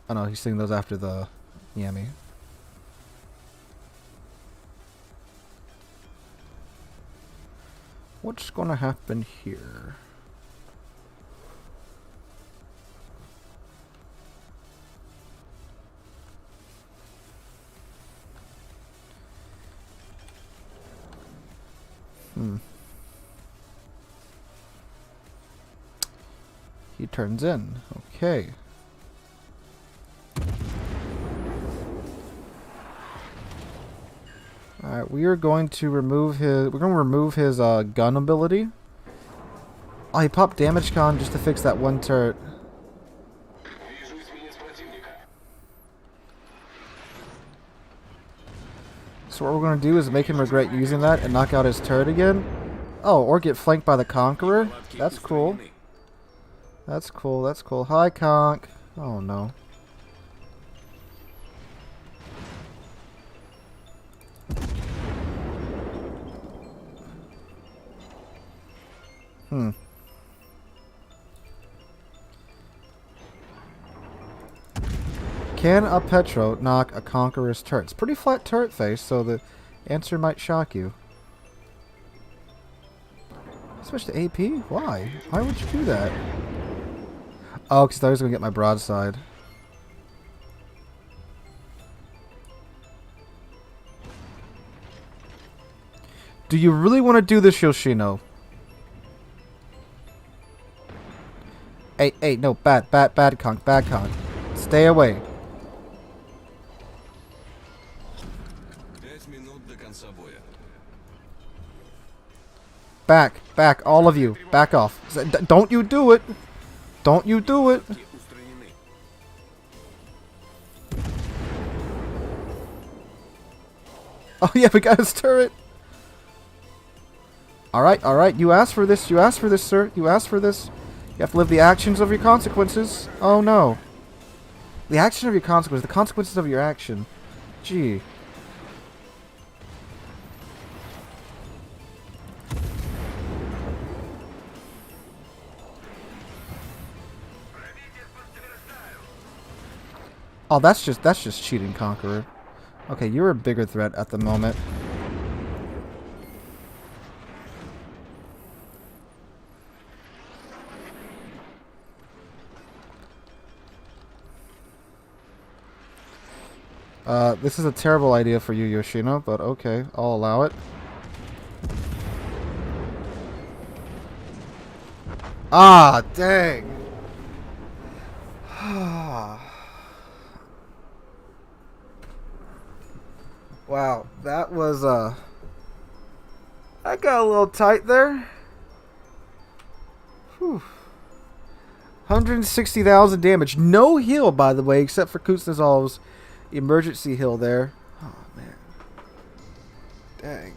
Oh no, he's seeing those after the Yami. What's gonna happen here? He turns in. Okay. Alright, we are going to remove his... We're going to remove his gun ability. Oh, he popped damage con just to fix that one turret. So what we're going to do is make him regret using that and knock out his turret again. Oh, or get flanked by the Conqueror. That's cool. That's cool, that's cool. Hi, Conk. Oh, no. Can a Petro knock a Conqueror's turret? It's pretty flat turret face, so the answer might shock you. Switch to AP? Why? Why would you do that? Oh, because I was going to get my broadside. Do you really want to do this, Yoshino? Hey, no, bad conk. Stay away. Back, all of you. Back off. Don't you do it. Don't you do it. Oh yeah, we got his turret. Alright. You asked for this. You asked for this, sir. You asked for this. You have to live the actions of your consequences. Oh no. The action of your consequences. The consequences of your action. Gee. Oh, that's just cheating, Conqueror. Okay, you're a bigger threat at the moment. This is a terrible idea for you, Yoshino, but okay, I'll allow it. Ah, dang. Wow, that was, I got a little tight there. Whew. 160,000 damage. No heal, by the way, except for Kuznetsov's emergency heal there. Oh, man. Dang.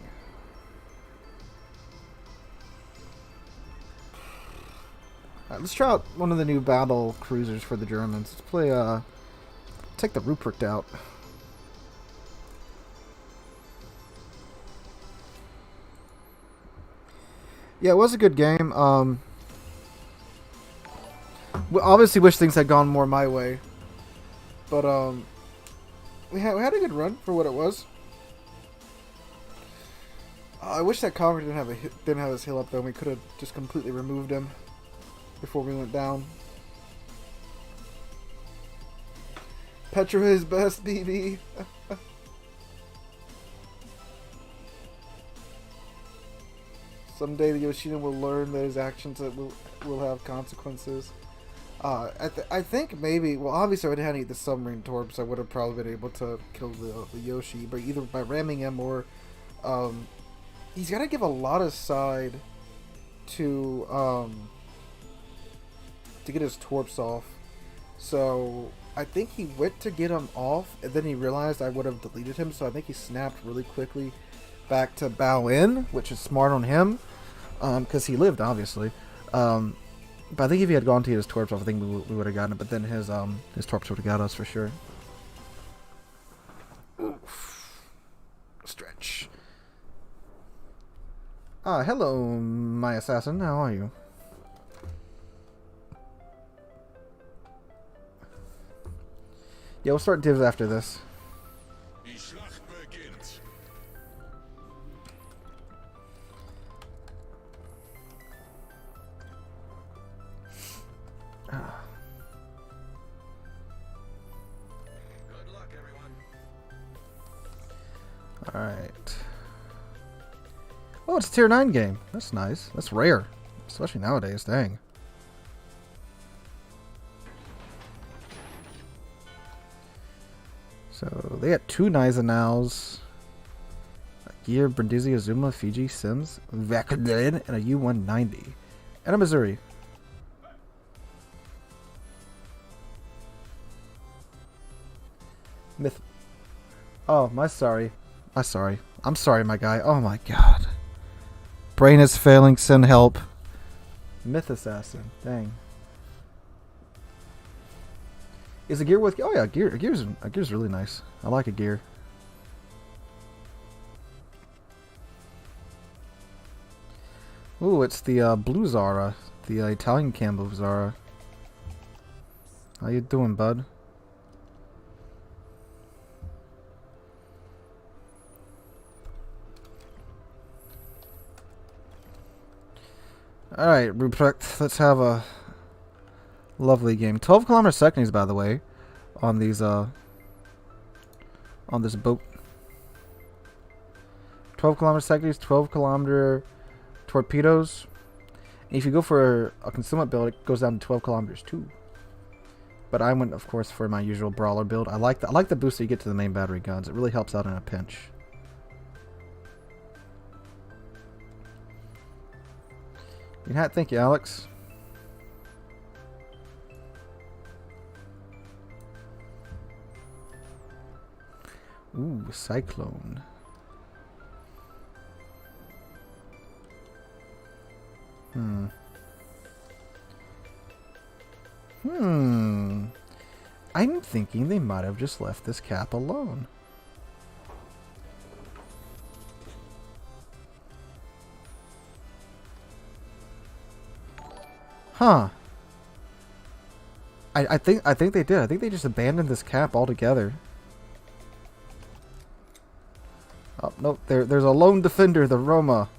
Alright, let's try out one of the new battle cruisers for the Germans. Let's play, take the Ruprecht out. Yeah, it was a good game. We obviously wish things had gone more my way, but we had a good run for what it was. I wish that Conqueror didn't have his heal up though. And we could have just completely removed him before we went down. Petro is best, BB. Someday the Yoshino will learn that his actions will have consequences. I think maybe, well, obviously I would have had to eat the submarine torps. I would have probably been able to kill the Yoshi, but either by ramming him or he's got to give a lot of side to get his torps off. So I think he went to get him off, and then he realized I would have deleted him. So I think he snapped really quickly back to bow in, which is smart on him, because he lived obviously. But I think if he had gone to get his torps off, I think we would have gotten it. But then his torps would have got us for sure. Oof. Stretch. Hello, my assassin. How are you? Yeah, we'll start divs after this. Die Schlacht beginnt. Good luck, everyone. Alright. Oh, it's a tier 9 game. That's nice. That's rare. Especially nowadays. Dang. So, they got 2 Nizanals. A Gear, Brindisi, Azuma, Fiji, Sims, Vakadin, and a U-190. And a Missouri. Myth. Oh, my sorry. I'm sorry, my guy. Oh my god. Brain is failing. Send help. Myth Assassin. Dang. Is a gear with? Oh yeah, a gear's really nice. I like a gear. Ooh, it's the blue Zara, the Italian Cambo Zara. How you doing, bud? Alright, Ruprecht, let's have a lovely game. 12-kilometer seconds, by the way, on these, on this boat. 12-kilometer seconds, 12-kilometer torpedoes. And if you go for a concealment build, it goes down to 12 kilometers too. But I went, of course, for my usual brawler build. I like the boost that you get to the main battery guns. It really helps out in a pinch. Thank you, Alex. Ooh, Cyclone. I'm thinking they might have just left this cap alone. Huh. I think they did. I think they just abandoned this cap altogether. Oh, no, there's a lone defender, the Roma.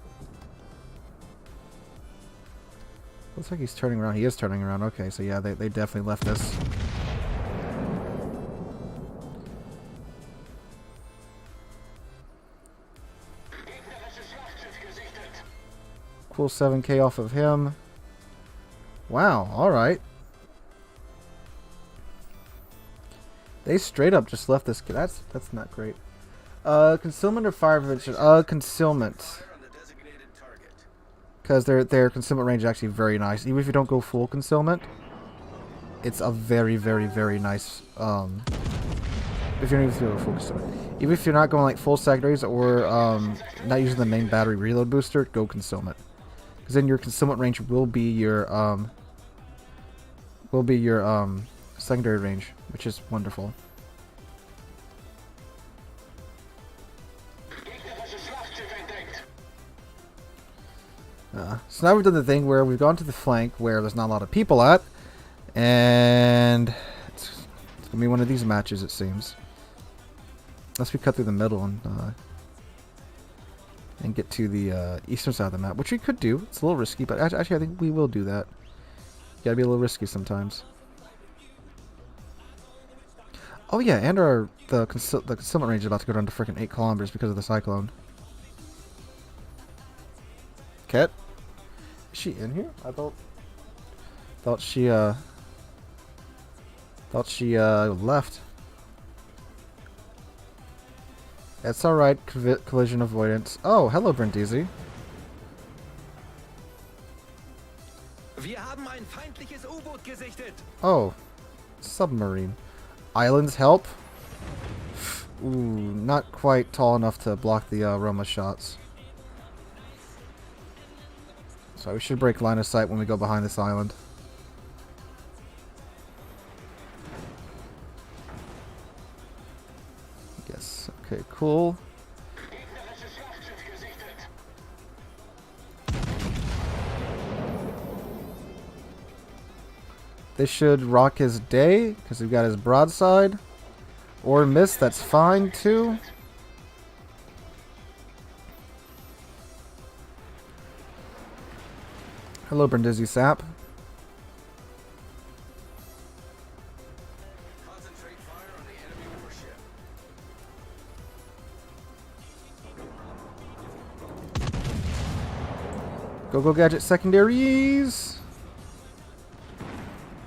Looks like he's turning around. He is turning around. Okay, so yeah, they definitely left this. Cool 7k off of him. Wow, alright. They straight up just left this. That's not great. Concealment or fire prevention? Concealment. Because their concealment range is actually very nice. Even if you don't go full concealment, it's a very, very, very nice. If you're not even go full concealment, even if you're not going like full secondaries or not using the main battery reload booster, go concealment. Because then your concealment range will be your secondary range, which is wonderful. So now we've done the thing where we've gone to the flank where there's not a lot of people at, and it's gonna be one of these matches, it seems. Unless we cut through the middle and get to the eastern side of the map, which we could do. It's a little risky, but actually I think we will do that. You gotta be a little risky sometimes. Oh yeah, and the concealment range is about to go down to freaking 8 kilometers because of the cyclone. Cat? Is she in here? I thought she left. It's alright, collision avoidance. Oh, hello, Brindisi. Wir haben ein feindliches U-Boot gesichtet. Oh, submarine. Islands help. Ooh, not quite tall enough to block the Roma shots. So we should break line of sight when we go behind this island. Yes. Okay, cool. This should rock his day, because we've got his broadside. Or miss, that's fine too. Hello, Brindisi Sap. Concentrate fire on the enemy warship. Go Gadget secondaries.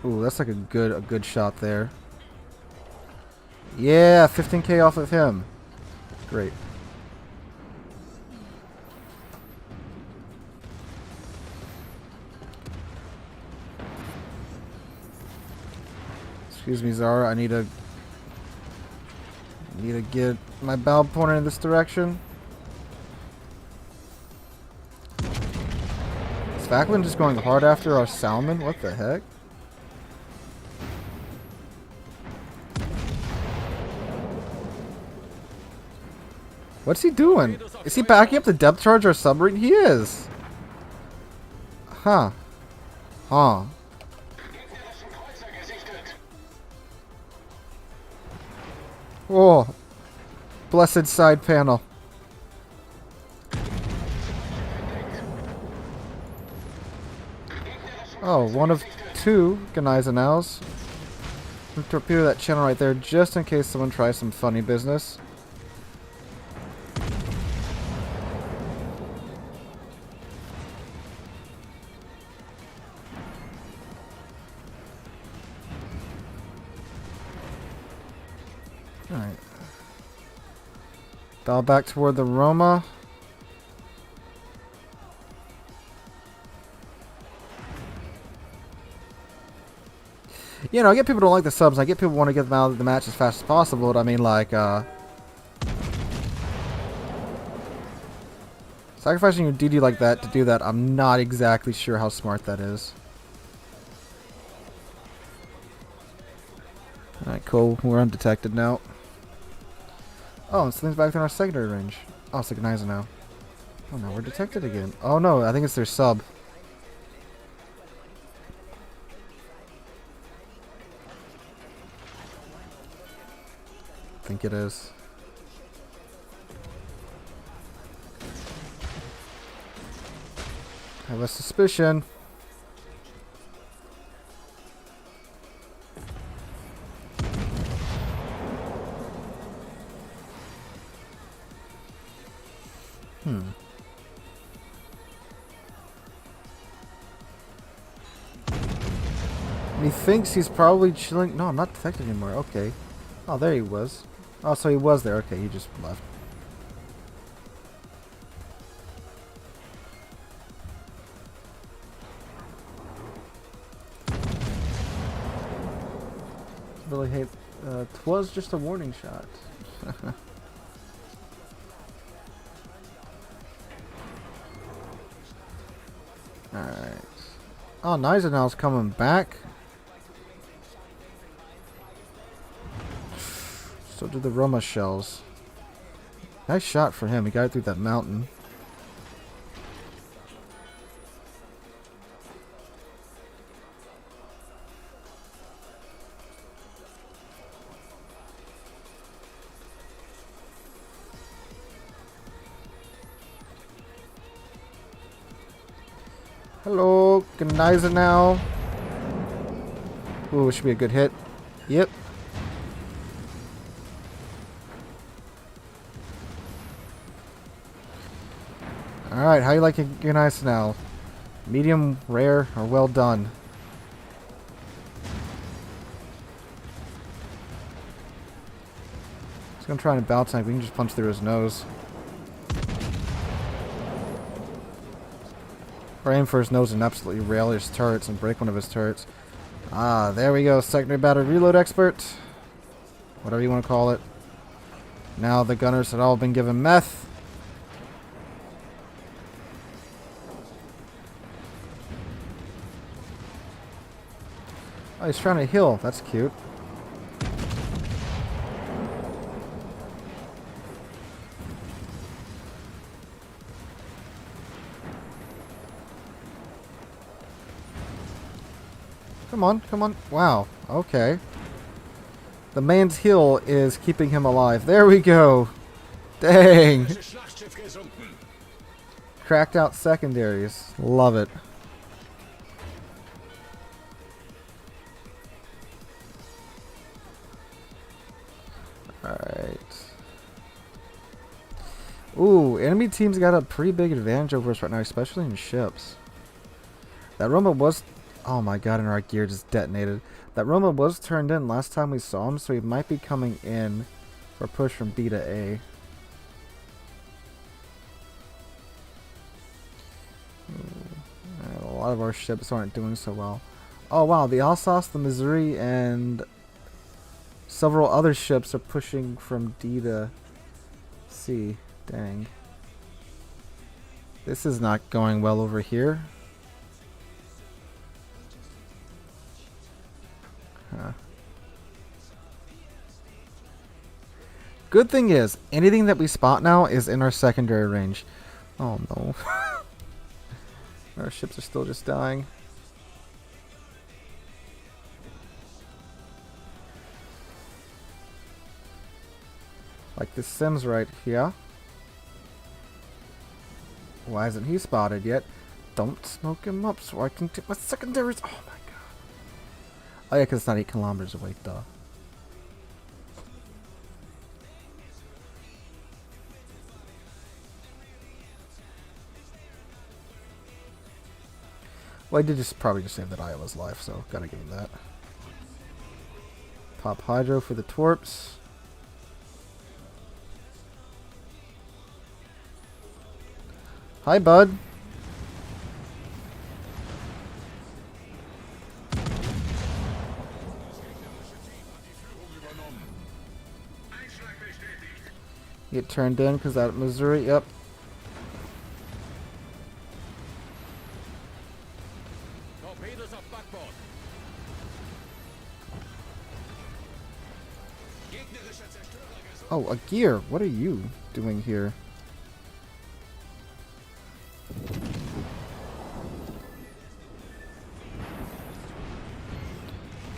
Ooh, that's like a good shot there. Yeah, 15k off of him. Great. Excuse me, Zara. I need to get my bow pointer in this direction. Is Falkland just going hard after our salmon? What the heck? What's he doing? Is he backing up the depth charge our submarine? He is. Huh. Huh. Oh. Blessed side panel. Oh, one of two Gneisenau's. Torpedo that channel right there just in case someone tries some funny business. Alright. Bow back toward the Roma. You know, I get people don't like the subs. I get people want to get them out of the match as fast as possible. But I mean, like, sacrificing your DD like that to do that, I'm not exactly sure how smart that is. Alright, cool. We're undetected now. Oh, something's back in our secondary range. Oh, it's like now. Oh no, we're detected again. Oh no, I think it's their sub. I think it is. I have a suspicion. He thinks he's probably chilling. No, I'm not detected anymore. Okay. Oh, there he was. Oh, so he was there. Okay, he just left. Really hate. Twas just a warning shot. Alright. Oh, Gneisenau's coming back. So did the Roma shells. Nice shot for him. He got it through that mountain. Hello, Gneisenau. Ooh, it should be a good hit. Yep. Alright, how you like your Gneisenau? Medium, rare, or well done? He's gonna try and bow tank. We can just punch through his nose. Or aim for his nose and absolutely rail his turrets and break one of his turrets. Ah, there we go. Secondary battery reload expert. Whatever you want to call it. Now the gunners had all been given meth. Oh, he's trying to heal. That's cute. Come on, come on. Wow. Okay. The man's heal is keeping him alive. There we go. Dang. Das Schlachtschiff gesunken. Cracked out secondaries. Love it. Alright. Ooh, enemy team's got a pretty big advantage over us right now, especially in ships. That Roma was... Oh my god, and our gear just detonated. That Roma was turned in last time we saw him, so he might be coming in for a push from B to A. A lot of our ships aren't doing so well. Oh wow, the Alsace, the Missouri, and several other ships are pushing from D to C. Dang. This is not going well over here. Huh. Good thing is, anything that we spot now is in our secondary range. Oh no. Our ships are still just dying. Like this Sims right here. Why isn't he spotted yet? Don't smoke him up so I can take my secondaries. Oh my god. Oh yeah, because it's not 8 kilometers away, duh. Well, I did just probably just save that Iowa's life, so gotta give him that. Pop Hydro for the Twerps. Hi, bud. Get turned in because out of Missouri, yep. Torpedos auf Backbord. Gegnerischer Zerstörer gesunken. Oh, a gear. What are you doing here?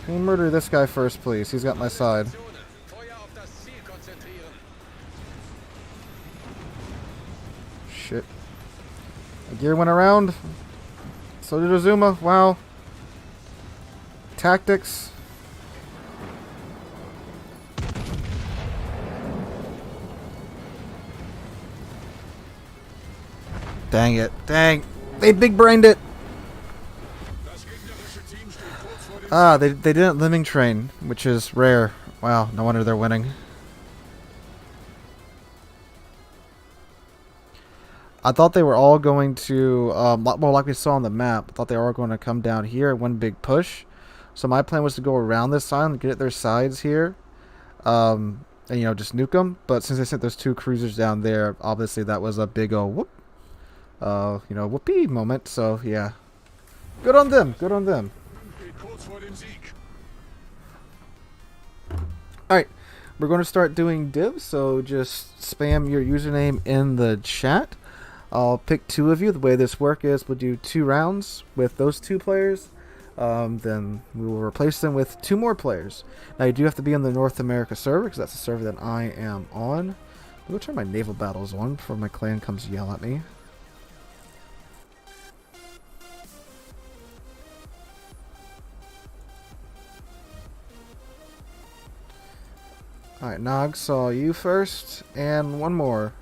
Can you murder this guy first, please? He's got my side. Feuer auf das Ziel konzentrieren. Shit. A gear went around. So did Azuma. Wow. Tactics. Dang it. Dang. They big brained it. Das gegnerische Team steht kurz vor dem Ah, they didn't lemming train, which is rare. Wow, no wonder they're winning. I thought they were all going to, well, like we saw on the map, I thought they were all going to come down here, one big push. So my plan was to go around this island, get at their sides here, and, you know, just nuke them. But since they sent those 2 cruisers down there, obviously that was a big old whoop, you know, whoopee moment. So, yeah. Good on them, good on them. steht kurz vor dem Sieg. Alright, we're going to start doing divs, so just spam your username in the chat. I'll pick 2 of you. The way this works is we'll do 2 rounds with those 2 players. Then we will replace them with 2 more players. Now you do have to be on the North America server because that's the server that I am on. I'm going to turn my naval battles on before my clan comes yell at me. Alright, Nog saw you first, and one more.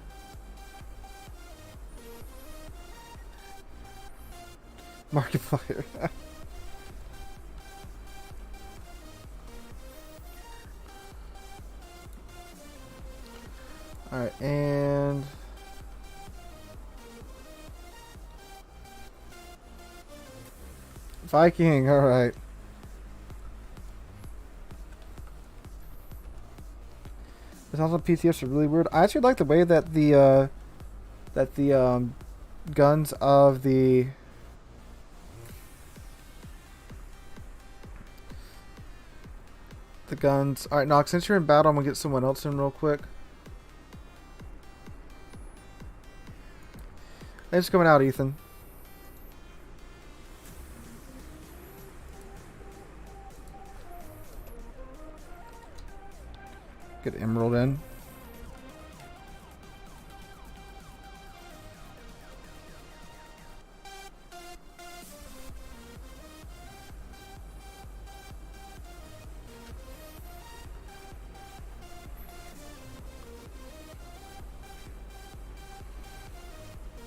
Markiplier. Alright, and... Viking, alright. This also PTS are really weird. I actually like the way that the guns of the guns. Alright, Nox, since you're in battle, I'm gonna get someone else in real quick. Thanks for coming out, Ethan. Get Emerald in.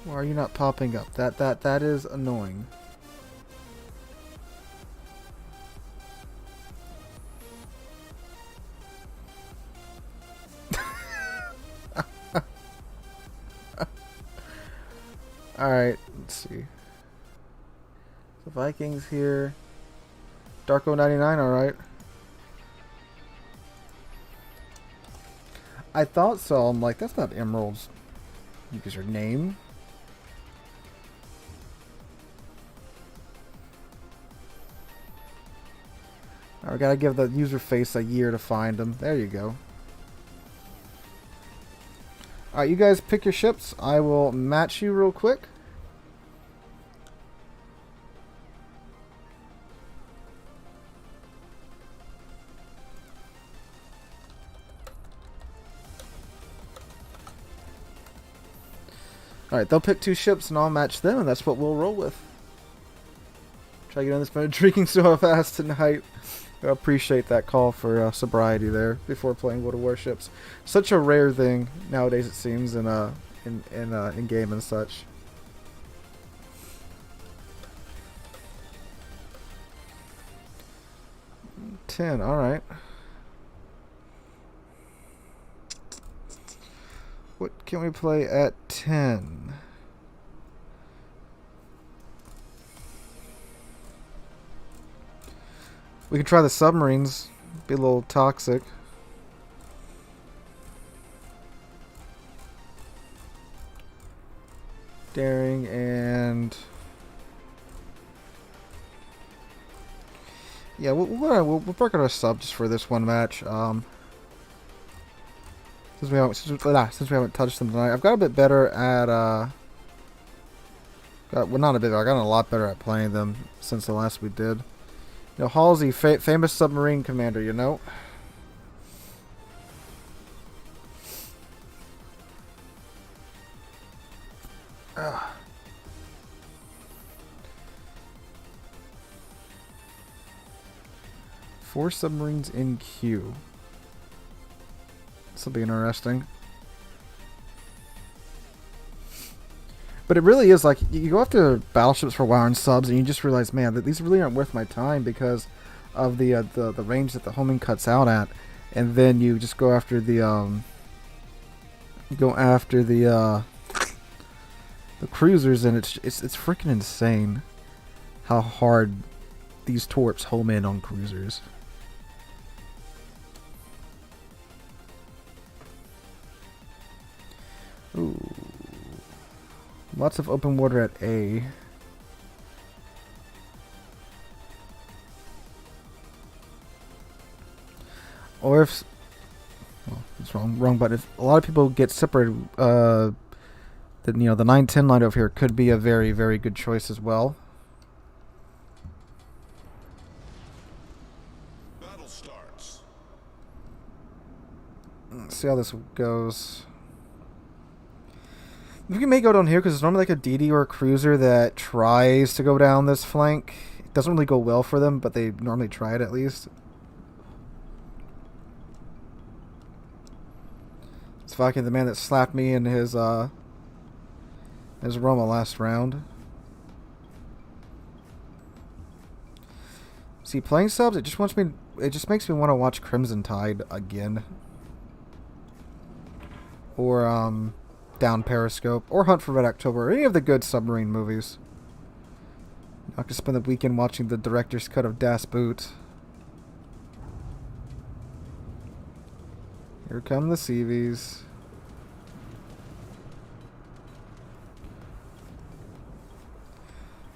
Why are you not popping up? That is annoying. Alright, let's see. The Vikings here. Darko 99, alright. I thought so. I'm like, that's not Emerald's user name. I gotta give the user face a year to find them. There you go. Alright, you guys pick your ships. I will match you real quick. Alright, they'll pick 2 ships and I'll match them, and that's what we'll roll with. Try to get on this been drinking so fast tonight. I appreciate that call for sobriety there before playing World of Warships. Such a rare thing nowadays, it seems, in game and such. $10, all right. What can we play at 10? We could try the submarines. Be a little toxic. Daring and... yeah, we'll work on our sub just for this one match. Since we haven't touched them tonight, I've got a bit better at well, not a bit. I got a lot better at playing them since the last we did. You know, Halsey, famous submarine commander. You know. Ugh. Four submarines in queue. This will be interesting. But it really is like, you go after battleships for a while and subs, and you just realize, man, that these really aren't worth my time because of the range that the homing cuts out at. And then you just go after the cruisers, and it's freaking insane how hard these torps home in on cruisers. Ooh. Lots of open water at A. Or if... well, it's wrong, but if a lot of people get separated, then, you know, the 9-10 line over here could be a very, very good choice as well. Battle starts. Let's see how this goes. We may go down here because it's normally like a DD or a cruiser that tries to go down this flank. It doesn't really go well for them, but they normally try it at least. It's fucking the man that slapped me in his Roma last round. See, playing subs, it just makes me want to watch Crimson Tide again. Or Down Periscope, or Hunt for Red October, or any of the good submarine movies. I could spend the weekend watching the director's cut of Das Boot. Here come the CVs.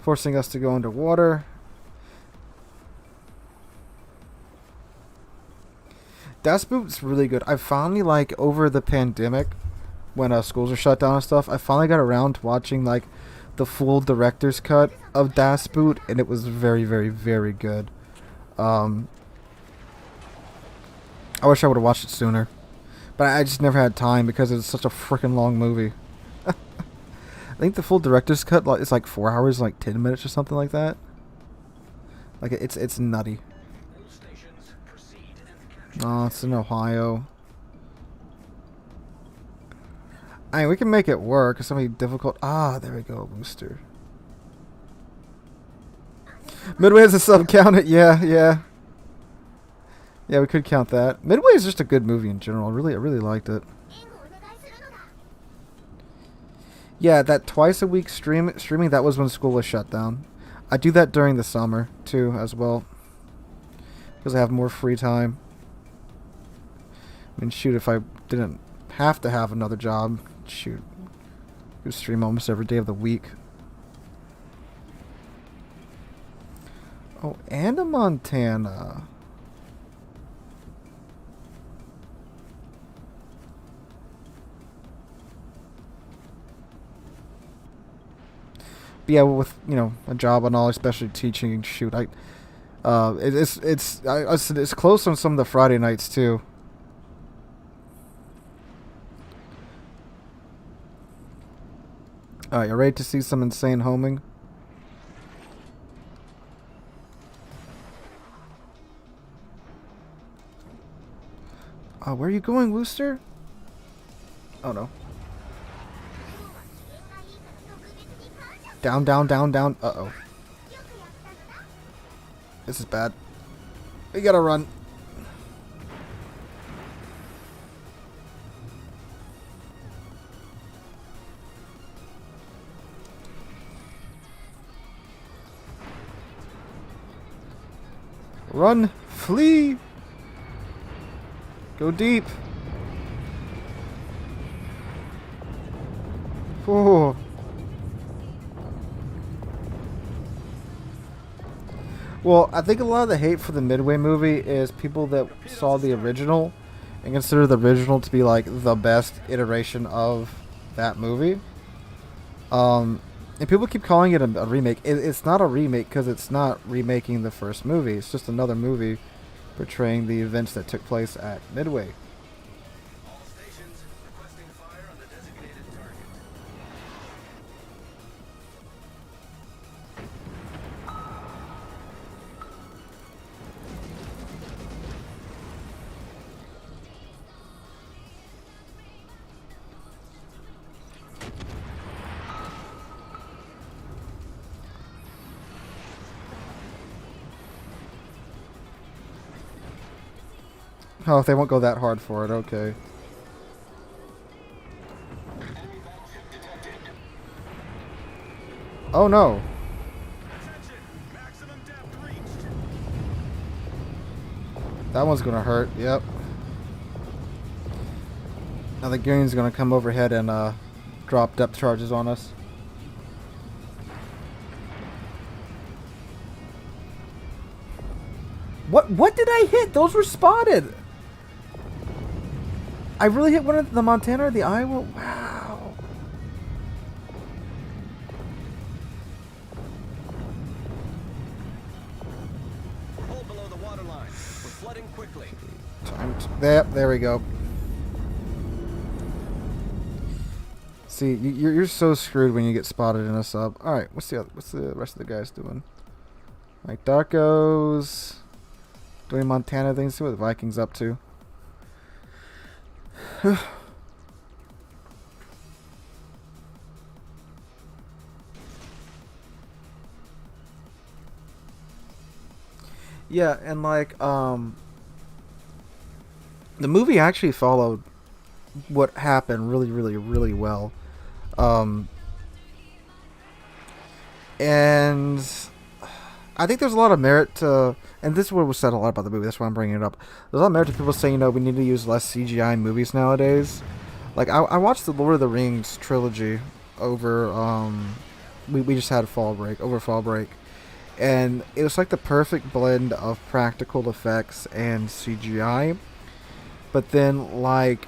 Forcing us to go underwater. Das Boot's really good. I finally, like, over the pandemic, when schools are shut down and stuff, I finally got around to watching, like, the full director's cut of Das Boot, and it was very, very, very good. I wish I would have watched it sooner, but I just never had time because it's such a freaking long movie. I think the full director's cut is like 4 hours, like 10 minutes or something like that. Like it's nutty. Oh, it's in Ohio. I mean, we can make it work. It's gonna be difficult. Ah, there we go, booster. Midway is a sub, count it. Yeah, yeah. Yeah, we could count that. Midway is just a good movie in general. I really liked it. Yeah, that twice a week streaming, that was when school was shut down. I do that during the summer, too, as well. Because I have more free time. I mean, shoot, if I didn't have to have another job, shoot, I could stream almost every day of the week. Oh, and a Montana. But yeah, with, you know, a job and all, especially teaching, shoot, it's close on some of the Friday nights too. Alright, you ready to see some insane homing? Where are you going, Wooster? Oh no. Down, down, down, down. Uh-oh. This is bad. We gotta run. Run! Flee! Go deep! Oh. Well, I think a lot of the hate for the Midway movie is people that saw the original and consider the original to be like the best iteration of that movie. And people keep calling it a remake. It's not a remake because it's not remaking the first movie. It's just another movie portraying the events that took place at Midway. All stations requesting fire on the designated target. Oh, if they won't go that hard for it, okay. Oh no. Attention! Maximum depth reached. That one's gonna hurt, yep. Now the goon's gonna come overhead and drop depth charges on us. What did I hit? Those were spotted! I really hit one of the Montana or the Iowa? Wow. We're hull below the waterline. We're flooding quickly. There we go. See, you're so screwed when you get spotted in a sub. All right, what's the rest of the guys doing? Like Darko's doing Montana things. See what the Vikings up to. Yeah, and like the movie actually followed what happened really well. And I think there's a lot of merit to, and this is what was said a lot about the movie. That's why I'm bringing it up. There's a lot of merit to people saying, we need to use less CGI in movies nowadays. Like I watched the Lord of the Rings trilogy over. We just had fall break, and it was like the perfect blend of practical effects and CGI. But then, like,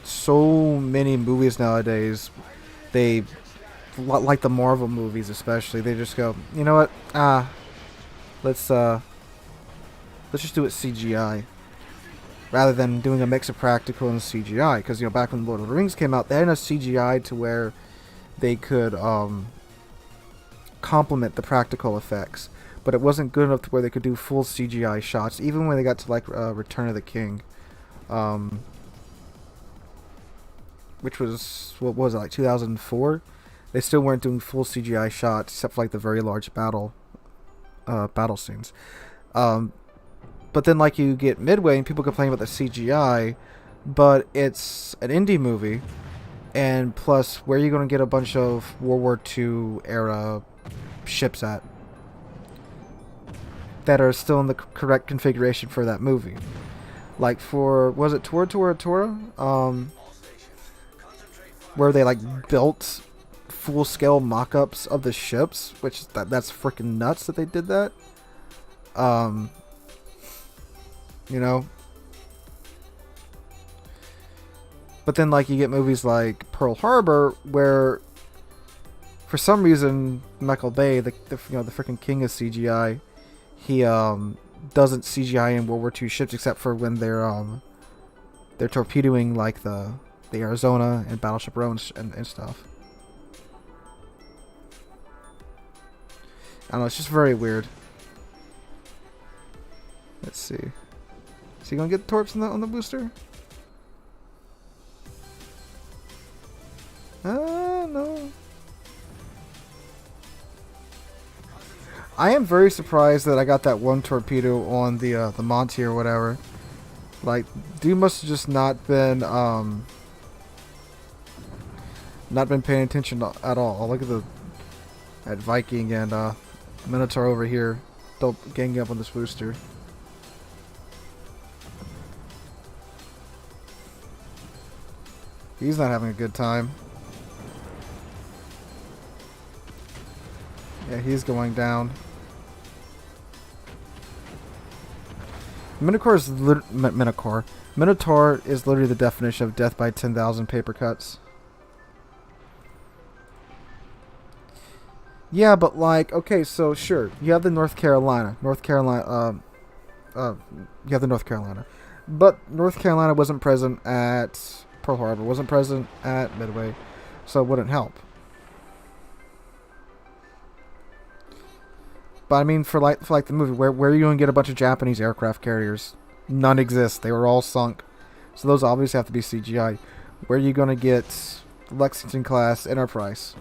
so many movies nowadays, they, like the Marvel movies especially, they just go, you know what, let's just do it CGI, rather than doing a mix of practical and CGI. Because, back when Lord of the Rings came out, they had enough CGI to where they could complement the practical effects, but it wasn't good enough to where they could do full CGI shots. Even when they got to like Return of the King, which was, what was it, like 2004, they still weren't doing full CGI shots except for like the very large battle scenes. But then like you get midway and people complain about the CGI, but it's an indie movie, and plus where are you going to get a bunch of World War II era ships at that are still in the correct configuration for that movie? Like for, was it Tora? Where they like built full-scale mock-ups of the ships, which that's freaking nuts that they did that. But then like you get movies like Pearl Harbor, where for some reason Michael Bay, the freaking king of CGI, he doesn't CGI in World War II ships except for when they're torpedoing like the Arizona and Battleship Row and stuff. I don't know, it's just very weird. Let's see. Is he gonna get the torps on the booster? No. I am very surprised that I got that one torpedo on the Monty or whatever. Like, dude must have just not been paying attention at all. Look at Viking and Minotaur over here, ganging up on this booster. He's not having a good time. Yeah, he's going down. Minotaur is literally the definition of death by 10,000 paper cuts. Yeah, but like, okay, so sure, you have the North Carolina, but North Carolina wasn't present at Pearl Harbor, wasn't present at Midway, so it wouldn't help. But I mean, for the movie, where are you going to get a bunch of Japanese aircraft carriers? None exist. They were all sunk. So those obviously have to be CGI. Where are you going to get Lexington class Enterprise?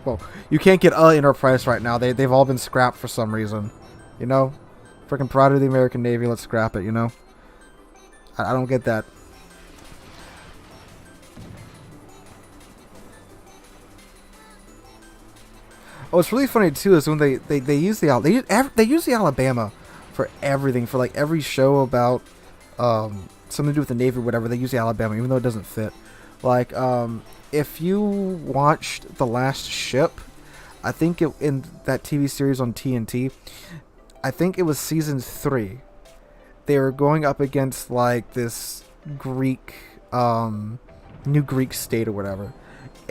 Well, you can't get Enterprise right now. They've all been scrapped for some reason. Freaking pride of the American Navy. Let's scrap it. I don't get that. Oh, what's really funny too is when they use the Alabama for everything, for like every show about something to do with the Navy or whatever. They use the Alabama even though it doesn't fit. Like if you watched The Last Ship, I think in that TV series on TNT, I think it was season 3. They were going up against like this Greek new Greek state or whatever,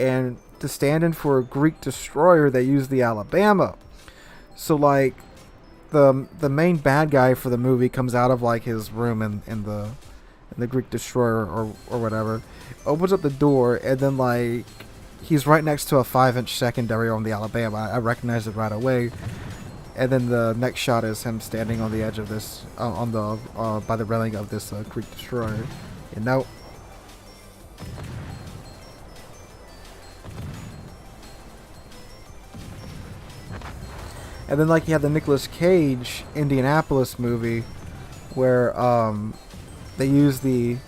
and to stand in for a Greek destroyer, they used the Alabama. So like the main bad guy for the movie comes out of like his room in the Greek destroyer or whatever, opens up the door, and then like he's right next to a 5-inch secondary on the Alabama. I recognize it right away. And then the next shot is him standing on the edge of this by the railing of this Greek destroyer. And then like you have the Nicolas Cage Indianapolis movie, where they use the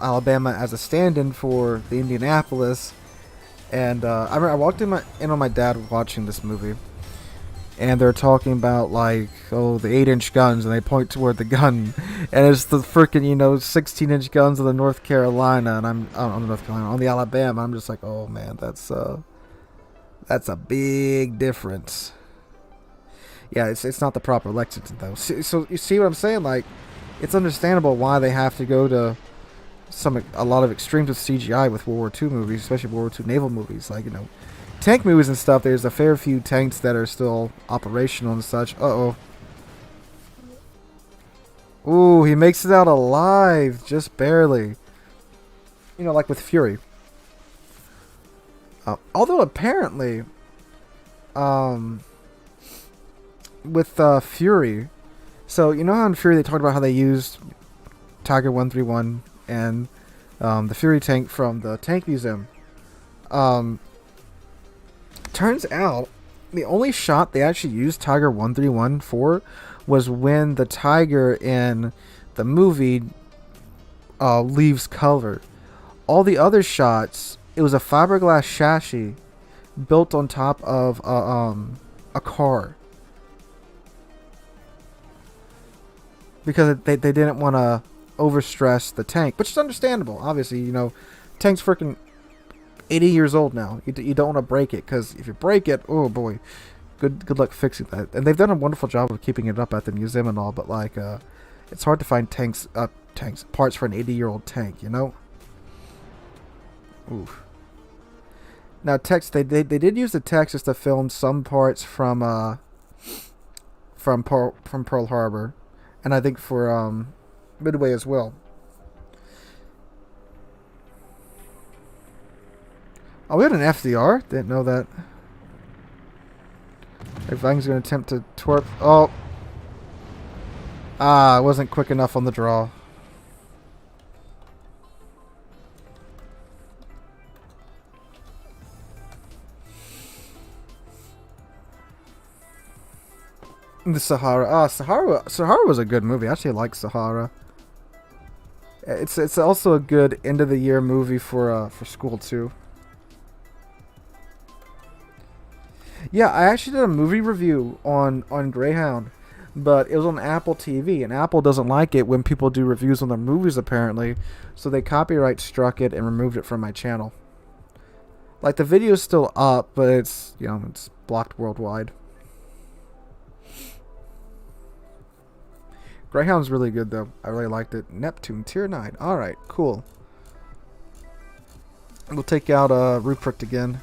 Alabama as a stand-in for the Indianapolis. And I remember I walked in on my dad watching this movie, and they're talking about like, oh, the 8-inch guns, and they point toward the gun, and it's the freaking 16-inch guns of the North Carolina, and I'm on North Carolina, on the Alabama. I'm just like, oh man, that's a big difference. Yeah, it's not the proper Lexington though. So you see what I'm saying? Like, it's understandable why they have to go to a lot of extremes with CGI with World War II movies, especially World War II naval movies. Like, tank movies and stuff, there's a fair few tanks that are still operational and such. Uh-oh. Ooh, he makes it out alive, just barely. Like with Fury. Although apparently, with Fury, so how in Fury they talked about how they used Tiger 131 and the Fury tank from the Tank Museum. Turns out the only shot they actually used Tiger 131 for was when the Tiger in the movie leaves color. All the other shots, it was a fiberglass chassis built on top of a car. Because they didn't want to overstress the tank, which is understandable. Obviously, tank's freaking 80 years old now. You don't want to break it, because if you break it, oh boy, good luck fixing that. And they've done a wonderful job of keeping it up at the museum and all, but like, it's hard to find parts for an 80-year-old tank, Oof. Now, they did use the Texas to film some parts from Pearl Harbor, and I think for Midway as well. Oh, we had an FDR. Didn't know that. Everything's going to attempt to twerp. Oh. I wasn't quick enough on the draw. The Sahara. Sahara was a good movie. I actually like Sahara. It's also a good end of the year movie for school too. Yeah, I actually did a movie review on Greyhound, but it was on Apple TV, and Apple doesn't like it when people do reviews on their movies apparently, so they copyright struck it and removed it from my channel. Like, the video's still up, but it's blocked worldwide. Greyhound's really good though. I really liked it. Neptune Tier 9. Alright, cool. We'll take out Ruprecht again.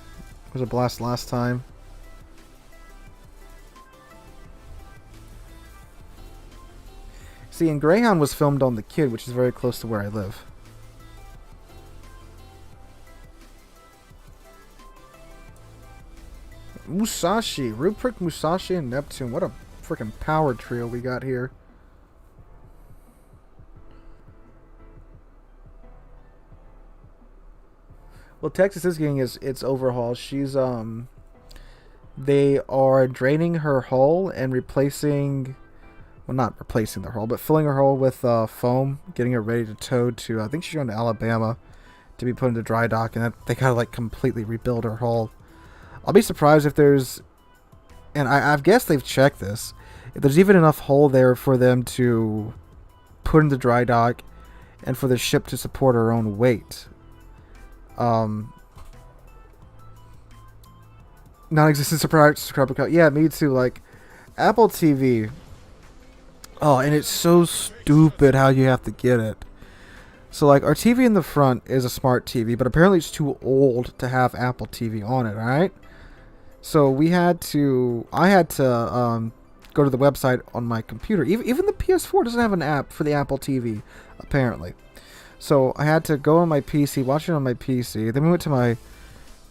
It was a blast last time. See, and Greyhound was filmed on the Kid, which is very close to where I live. Musashi. Ruprecht, Musashi, and Neptune. What a freaking power trio we got here. Well, Texas is getting its overhaul. She's they are draining her hull and replacing, well, not replacing the hull, but filling her hull with foam, getting her ready to tow to, I think she's going to Alabama to be put into dry dock, and they gotta like completely rebuild her hull. I'll be surprised if there's, and I guess they've checked this, if there's even enough hull there for them to put into dry dock and for the ship to support her own weight. Non-existent subscriber count. Yeah, me too. Like, Apple TV. Oh, and it's so stupid how you have to get it. So, like, our TV in the front is a smart TV, but apparently it's too old to have Apple TV on it, alright? So, I had to go to the website on my computer. Even the PS4 doesn't have an app for the Apple TV, apparently. So I had to go on my PC, watch it on my PC. Then we went to my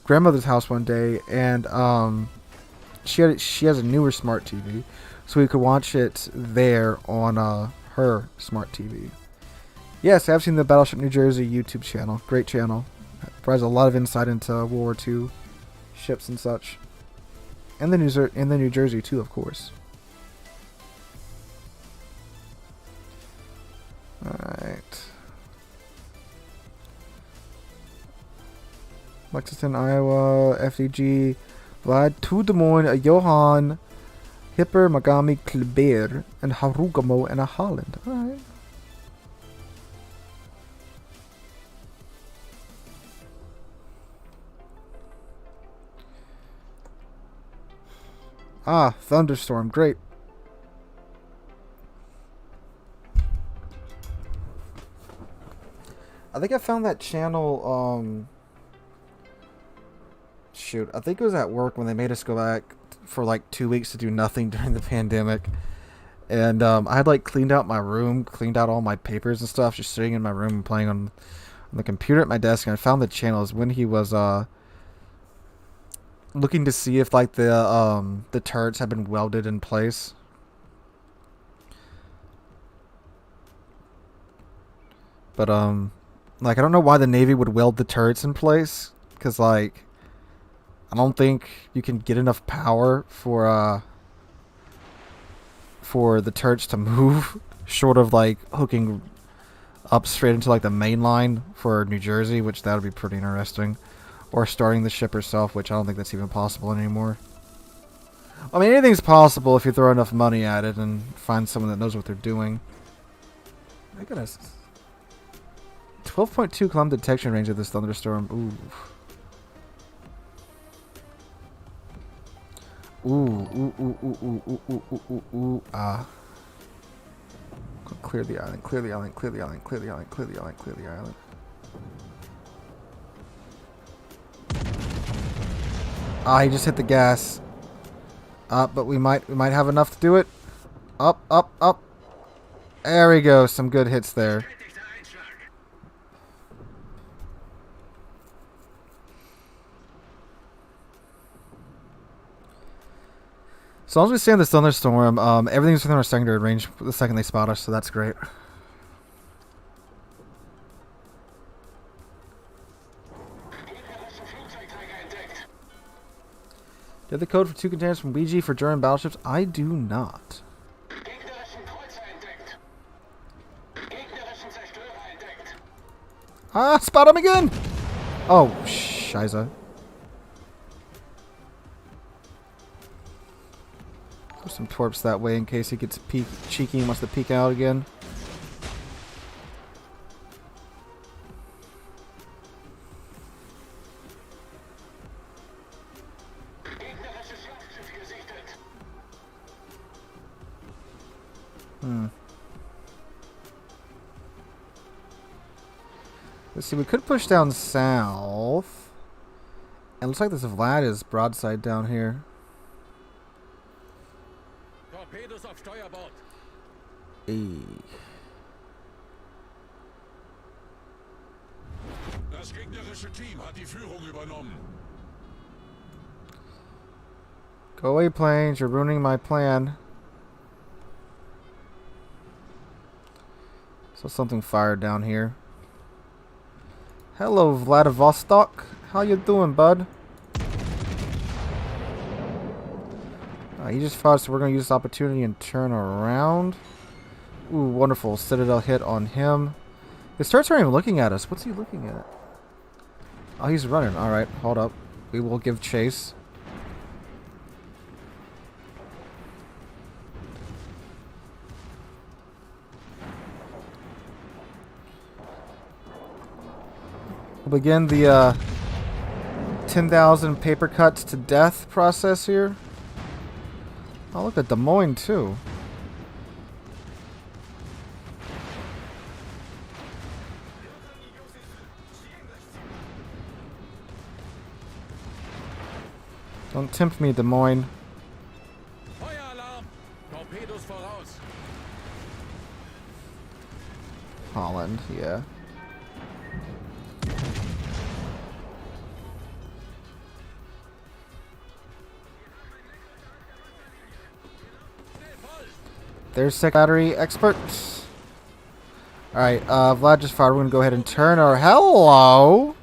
grandmother's house one day, and she has a newer smart TV, so we could watch it there on her smart TV. Yes, I've seen the Battleship New Jersey YouTube channel. Great channel. It provides a lot of insight into World War II ships and such, and the New Jersey too, of course. All right. Lexington, Iowa, FDG, Vlad, to Des Moines, Johan, Hipper, Magami, Kleber, and Harugamo, and a Holland. Alright. Ah, Thunderstorm. Great. I think I found that channel, shoot, I think it was at work when they made us go back for like 2 weeks to do nothing during the pandemic. And I had like cleaned out my room, cleaned out all my papers and stuff, just sitting in my room and playing on the computer at my desk, and I found the channels when he was looking to see if like the turrets had been welded in place. But like, I don't know why the Navy would weld the turrets in place, because like I don't think you can get enough power for the turrets to move short of like hooking up straight into like the main line for New Jersey, which that would be pretty interesting. Or starting the ship herself, which I don't think that's even possible anymore. I mean, anything's possible if you throw enough money at it and find someone that knows what they're doing. My goodness. 12.2 kilometer detection range of this thunderstorm. Ooh. Ah. Clear the island, clear the island, clear the island, clear the island, clear the island, clear the island. Ah, he just hit the gas. But we might have enough to do it. Up. There we go. Some good hits there. So as long as we stay in this thunderstorm, everything's within our secondary range the second they spot us, so that's great. Do you have the code for 2 containers from Ouija for German battleships? I do not. Ah, spot him again! Oh, shiza. Put some torps that way in case he gets cheeky and wants to peek out again. Let's see, we could push down south. It looks like this Vlad is broadside down here. Torpedos auf Steuerbord. Das gegnerische Team hat die Führung übernommen. Go away, planes. You're ruining my plan. So something fired down here. Hello, Vladivostok. How you doing, bud? He just fired, so we're going to use this opportunity and turn around. Ooh, wonderful. Citadel hit on him. His turrets aren't even looking at us. What's he looking at? Oh, he's running. Alright, hold up. We will give chase. We'll begin the 10,000 paper cuts to death process here. Oh, look at Des Moines, too. Don't tempt me, Des Moines. Feueralarm! Torpedos voraus! Holland, yeah. There's Sec Battery Expert. Alright, Vlad just fired. We're going to go ahead and turn our... Hello!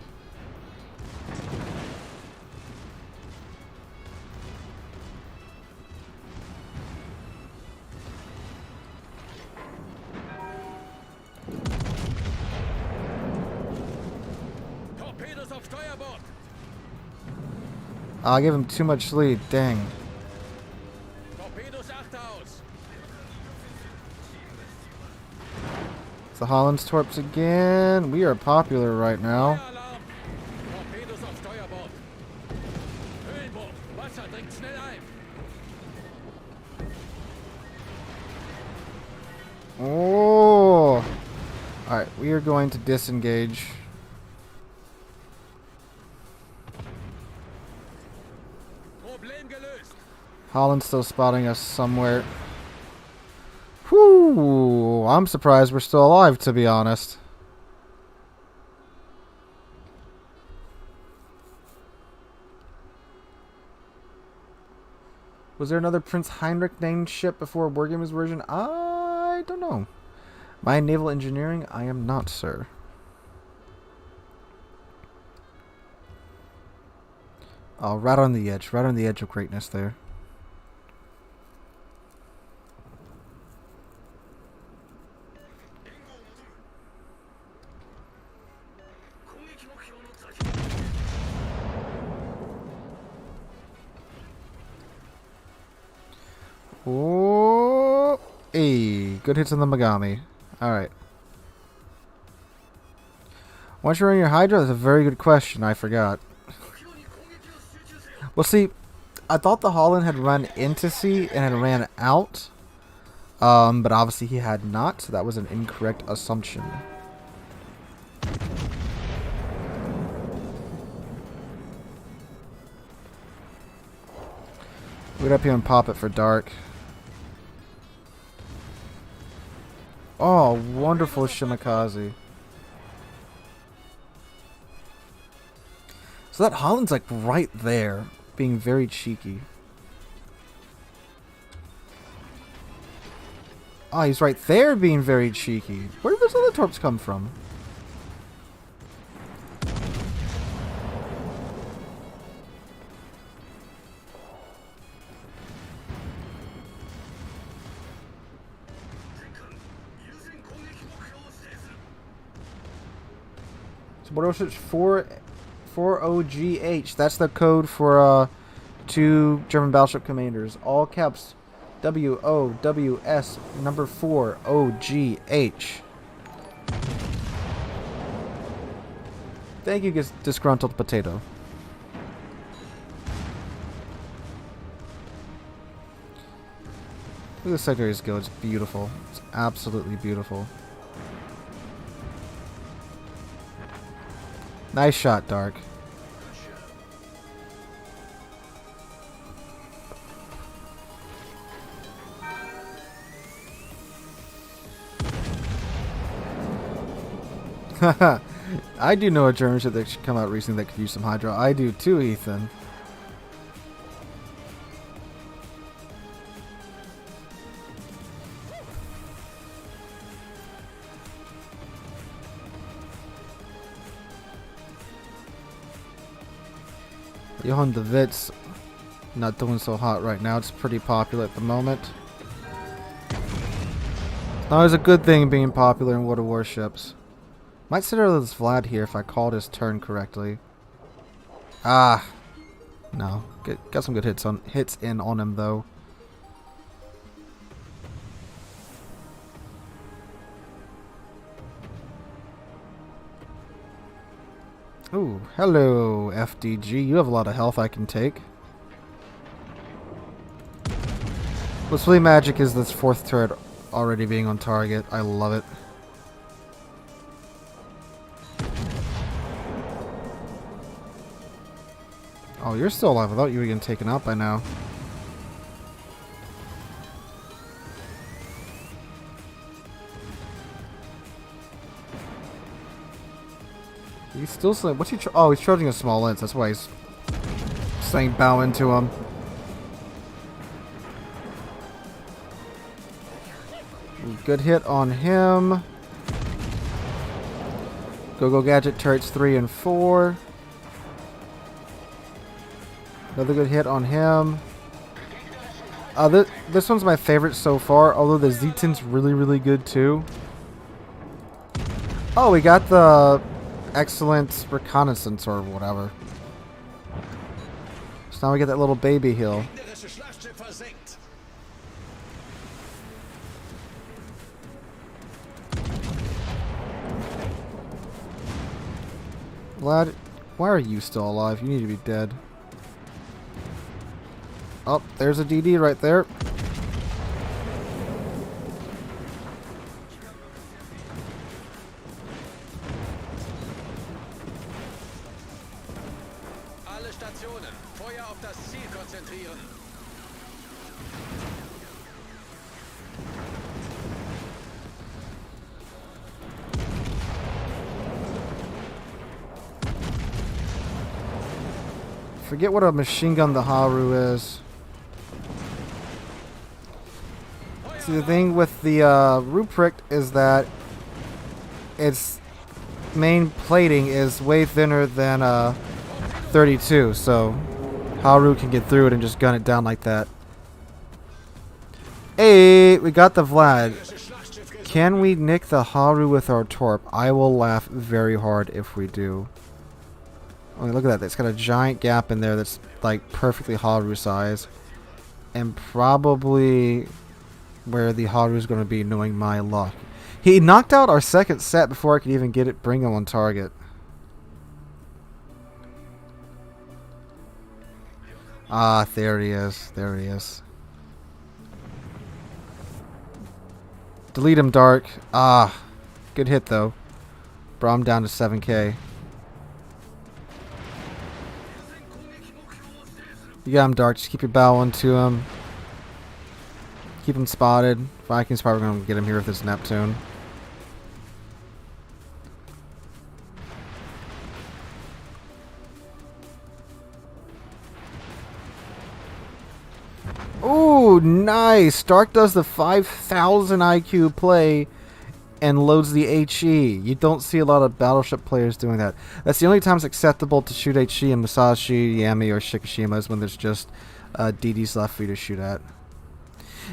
Torpedos auf Steuerbord! I gave him too much lead. Dang. Torpedos The Holland's torps again. We are popular right now. Feueralarm! Torpedos auf Steuerbord! Höhenbruch! Wasser dringt schnell ein! Oh! Alright, we are going to disengage. Problem gelöst! Holland's still spotting us somewhere. Whew! I'm surprised we're still alive, to be honest. Was there another Prince Heinrich named ship before Wargames version? I don't know. My naval engineering? I am not, sir. Oh, right on the edge of greatness there. Oh, hey, good hits on the Megami. Alright. Once you're on your Hydra, that's a very good question. I forgot. Well, see, I thought the Holland had run into sea and had ran out. But obviously he had not, so that was an incorrect assumption. We'd up here and pop it for dark. Oh, wonderful Shimakaze. So that Holland's like right there, being very cheeky. Oh, he's right there being very cheeky. Where did those other torps come from? So Warships 40GH. That's the code for 2 German battleship commanders. All caps WOWS number 4OGH. Thank you, disgruntled potato. Look at the secondary skill. It's beautiful. It's absolutely beautiful. Nice shot, Dark. Haha. I do know a German ship that should come out recently that could use some Hydra. I do too, Ethan. Johann de Witt's not doing so hot right now. It's pretty popular at the moment. It's always a good thing being popular in World of Warships. Might sit out this Vlad here if I called his turn correctly. Ah, no. Got some good hits in on him though. Ooh, hello FDG. You have a lot of health I can take. What's really magic is this 4th turret already being on target. I love it. Oh, you're still alive. I thought you were getting taken out by now. He's still saying, what's he? Oh, he's charging a small lens. That's why he's saying bow into him. Good hit on him. Go gadget turrets 3 and 4. Another good hit on him. This one's my favorite so far, although the Z-10's really good too. Oh, we got the excellent reconnaissance or whatever. So now we get that little baby hill. Gegnerische Schlachtschiff versenkt. Vlad, why are you still alive? You need to be dead. Oh, there's a DD right there. Alle Stationen, Feuer auf das Ziel konzentrieren. Forget what a machine gun the Haru is. See, the thing with the Ruprecht is that its main plating is way thinner than 32, so Haru can get through it and just gun it down like that. Hey, we got the Vlad. Can we nick the Haru with our Torp? I will laugh very hard if we do. I mean, look at that. It's got a giant gap in there that's like perfectly Haru size. And probably where the Haru is going to be, knowing my luck. He knocked out our second set before I could even get it, bring him on target. Ah, there he is. There he is. Delete him, Dark. Ah, good hit though. Brought him down to 7k. You got him, Dark. Just keep your bow onto him. Keep him spotted. Viking's probably going to get him here with his Neptune. Ooh, nice! Dark does the 5,000 IQ play and loads the HE. You don't see a lot of Battleship players doing that. That's the only time it's acceptable to shoot HE in Musashi, Yami, or Shikishima is when there's just DDs left for you to shoot at.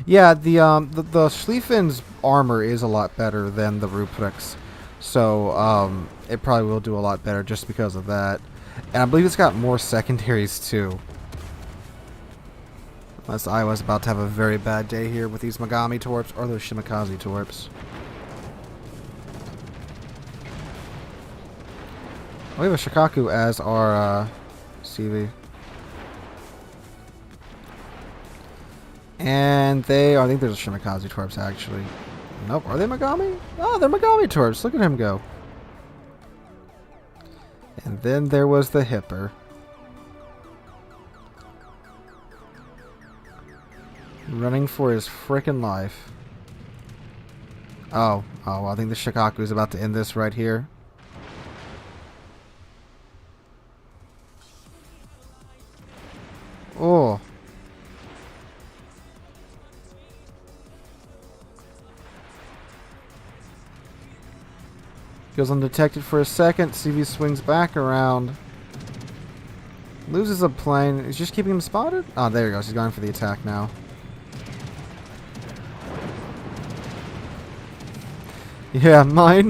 Yeah, the Schlieffen's armor is a lot better than the Ruprecht's, so it probably will do a lot better just because of that. And I believe it's got more secondaries too. Unless Iowa's about to have a very bad day here with these Megami Torps or those Shimikaze Torps. We have a Shikaku as our CV. And they, I think there's a Shimikaze Torps actually. Nope, are they Megami? Oh, they're Megami Torps. Look at him go. And then there was the Hipper. Running for his frickin' life. Oh, I think the Shikaku is about to end this right here. Oh. Goes undetected for a second. CV swings back around. Loses a plane. He's just keeping him spotted? Oh, there he goes. He's going for the attack now. Yeah, mine.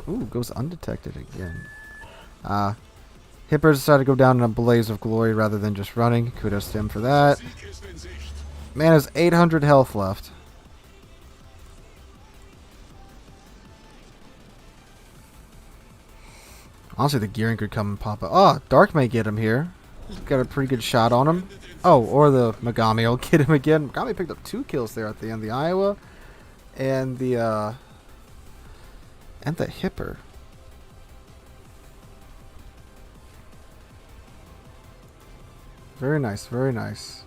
Ooh, goes undetected again. Hipper decided to go down in a blaze of glory rather than just running. Kudos to him for that. Man has 800 health left. Honestly, the gearing could come and pop up. Oh, Dark may get him here. Got a pretty good shot on him. Oh, or the Megami will get him again. Megami picked up 2 kills there at the end. The Iowa and the Hipper. Very nice, very nice.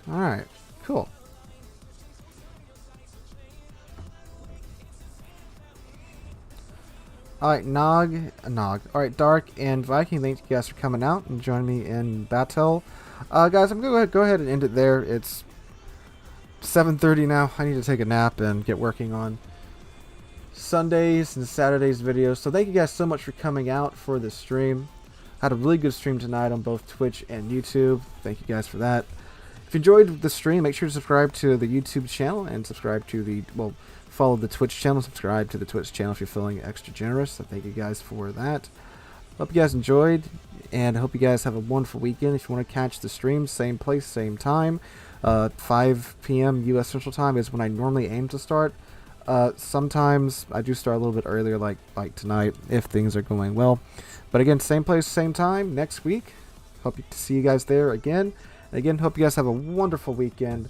Alright, cool. Alright, Nog. Alright, Dark and Viking, thank you guys for coming out and joining me in battle. Guys, I'm going to go ahead and end it there. It's 7:30 now. I need to take a nap and get working on Sundays and Saturdays videos. So thank you guys so much for coming out for this stream. I had a really good stream tonight on both Twitch and YouTube. Thank you guys for that. If you enjoyed the stream, make sure to subscribe to the YouTube channel and subscribe to the, well, follow the Twitch channel, subscribe to the Twitch channel if you're feeling extra generous. So thank you guys for that. Hope you guys enjoyed, and I hope you guys have a wonderful weekend. If you want to catch the stream, same place, same time. 5 p.m. U.S. Central Time is when I normally aim to start. Sometimes I do start a little bit earlier, like tonight, if things are going well. But again, same place, same time next week. Hope to see you guys there again. And again, hope you guys have a wonderful weekend.